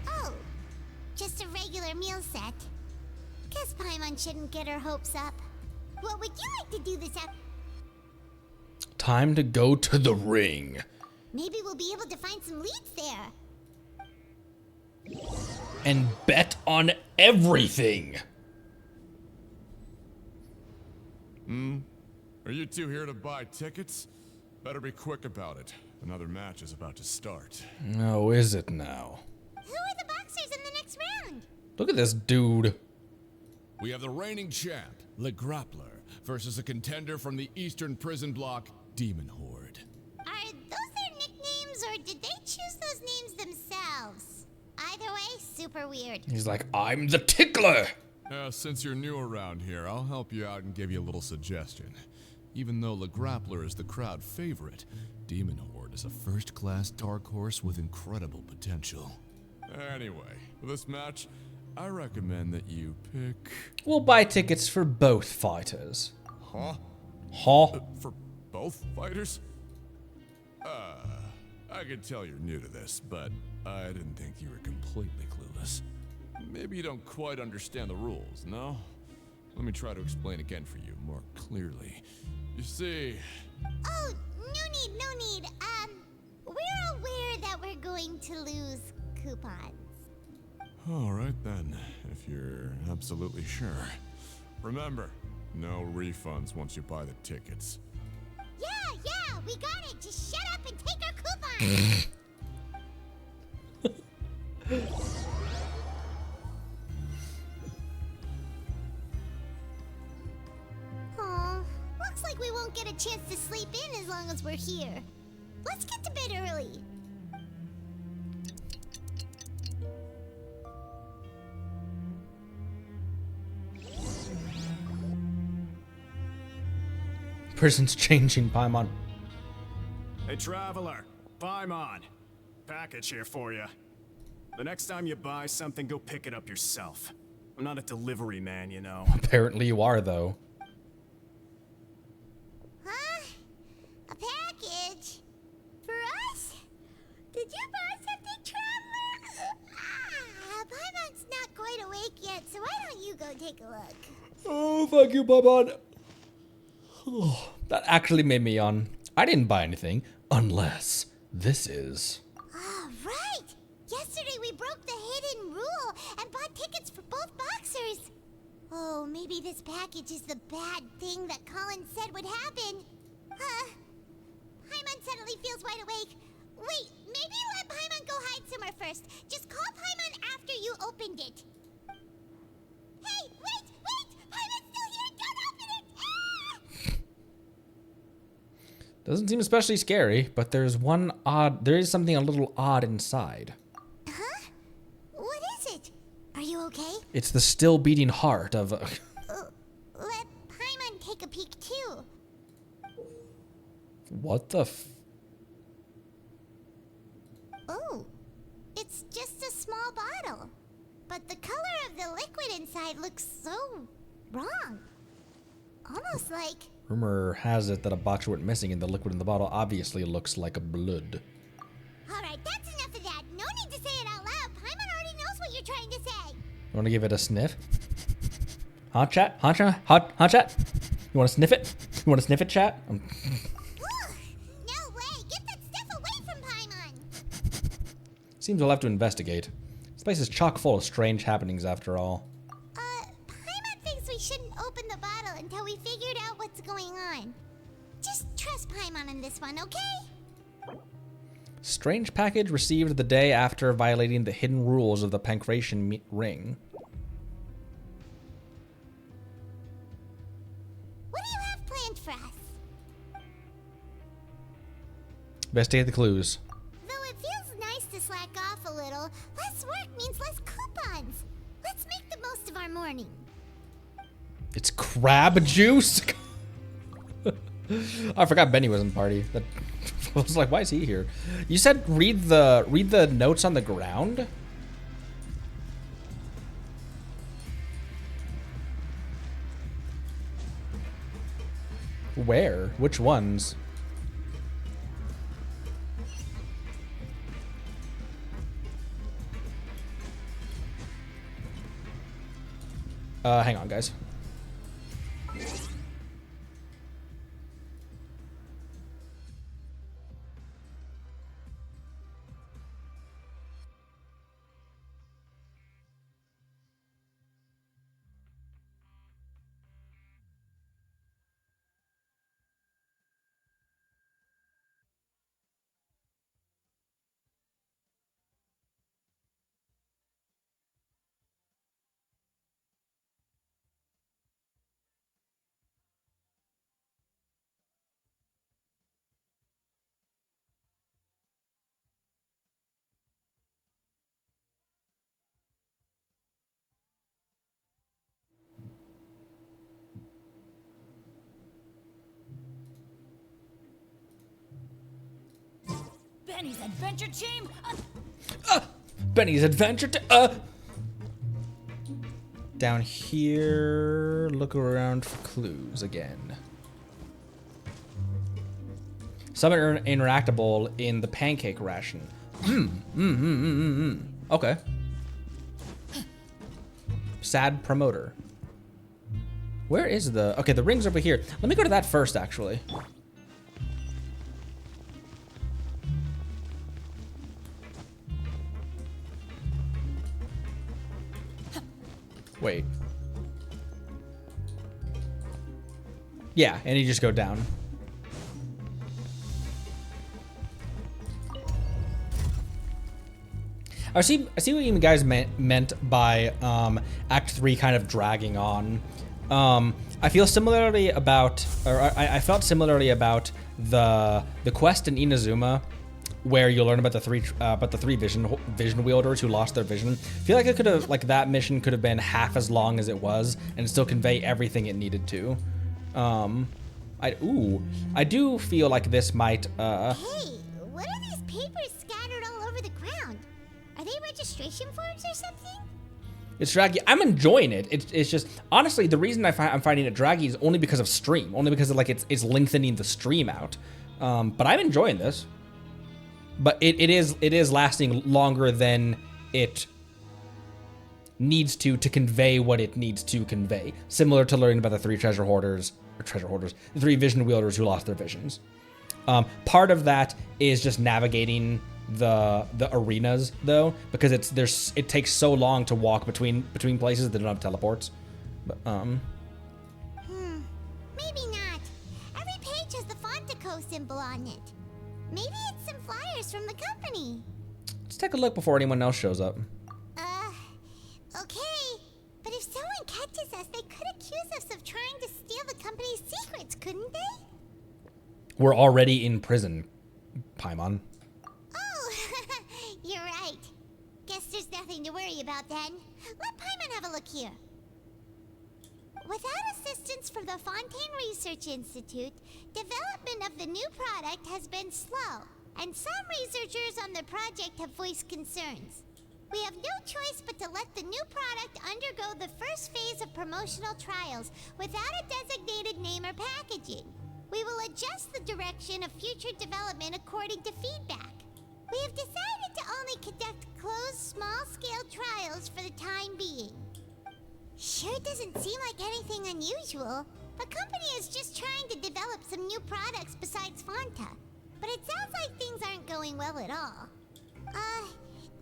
Oh, just a regular meal set. Guess Paimon shouldn't get her hopes up. What would you like to do this afternoon? Time to go to the ring. Maybe we'll be able to find some leads there. And bet on everything. Are you two here to buy tickets? Better be quick about it. Another match is about to start. Oh, is it now? Who are the boxers in the next round? Look at this dude. We have the reigning champ, Le Grappler, versus a contender from the Eastern Prison Block, Demon Horde. Are those their nicknames, or did they choose those names themselves? Either way, super weird. He's like, I'm the tickler. Since you're new around here, I'll help you out and give you a little suggestion. Even though Le Grappler is the crowd favorite, Demon Horde is a first-class dark horse with incredible potential. Anyway, for this match, I recommend that you pick... We'll buy tickets for both fighters. Huh? Huh? For both fighters? I can tell you're new to this, but I didn't think you were completely clueless. Maybe you don't quite understand the rules, no? Let me try to explain again for you more clearly. You see... Oh, no need. We're aware that we're going to lose coupons. Alright then, if you're absolutely sure. Remember, no refunds once you buy the tickets. Yeah, we got it. Just shut up and take our coupons. Aw, looks like we won't get a chance to sleep in as long as we're here. Let's get to bed early. Person's changing Paimon. Hey, Traveler. Paimon. Package here for you. The next time you buy something, go pick it up yourself. I'm not a delivery man, you know. Apparently you are, though. Huh? A package? For us? Did you buy something, Traveler? Paimon's not quite awake yet, so why don't you go take a look? Oh, thank you, Paimon. Oh, that actually made me yawn. I didn't buy anything, unless this is... Right! Yesterday we broke the hidden rule and bought tickets for both boxers. Oh, maybe this package is the bad thing that Colin said would happen. Paimon suddenly feels wide awake. Wait, maybe let Paimon go hide somewhere first. Just call Paimon after you opened it. Hey, wait! Paimon's still here! Don't open it! Ah! Doesn't seem especially scary, but there is something a little odd inside. Huh? What is it? Are you okay? It's the still beating heart of... Let Paimon take a peek too. What the f... Oh, it's just a small bottle. But the color of the liquid inside looks so wrong. Almost like... Rumor has it that a box went missing and the liquid in the bottle obviously looks like a blood. Alright, that's enough of that. No need to say it out loud. Paimon already knows what you're trying to say. You want to give it a sniff? Huh, chat? Huh, chat? You want to sniff it? You want to sniff it, chat? No way! Get that stuff away from Paimon! Seems we'll have to investigate. This place is chock full of strange happenings after all. Paimon thinks we shouldn't open the bottle until we figured out what's going on. Just trust Paimon on this one, okay? Strange package received the day after violating the hidden rules of the Pancration ring. What do you have planned for us? Investigate the clues. Though it feels nice to slack off a little, less work means less coupons. Let's make the most of our morning. It's crab juice. I forgot Benny was in the party. That I was like, why is he here? You said read the notes on the ground. Where? Which ones? Hang on, guys. Benny's adventure team. Benny's adventure. Down here, look around for clues again. Summon interactable in the pancake ration. Okay. Sad promoter. Where is the... Okay, the ring's over here. Let me go to that first, actually. Wait. Yeah, and you just go down. I see what you guys meant by Act 3 kind of dragging on. I feel similarly about, or I felt similarly about the quest in Inazuma, where you learn about the three vision wielders who lost their vision. I feel like it could have, like, that mission could have been half as long as it was and still convey everything it needed to. I do feel like this might. Hey, what are these papers scattered all over the ground? Are they registration forms or something? It's draggy. I'm enjoying it. It's just, honestly, the reason I'm finding it draggy is only because of stream, only because of, like, it's lengthening the stream out. But I'm enjoying this. But it is lasting longer than it needs to convey what it needs to convey. Similar to learning about the three the three vision wielders who lost their visions. Part of that is just navigating the arenas, though, because it takes so long to walk between places that don't have teleports. But Maybe not. Every page has the Fontaco symbol on it. Maybe it's some flyers from the company. Let's take a look before anyone else shows up. Okay. But if someone catches us, they could accuse us of trying to steal the company's secrets, couldn't they? We're already in prison, Paimon. Oh, you're right. Guess there's nothing to worry about then. Let Paimon have a look here. Without assistance from the Fontaine Research Institute, development of the new product has been slow, and some researchers on the project have voiced concerns. We have no choice but to let the new product undergo the first phase of promotional trials without a designated name or packaging. We will adjust the direction of future development according to feedback. We have decided to only conduct closed, small-scale trials for the time being. Sure doesn't seem like anything unusual. The company is just trying to develop some new products besides Fanta. But it sounds like things aren't going well at all.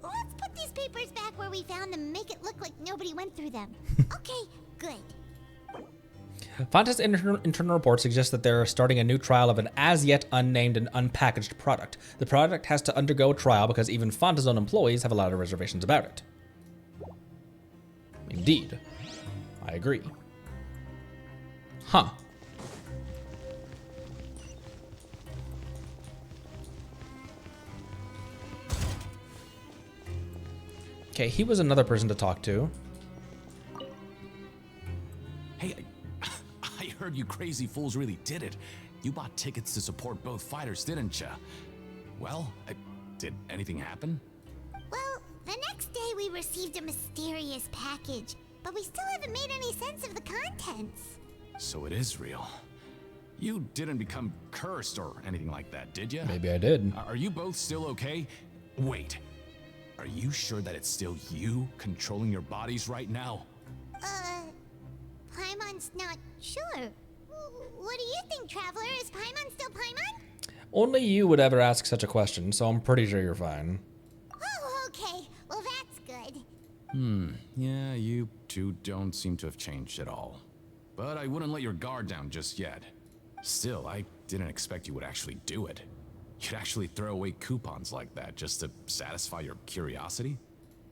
Let's put these papers back where we found them and make it look like nobody went through them. Okay, good. Fanta's internal report suggests that they're starting a new trial of an as-yet unnamed and unpackaged product. The product has to undergo a trial because even Fanta's own employees have a lot of reservations about it. Indeed. I agree. Huh. Okay, he was another person to talk to. Hey, I heard you crazy fools really did it. You bought tickets to support both fighters, didn't ya? Well, did anything happen? Well, the next day we received a mysterious package, but we still haven't made any sense of the contents. So it is real. You didn't become cursed or anything like that, did you? Maybe I did. Are you both still okay? Wait. Are you sure that it's still you controlling your bodies right now? Paimon's not sure. What do you think, Traveler? Is Paimon still Paimon? Only you would ever ask such a question, so I'm pretty sure you're fine. Oh, okay. Well, that's good. Yeah, you two don't seem to have changed at all. But I wouldn't let your guard down just yet. Still, I didn't expect you would actually do it. You'd actually throw away coupons like that just to satisfy your curiosity?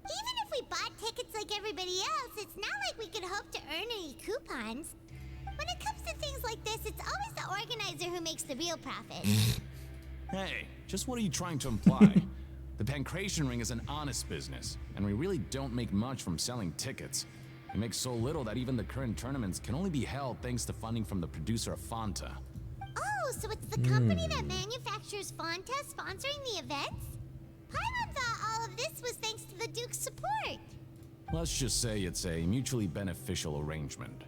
Even if we bought tickets like everybody else, it's not like we could hope to earn any coupons. When it comes to things like this, it's always the organizer who makes the real profit. Hey, just what are you trying to imply? The Pancration Ring is an honest business, and we really don't make much from selling tickets. We make so little that even the current tournaments can only be held thanks to funding from the producer of Fanta. Oh, so it's the company that manufactures Fanta sponsoring the events? Paimon thought all of this was thanks to the Duke's support. Let's just say it's a mutually beneficial arrangement.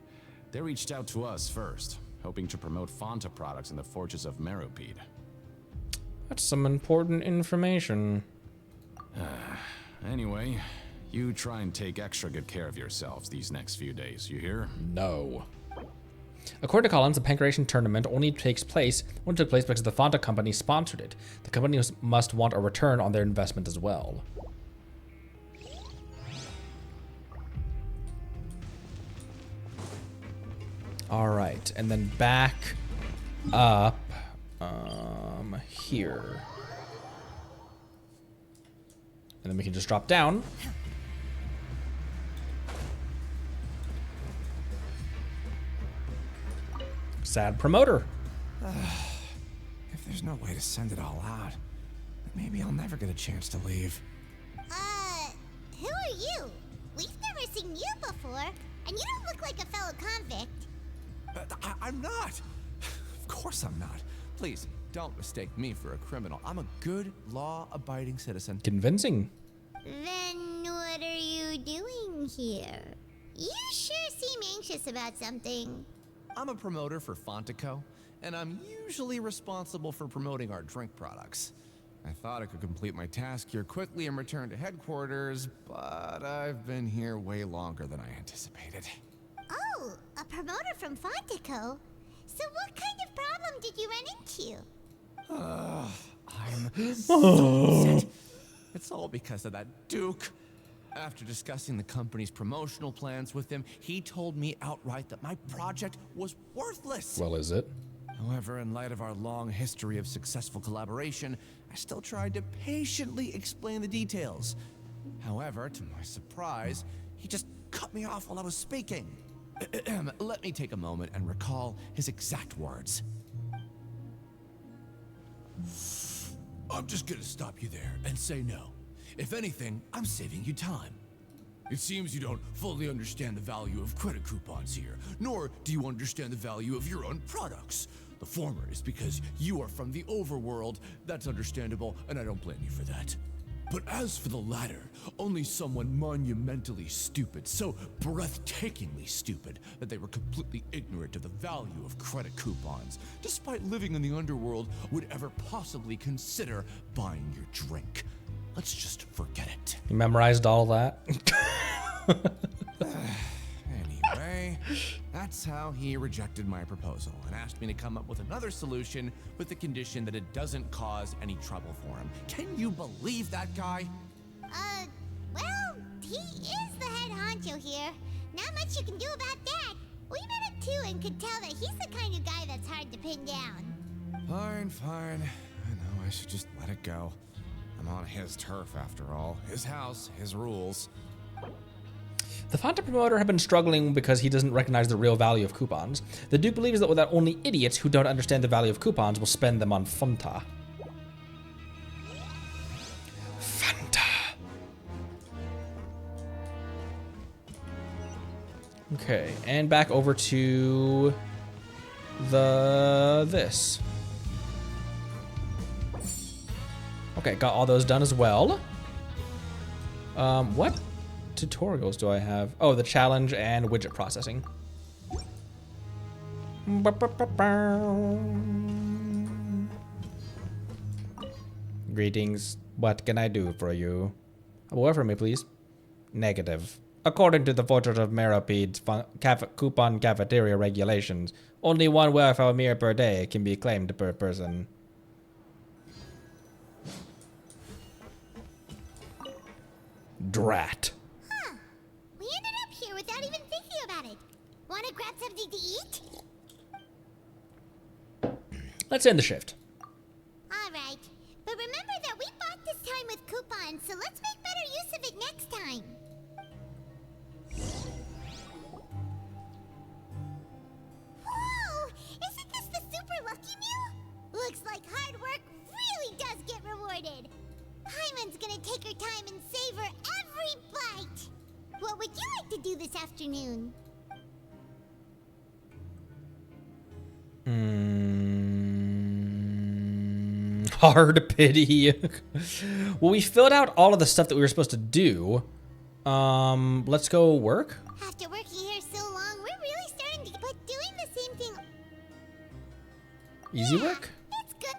They reached out to us first, hoping to promote Fanta products in the Fortress of Meropide. That's some important information. Anyway, you try and take extra good care of yourselves these next few days, you hear? No. According to Collins, the Pancration tournament only took place because the Fanta company sponsored it. The company must want a return on their investment as well. All right, and then back up here. And then we can just drop down. Sad promoter. If there's no way to send it all out, then maybe I'll never get a chance to leave. Who are you? We've never seen you before, and you don't look like a fellow convict. I'm not. Of course I'm not. Please, don't mistake me for a criminal. I'm a good, law-abiding citizen. Convincing. Then what are you doing here? You sure seem anxious about something. I'm a promoter for Fantaco, and I'm usually responsible for promoting our drink products. I thought I could complete my task here quickly and return to headquarters, but I've been here way longer than I anticipated. Oh, a promoter from Fantaco? So what kind of problem did you run into? I'm so upset. It's all because of that Duke. After discussing the company's promotional plans with him, he told me outright that my project was worthless. Well, is it? However, in light of our long history of successful collaboration, I still tried to patiently explain the details. However, to my surprise, he just cut me off while I was speaking. Let me take a moment and recall his exact words. I'm just gonna stop you there and say no. If anything, I'm saving you time. It seems you don't fully understand the value of credit coupons here, nor do you understand the value of your own products. The former is because you are from the overworld. That's understandable, and I don't blame you for that. But as for the latter, only someone monumentally stupid, so breathtakingly stupid that they were completely ignorant of the value of credit coupons, despite living in the underworld, would ever possibly consider buying your drink. Let's just forget it. You memorized all that? Anyway, that's how he rejected my proposal and asked me to come up with another solution with the condition that it doesn't cause any trouble for him. Can you believe that guy? Well, he is the head honcho here. Not much you can do about that. We met him too and could tell that he's the kind of guy that's hard to pin down. Fine. I know I should just let it go. I'm on his turf after all. His house, his rules. The Fanta promoter had been struggling because he doesn't recognize the real value of coupons. The Duke believes that only idiots who don't understand the value of coupons will spend them on Fanta. Okay, and back over to this. Okay, got all those done as well. What tutorials do I have? Oh, the challenge and widget processing. Greetings. What can I do for you? A word for me, please. Negative. According to the Fortress of Merapede's coupon cafeteria regulations, only one welfare meal per day can be claimed per person. Drat. Huh. We ended up here without even thinking about it. Wanna grab something to eat? Let's end the shift. Alright. But remember that we bought this time with coupons, so let's make better use of it next time. Whoa! Isn't this the super lucky meal? Looks like hard work really does get rewarded. Paimon's gonna take her time and savor every bite. What would you like to do this afternoon? Hard pity. Well, we filled out all of the stuff that we were supposed to do. Let's go work. After working here so long, we're really starting to... But doing the same thing... Easy work? It's good.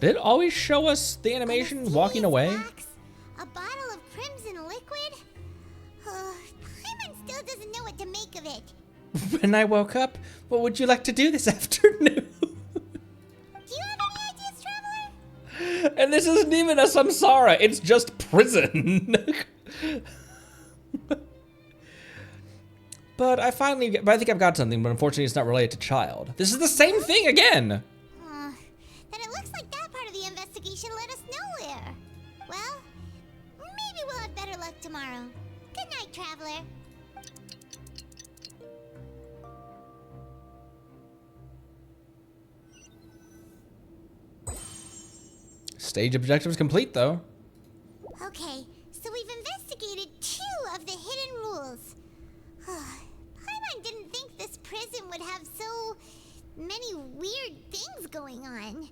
Did it always show us the animation walking away? A bottle of crimson liquid? Paimon still doesn't know what to make of it. When I woke up, what would you like to do this afternoon? Do you have any ideas, Traveler? And this isn't even a samsara, it's just prison. But I think I've got something, but unfortunately it's not related to child. This is the same thing again. Then it looks like that part of the investigation led us nowhere. Well, maybe we'll have better luck tomorrow. Good night, Traveler. Stage objectives complete, though. Okay, so we've investigated 2 of the hidden rules. Paimon didn't think this prison would have so many weird things going on.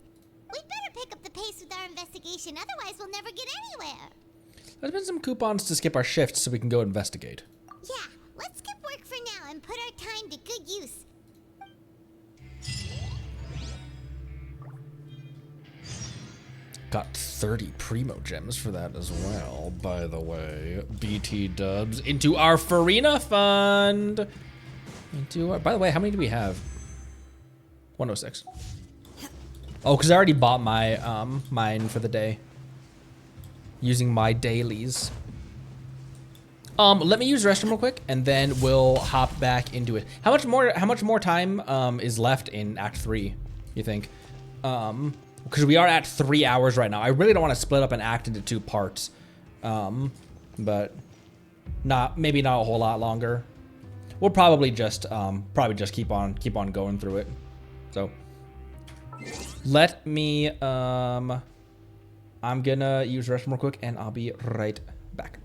We'd better pick up the pace with our investigation, otherwise we'll never get anywhere. There's been some coupons to skip our shifts so we can go investigate. Yeah, let's skip work for now and put our time to good use. Got 30 Primo Gems for that as well, by the way. BT dubs into our Farina Fund. By the way, how many do we have? 106. Oh, because I already bought my mine for the day. Using my dailies. Let me use the restroom real quick, and then we'll hop back into it. How much more time is left in Act 3, you think? Because we are at 3 hours right now. I really don't want to split up an act into 2 parts. But maybe not a whole lot longer. We'll probably just keep on going through it. So let me I'm gonna use the restroom real quick, and I'll be right back.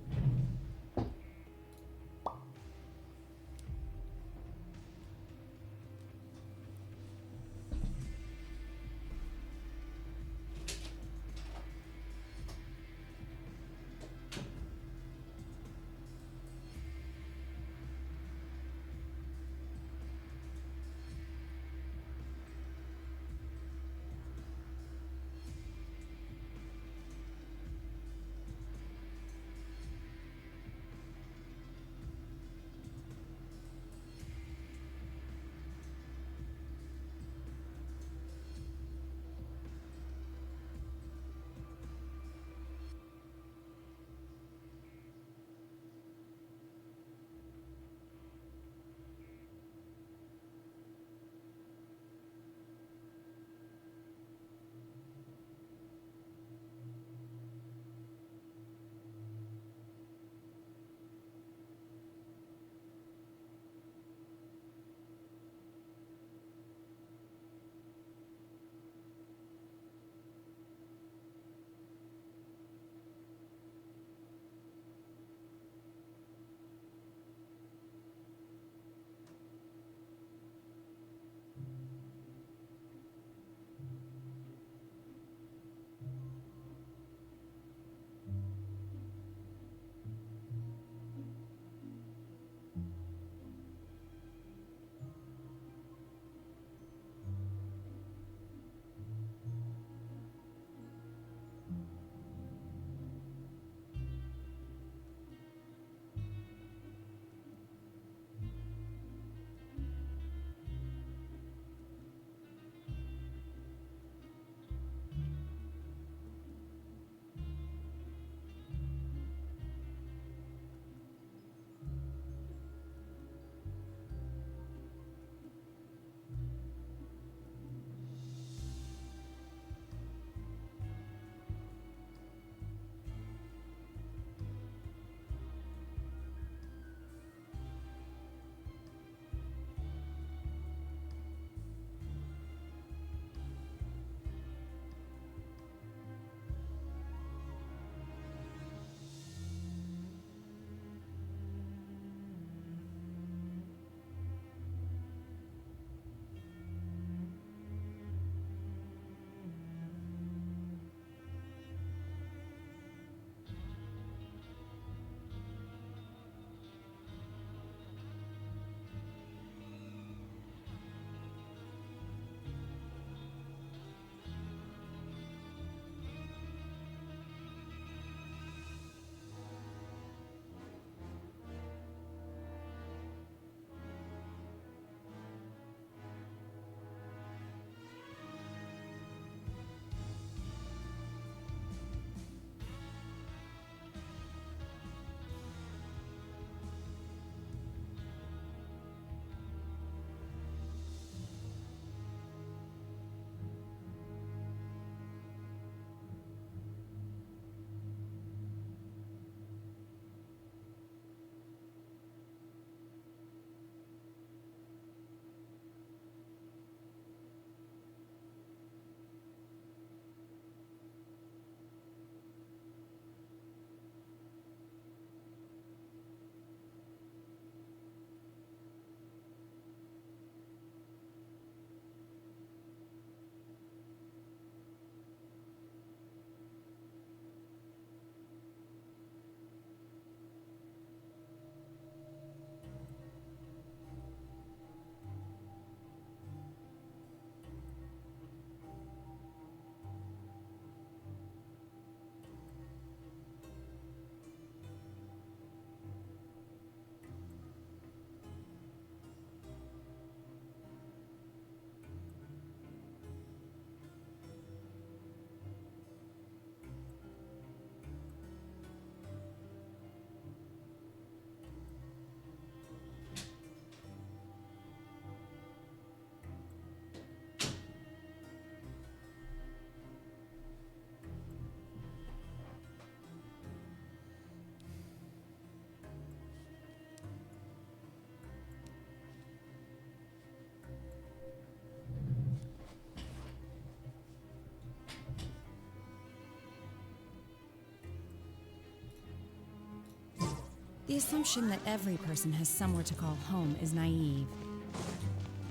The assumption that every person has somewhere to call home is naive.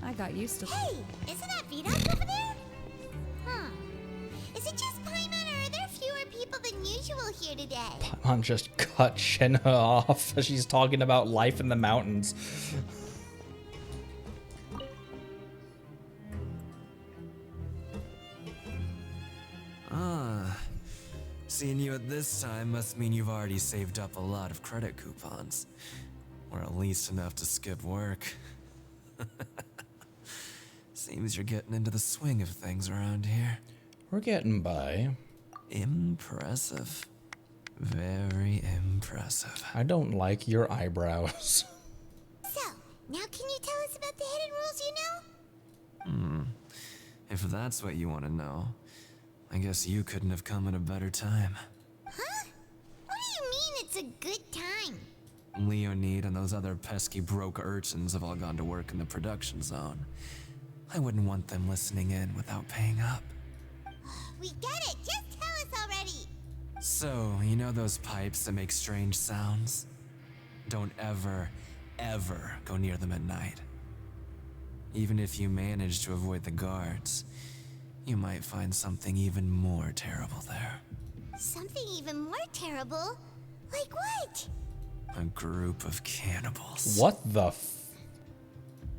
I got used to. Hey, isn't that VOD over there? Huh. Is it just Paimon, or are there fewer people than usual here today? Paimon just cut Shenhe off as she's talking about life in the mountains. Ah, seeing you at this time must mean you've already saved up a lot of credit coupons. Or at least enough to skip work. Seems you're getting into the swing of things around here. We're getting by. Impressive. Very impressive. I don't like your eyebrows. So, now can you tell us about the hidden rules you know? If that's what you want to know, I guess you couldn't have come at a better time. Huh? What do you mean it's a good time? Leonid and those other pesky broke urchins have all gone to work in the production zone. I wouldn't want them listening in without paying up. We get it! Just tell us already! So, you know those pipes that make strange sounds? Don't ever, ever go near them at night. Even if you manage to avoid the guards, you might find something even more terrible there. Something even more terrible? Like what? A group of cannibals. What the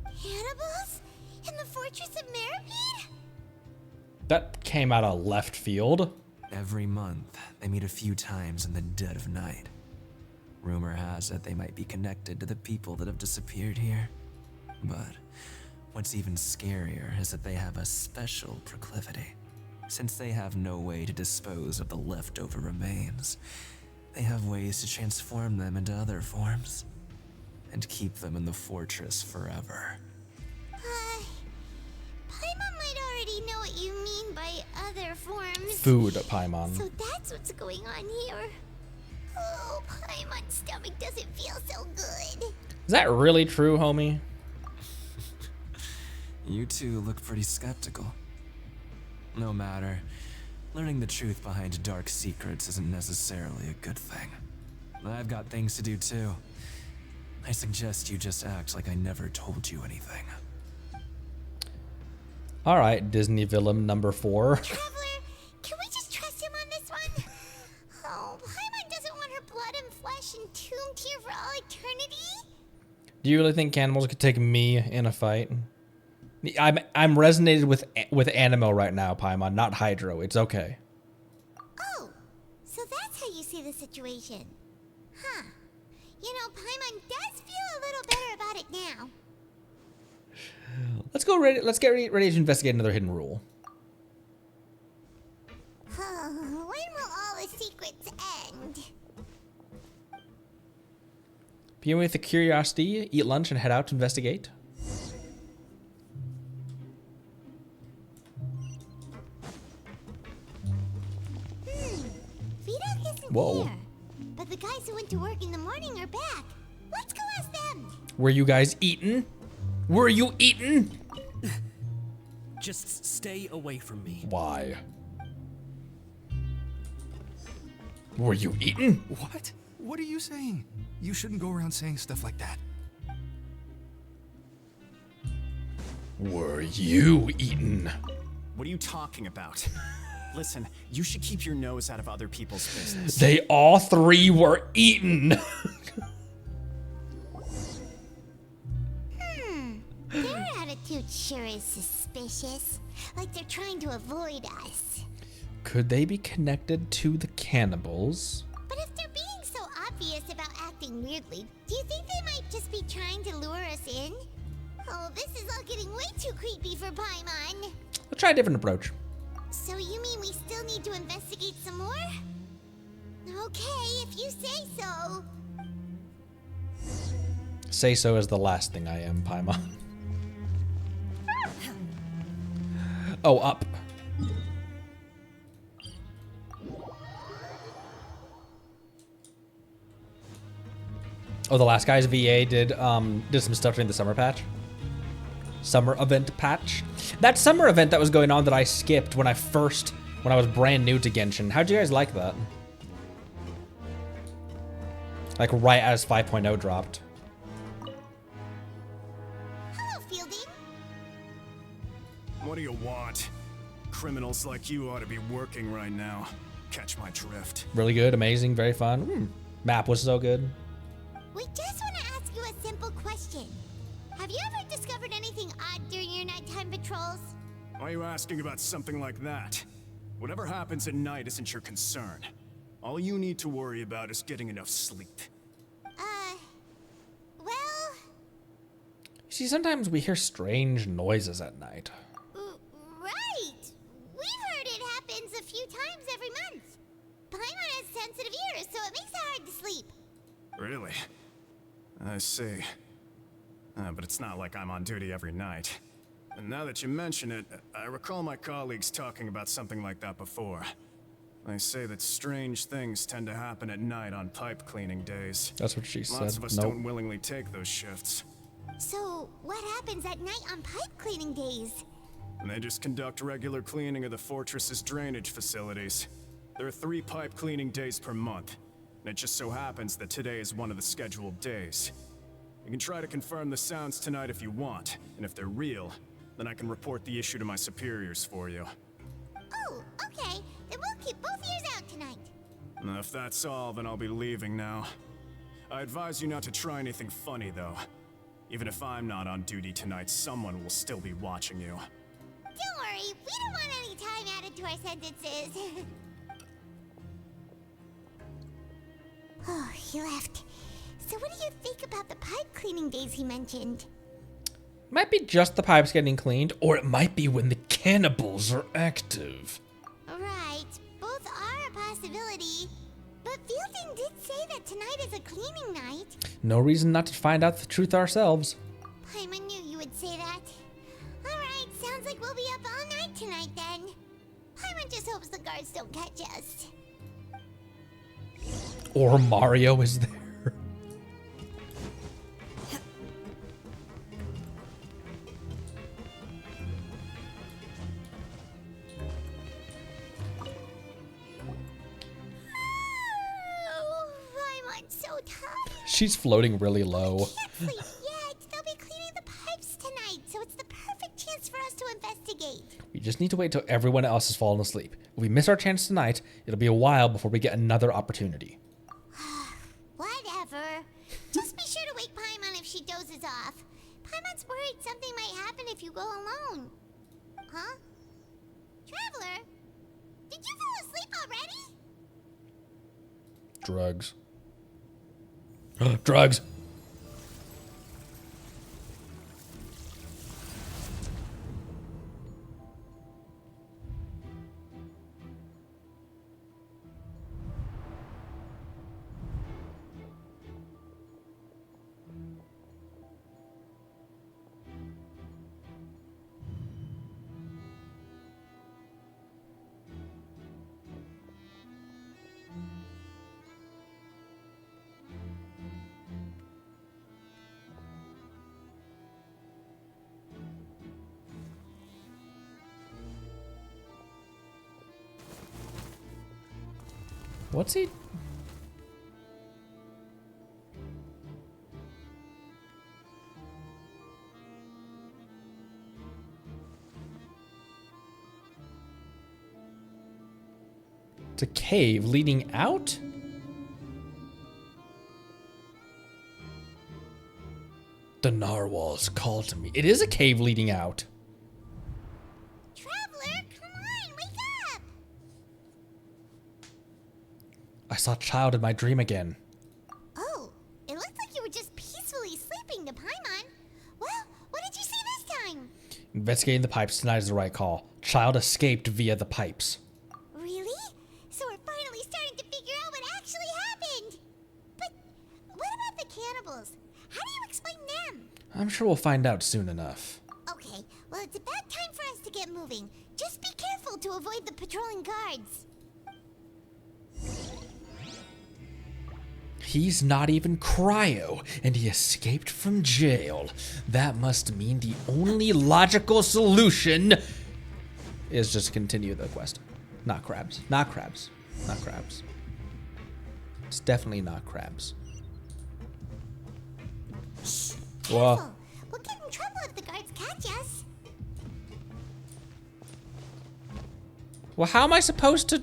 Cannibals? In the Fortress of Meripede? That came out of left field. Every month, they meet a few times in the dead of night. Rumor has it they might be connected to the people that have disappeared here. But what's even scarier is that they have a special proclivity. Since they have no way to dispose of the leftover remains, they have ways to transform them into other forms and keep them in the fortress forever. Paimon might already know what you mean by other forms. Food, Paimon. So that's what's going on here. Oh, Paimon's stomach doesn't feel so good. Is that really true, homie? You two look pretty skeptical. No matter. Learning the truth behind dark secrets isn't necessarily a good thing. I've got things to do too. I suggest you just act like I never told you anything. All right, Disney villain number 4. Traveler, can we just trust him on this one? Oh, Paimon doesn't want her blood and flesh entombed here for all eternity? Do you really think cannibals could take me in a fight? I'm resonated with Animal right now, Paimon, not Hydro. It's okay. Oh, so that's how you see the situation. Huh. You know, Paimon does feel a little better about it now. Let's get ready to investigate another hidden rule. When will all the secrets end? Begin with the curiosity, eat lunch, and head out to investigate. Vidok isn't Whoa. here. But the guys who went to work in the morning are back. Let's go ask them. Were you guys eaten? Were you eaten? Just stay away from me. Why? Were you eaten? What? What are you saying? You shouldn't go around saying stuff like that. Were you eaten? What are you talking about? Listen, you should keep your nose out of other people's business. They all 3 were eaten. Their attitude sure is suspicious. Like they're trying to avoid us. Could they be connected to the cannibals? But if they're being so obvious about acting weirdly, do you think they might just be trying to lure us in? Oh, this is all getting way too creepy for Paimon. Let's try a different approach. So you mean we still need to investigate some more? Okay, if you say so. Say so is the last thing I am, Paimon. Oh, up. Oh, the last guy's VA did some stuff during the summer patch. Summer event patch. That summer event that was going on that I skipped when I was brand new to Genshin. How'd you guys like that? Like right as 5.0 dropped. Hello, Fielding. What do you want? Criminals like you ought to be working right now. Catch my drift. Really good, amazing, very fun. Map was so good. We just want to ask you a simple question. Have you ever discovered anything odd during your nighttime patrols? Why are you asking about something like that? Whatever happens at night isn't your concern. All you need to worry about is getting enough sleep. Well... See, sometimes we hear strange noises at night. Right! We've heard it happens a few times every month. Paimon has sensitive ears, so it makes it hard to sleep. Really? I see. But it's not like I'm on duty every night. And now that you mention it, I recall my colleagues talking about something like that before. They say that strange things tend to happen at night on pipe cleaning days. That's what she said. Lots of us Nope. don't willingly take those shifts. So, what happens at night on pipe cleaning days? And they just conduct regular cleaning of the fortress's drainage facilities. There are 3 pipe cleaning days per month, and it just so happens that today is one of the scheduled days. You can try to confirm the sounds tonight if you want, and if they're real, then I can report the issue to my superiors for you. Oh, okay. Then we'll keep both ears out tonight. And if that's all, then I'll be leaving now. I advise you not to try anything funny, though. Even if I'm not on duty tonight, someone will still be watching you. Don't worry, we don't want any time added to our sentences. Oh, he left. So what do you think about the pipe cleaning days he mentioned? Might be just the pipes getting cleaned, or it might be when the cannibals are active. Right, both are a possibility. But Fielding did say that tonight is a cleaning night. No reason not to find out the truth ourselves. Paimon knew you would say that. Alright, sounds like we'll be up all night tonight then. Paimon just hopes the guards don't catch us. Or Mario is there. Oh, Paimon's so tired. She's floating really low. Sleep yet. They'll be cleaning the pipes tonight, so it's the perfect chance for us to investigate. We just need to wait till everyone else has fallen asleep. If we miss our chance tonight, it'll be a while before we get another opportunity. Whatever. Just be sure to wake Paimon if she dozes off. Paimon's worried something might happen if you go alone. Huh? Traveler? Did you fall asleep already? Drugs. Drugs. What's he? It's a cave leading out? The narwhals call to me. It is a cave leading out. Traveler, come on, wake up! I saw Child in my dream again. Oh, it looked like you were just peacefully sleeping to Paimon. Well, what did you see this time? Investigating the pipes tonight is the right call. Child escaped via the pipes. Really? So we're finally starting to figure out what actually happened. But what about the cannibals? How do you explain them? I'm sure we'll find out soon enough. Okay, well, it's about time for us to get moving. Just be careful to avoid the patrolling guards. He's not even cryo, and he escaped from jail. That must mean the only logical solution is just to continue the quest. Not crabs. Not crabs. Not crabs. It's definitely not crabs. Careful. We'll get in trouble if the guards catch us. Well, how am I supposed to...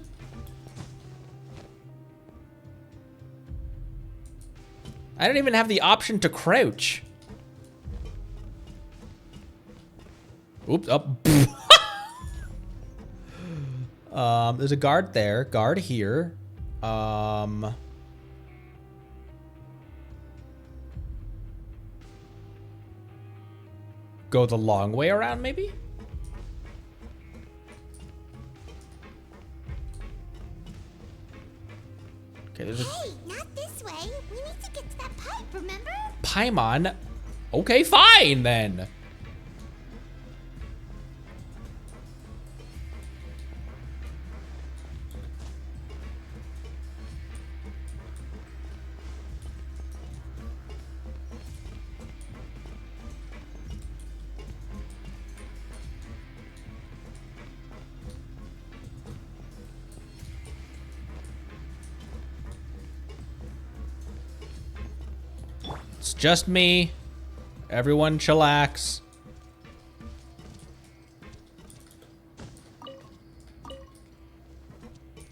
I don't even have the option to crouch. Oops, up. There's a guard there, guard here. Go the long way around, maybe? Okay, there's a... Hey, not this way. We need to get to that pipe, remember? Paimon? Okay, fine then. It's just me. Everyone chillax.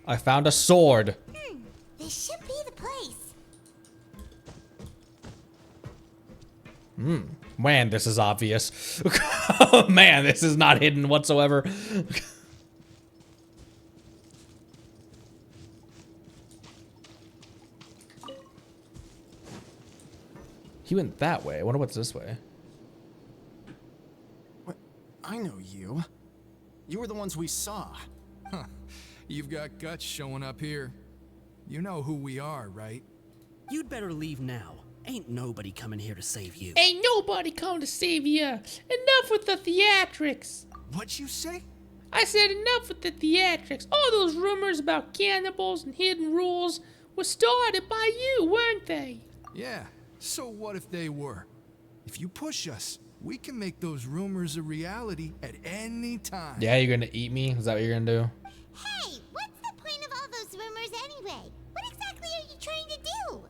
I found a sword. This should be the place. Man, this is obvious. Man, this is not hidden whatsoever. He went that way. I wonder what's this way. What? I know you. You were the ones we saw. Huh. You've got guts showing up here. You know who we are, right? You'd better leave now. Ain't nobody coming here to save you. Ain't nobody coming to save you. Enough with the theatrics. What'd you say? I said enough with the theatrics. All those rumors about cannibals and hidden rules were started by you, weren't they? Yeah. So what if they were? If you push us, we can make those rumors a reality at any time. Yeah, you're gonna eat me? Is that what you're gonna do? Hey, what's the point of all those rumors anyway? What exactly are you trying to do?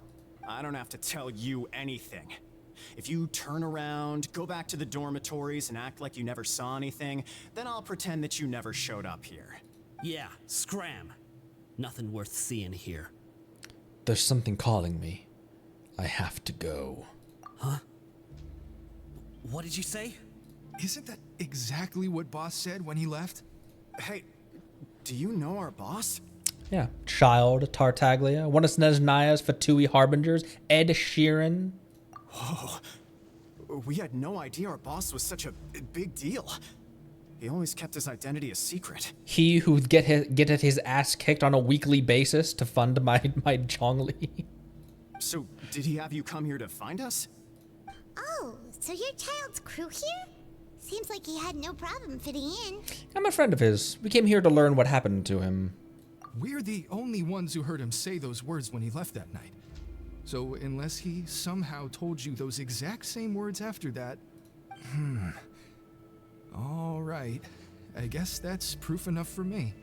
I don't have to tell you anything. If you turn around, go back to the dormitories and act like you never saw anything, then I'll pretend that you never showed up here. Yeah, scram. Nothing worth seeing here. There's something calling me. I have to go. Huh? What did you say? Isn't that exactly what Boss said when he left? Hey, do you know our boss? Yeah. Child, Tartaglia, one of Snezhnaya's Fatui Harbingers, Ed Sheeran. Whoa. We had no idea our boss was such a big deal. He always kept his identity a secret. He who getteth his ass kicked on a weekly basis to fund my Zhongli. So, did he have you come here to find us? Oh, so you're Child's crew here? Seems like he had no problem fitting in. I'm a friend of his. We came here to learn what happened to him. We're the only ones who heard him say those words when he left that night. So unless he somehow told you those exact same words after that... All right. I guess that's proof enough for me.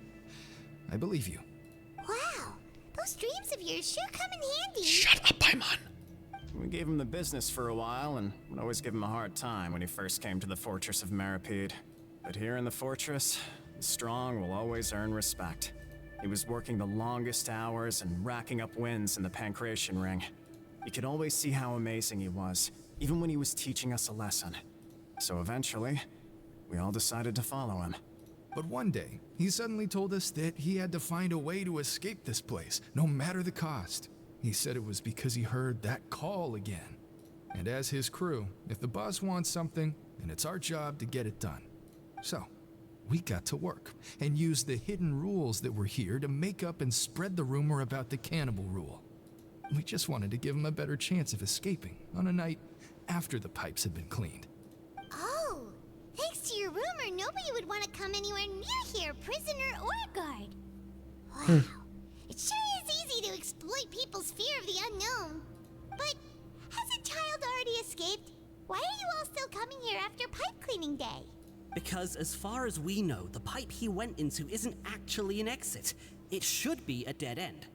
I believe you. Wow, those dreams of yours sure come in handy. Shut up, Paimon. We gave him the business for a while and would always give him a hard time when he first came to the fortress of Maripede. But here in the fortress, the strong will always earn respect. He was working the longest hours and racking up wins in the Pancration Ring. You could always see how amazing he was, even when he was teaching us a lesson. So eventually, we all decided to follow him. But one day, he suddenly told us that he had to find a way to escape this place, no matter the cost. He said it was because he heard that call again. And as his crew, if the boss wants something, then it's our job to get it done. So, we got to work and used the hidden rules that were here to make up and spread the rumor about the cannibal rule. We just wanted to give him a better chance of escaping on a night after the pipes had been cleaned. Oh, thanks to your rumor, nobody would want to come anywhere near here, prisoner or guard. Wow, it sure is easy to exploit people's fear of the unknown. But hasn't Child already escaped? Why are you all still coming here after pipe cleaning day? Because as far as we know, the pipe he went into isn't actually an exit. It should be a dead end.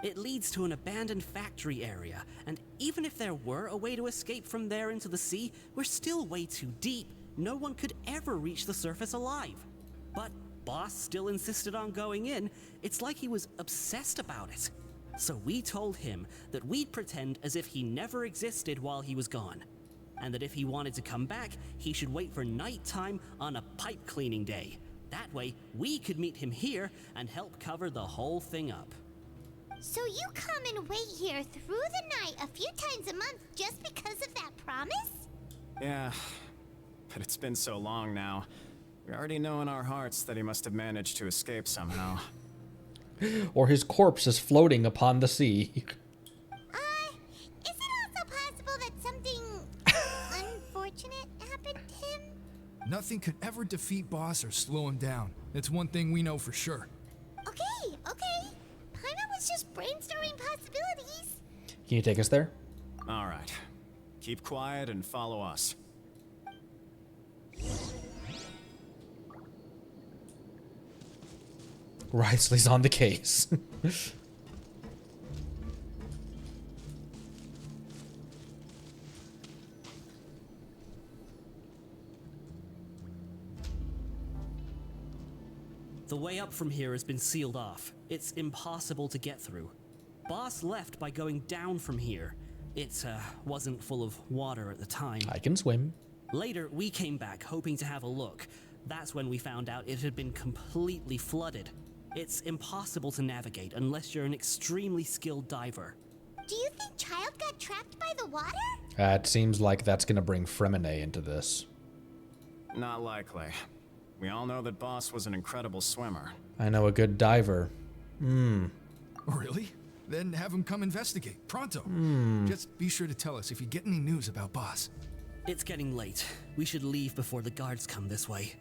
It leads to an abandoned factory area, and even if there were a way to escape from there into the sea, we're still way too deep. No one could ever reach the surface alive. But Boss still insisted on going in. It's like he was obsessed about it. So we told him that we'd pretend as if he never existed while he was gone, and that if he wanted to come back, he should wait for nighttime on a pipe cleaning day. That way, we could meet him here and help cover the whole thing up. So you come and wait here through the night a few times a month just because of that promise? Yeah, but it's been so long now. We already know in our hearts that he must have managed to escape somehow. Or his corpse is floating upon the sea. Is it also possible that something unfortunate happened to him? Nothing could ever defeat Boss or slow him down. That's one thing we know for sure. Okay. Paimon was just brainstorming possibilities. Can you take us there? All right. Keep quiet and follow us. Wriothesley's on the case. The way up from here has been sealed off. It's impossible to get through. Boss left by going down from here. It wasn't full of water at the time. I can swim. Later, we came back hoping to have a look. That's when we found out it had been completely flooded. It's impossible to navigate unless you're an extremely skilled diver. Do you think Child got trapped by the water? It seems like that's gonna bring Fremine into this. Not likely. We all know that Boss was an incredible swimmer. I know a good diver. Really? Then have him come investigate. Pronto. Just be sure to tell us if you get any news about Boss. It's getting late. We should leave before the guards come this way.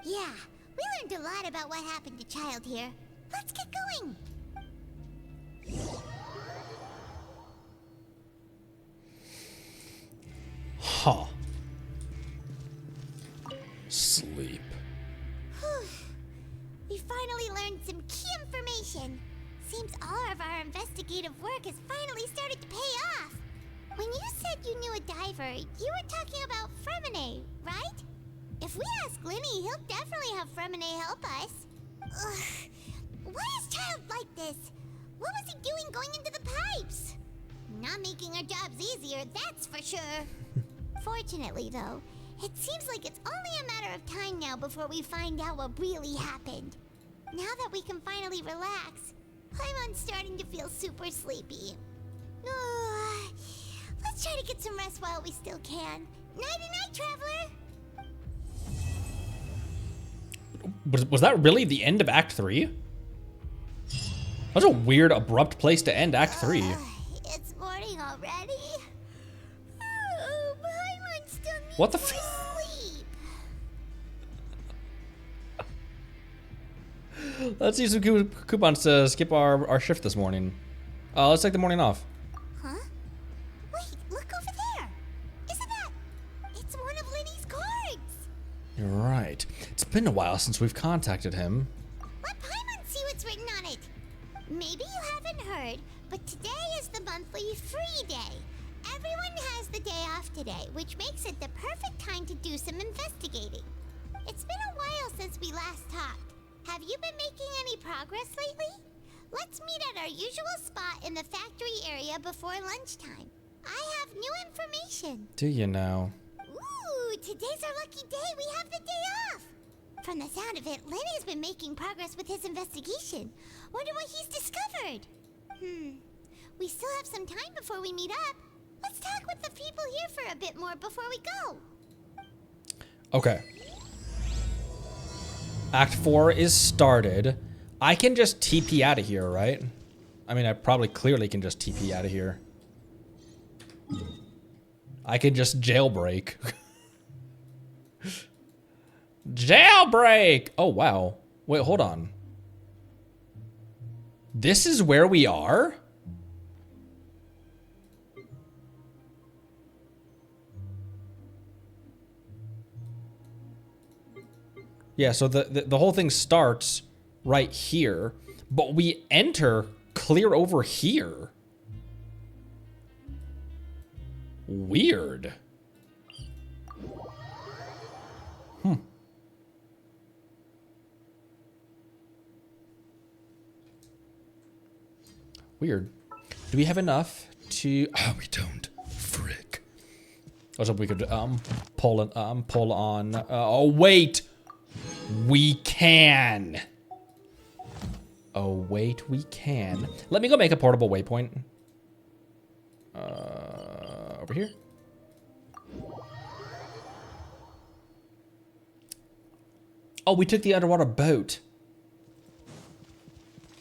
Yeah, we learned a lot about what happened to Child here. Let's get going. Huh. Sleep. We finally learned some key information. Seems all of our investigative work has finally started to pay off. When you said you knew a diver, you were talking about Fremine, right? If we ask Linny, he'll definitely have Fremine help us. Ugh. Why is Child like this? What was he doing going into the pipes? Not making our jobs easier, that's for sure. Fortunately, though, it seems like it's only a matter of time now before we find out what really happened. Now that we can finally relax, I'm starting to feel super sleepy. Let's try to get some rest while we still can. Nighty-night, traveler! Was that really the end of Act 3? That's a weird, abrupt place to end Act 3. It's morning already. Paimon still needs What the more sleep. Let's use some coupons to skip our shift this morning. Let's take the morning off. Huh? Wait, look over there. Isn't that... It's one of Linny's cards. You're right. It's been a while since we've contacted him. Let Paimon see what's written on it. Maybe you haven't heard, but today is the monthly free day. Everyone has the day off today, which makes it the perfect time to do some investigating. It's been a while since we last talked. Have you been making any progress lately? Let's meet at our usual spot in the factory area before lunchtime. I have new information. Do you now? Ooh, today's our lucky day. We have the day off. From the sound of it, Lenny's been making progress with his investigation. Wonder what he's discovered. We still have some time before we meet up. Let's talk with the people here for a bit more before we go. Okay. Act 4 is started. I can just TP out of here, right? I mean, I probably clearly can just TP out of here. I could just jailbreak. Jailbreak! Oh, wow. Wait, hold on. This is where we are? Yeah, so the whole thing starts right here, but we enter clear over here. Weird. Weird. Do we have enough to... Oh, we don't. Frick. I was hoping we could pull on... oh, wait! We can! Oh, wait, we can. Let me go make a portable waypoint. Over here. Oh, we took the underwater boat.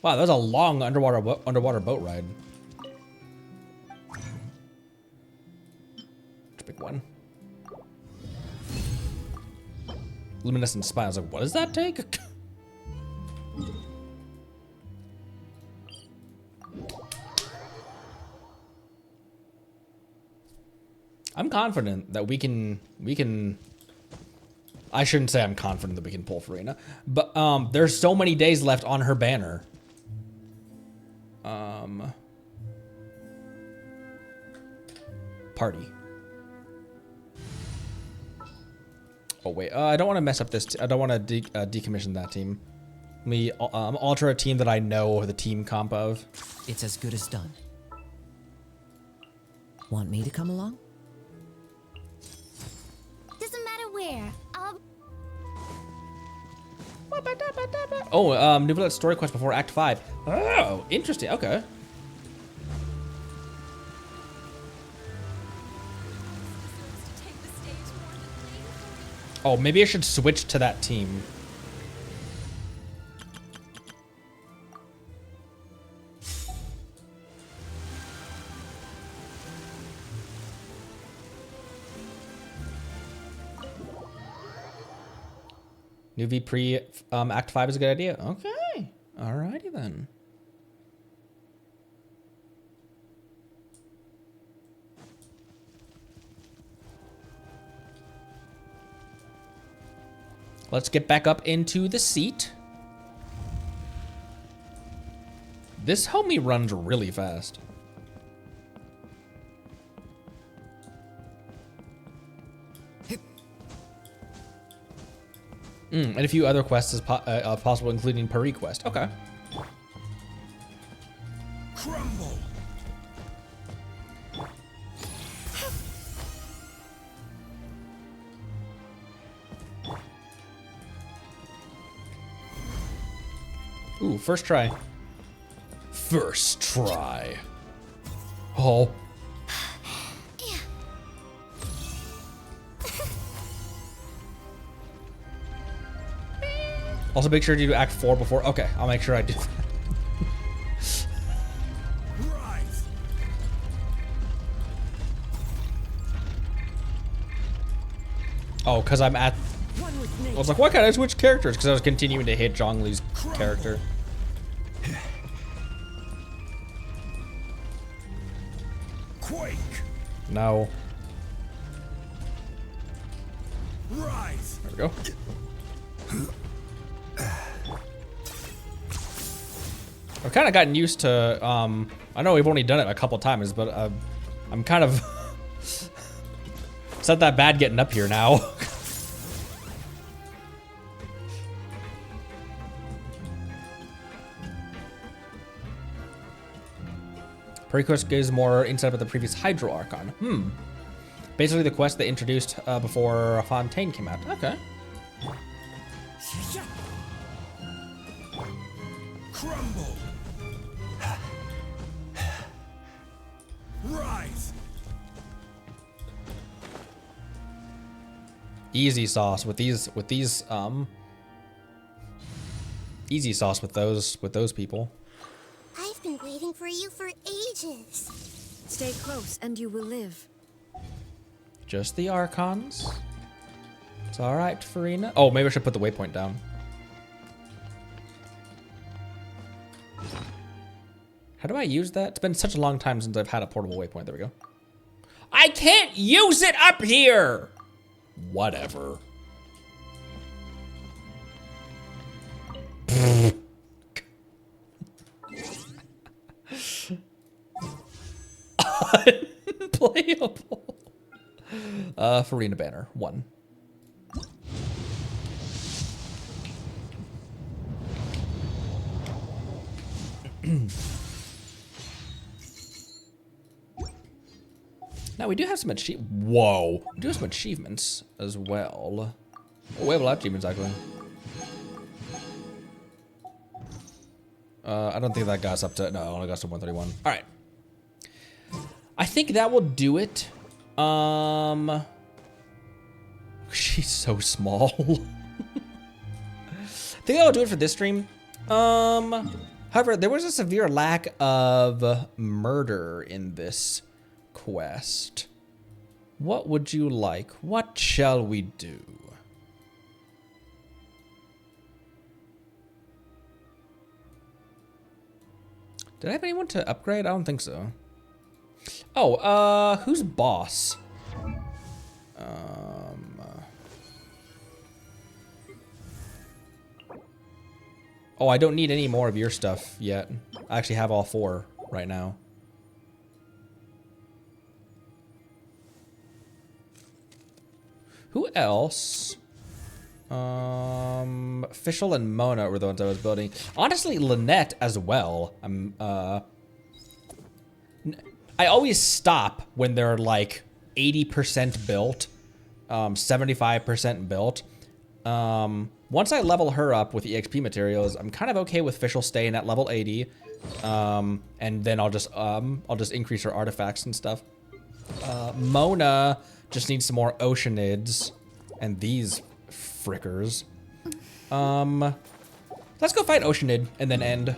Wow, that was a long underwater boat ride. Big one. Luminescent spine. I was like, what does that take? I'm confident that we can. I shouldn't say I'm confident that we can pull Farina, but there's so many days left on her banner. Party. Oh wait, I don't want to mess up this. I don't want to decommission that team. Let me alter a team that I know the team comp of. It's as good as done. Want me to come along? Doesn't matter where. I'll... Oh, new village story quest before Act 5. Oh, interesting. Okay. Oh, maybe I should switch to that team. New V pre Act 5 is a good idea. Okay. Alrighty then. Let's get back up into the seat. This homie runs really fast. And a few other quests as possible, including Paris quest. Okay. Crumble. Ooh, first try. First try. Oh. Also, make sure to do Act 4 before. Okay, I'll make sure I do that. Oh, because I'm at... I was like, why can't I switch characters? Because I was continuing to hit Zhongli's character. Quake. No. Rise. There we go. I've kind of gotten used to, I know we've only done it a couple times, but I'm kind of... It's not that bad getting up here now. Pre-quest gives more insight about the previous Hydro Archon. Basically the quest they introduced before Fontaine came out. Okay. Crumble. Rise. Easy sauce with these easy sauce with those people. I've been waiting for you for ages. Stay close and you will live. Just the Archons. It's alright, Farina. Oh, maybe I should put the waypoint down. How do I use that? It's been such a long time since I've had a portable waypoint. There we go. I can't use it up here! Whatever. Unplayable. Farina banner 1. Now we do have some Whoa, we do have some achievements as well. Oh, we have a lot of achievements actually. I don't think that got us up to, no, it only got us to 131. All right. I think that will do it. She's so small. I think that will do it for this stream. However, there was a severe lack of murder in this quest. What would you like? What shall we do? Did I have anyone to upgrade? I don't think so. Oh, who's boss? Oh, I don't need any more of your stuff yet. I actually have all 4 right now. Who else? Fischl and Mona were the ones I was building. Honestly, Lynette as well. I always stop when they're like 80% built, 75% built. Once I level her up with EXP materials, I'm kind of okay with Fischl staying at level 80. And then I'll just increase her artifacts and stuff. Mona just needs some more oceanids and these frickers. Let's go fight Oceanid and then end.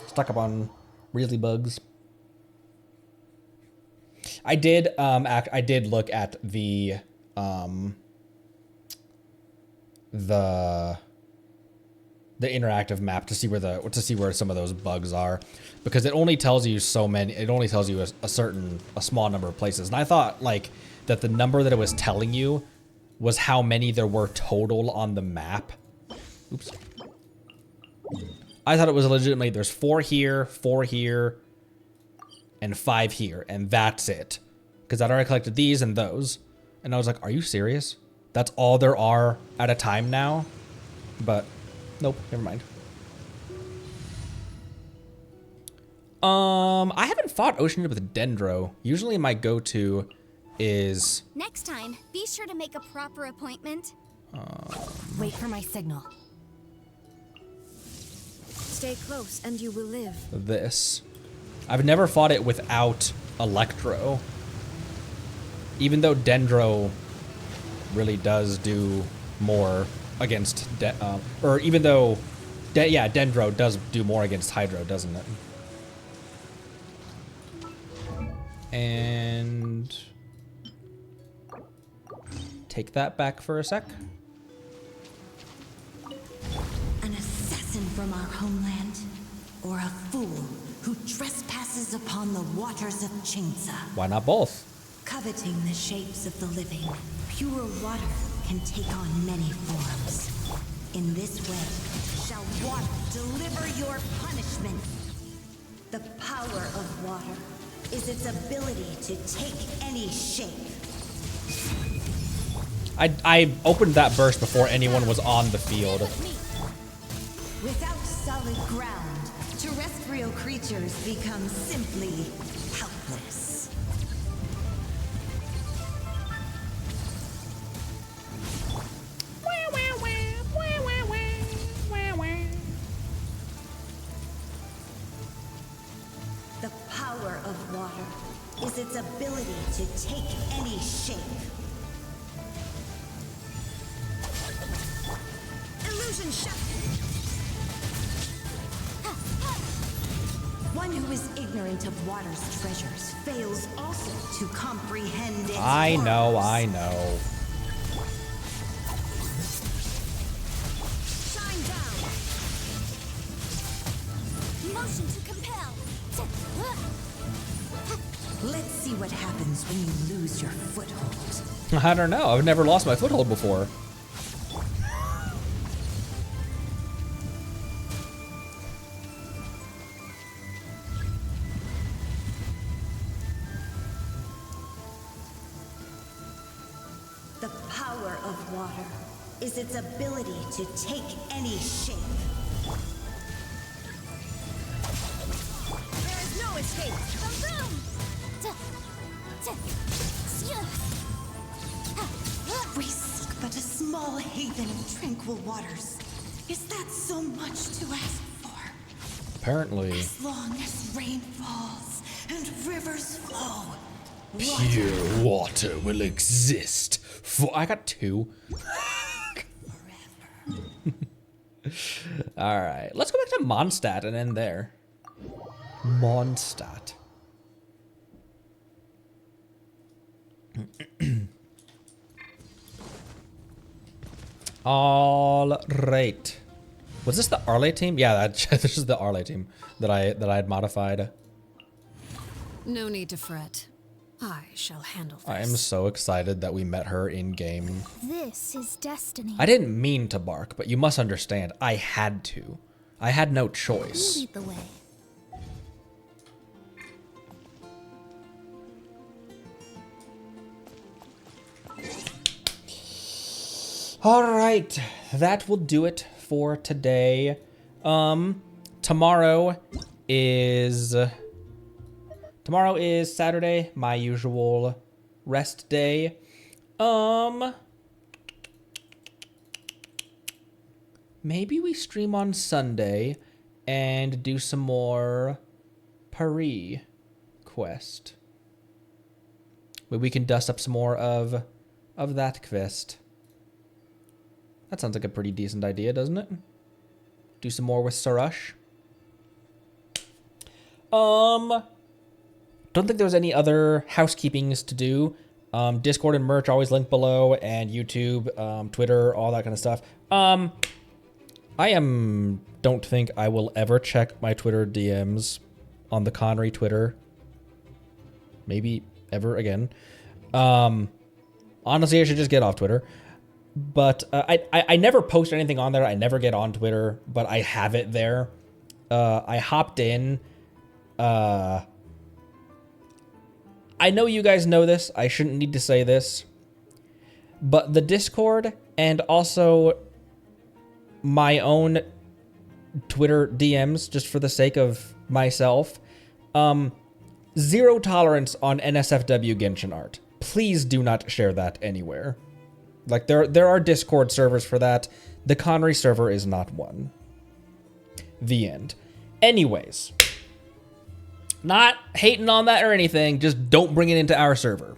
Stuck up on really bugs. I did look at the interactive map to see where some of those bugs are, because it only tells you so many. It only tells you a small number of places, and I thought like that the number that it was telling you was how many there were total on the map. Oops. I thought it was legitimately there's 4 here, and 5 here, and that's it. Because I'd already collected these and those, and I was like, "Are you serious? That's all there are at a time now?" But nope, never mind. I haven't fought Oceanid with Dendro. Usually my go-to is... Next time, be sure to make a proper appointment. Wait for my signal. Stay close and you will live. This. I've never fought it without Electro. Even though Dendro really does do more against... or even though... yeah, Dendro does do more against Hydro, doesn't it? And... take that back for a sec. An assassin from our homeland, or a fool who trespasses upon the waters of Chingsa. Why not both? Coveting the shapes of the living, pure water can take on many forms. In this way, shall water deliver your punishment. The power of water is its ability to take any shape. I opened that burst before anyone was on the field. Without solid ground, terrestrial creatures become simply helpless. The power of water is its ability to take any shape. Illusion shot. One who is ignorant of water's treasures fails also to comprehend its I know. Shine down. Motion to compel. Let's see what happens when you lose your foothold. I don't know. I've never lost my foothold before. power of water is its ability to take any shape. There is no escape. Boom! We seek but a small haven in tranquil waters. Is that so much to ask for? Apparently. As long as rain falls and rivers flow, Pure water will exist for. I got 2. All right, let's go back to Mondstadt and end there. Mondstadt. All right. Was this the Arle team? Yeah, this is the Arle team that I had modified. No need to fret. I shall handle this. I am so excited that we met her in game. This is destiny. I didn't mean to bark, but you must understand, I had to. I had no choice. You lead the way. All right, that will do it for today. Tomorrow is Saturday, my usual rest day. Maybe we stream on Sunday and do some more Paris quest. Maybe we can dust up some more of that quest. That sounds like a pretty decent idea, doesn't it? Do some more with Sarush. Don't think there's any other housekeepings to do. Discord and merch always linked below, and YouTube, Twitter, all that kind of stuff. Don't think I will ever check my Twitter DMs on the Connery Twitter. Maybe ever again. Honestly, I should just get off Twitter. But I never post anything on there. I never get on Twitter, but I have it there. I hopped in. I know you guys know this. I shouldn't need to say this. But the Discord and also my own Twitter DMs, just for the sake of myself, 0 tolerance on NSFW Genshin art. Please do not share that anywhere. Like, there are Discord servers for that. The Connery server is not one. The end. Anyways. Not hating on that or anything. Just don't bring it into our server.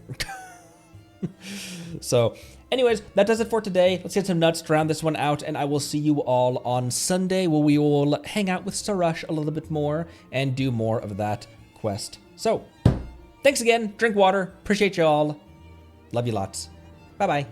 So, anyways, that does it for today. Let's get some nuts to round this one out, and I will see you all on Sunday, where we will hang out with Sarush a little bit more and do more of that quest. So, thanks again. Drink water. Appreciate you all. Love you lots. Bye-bye.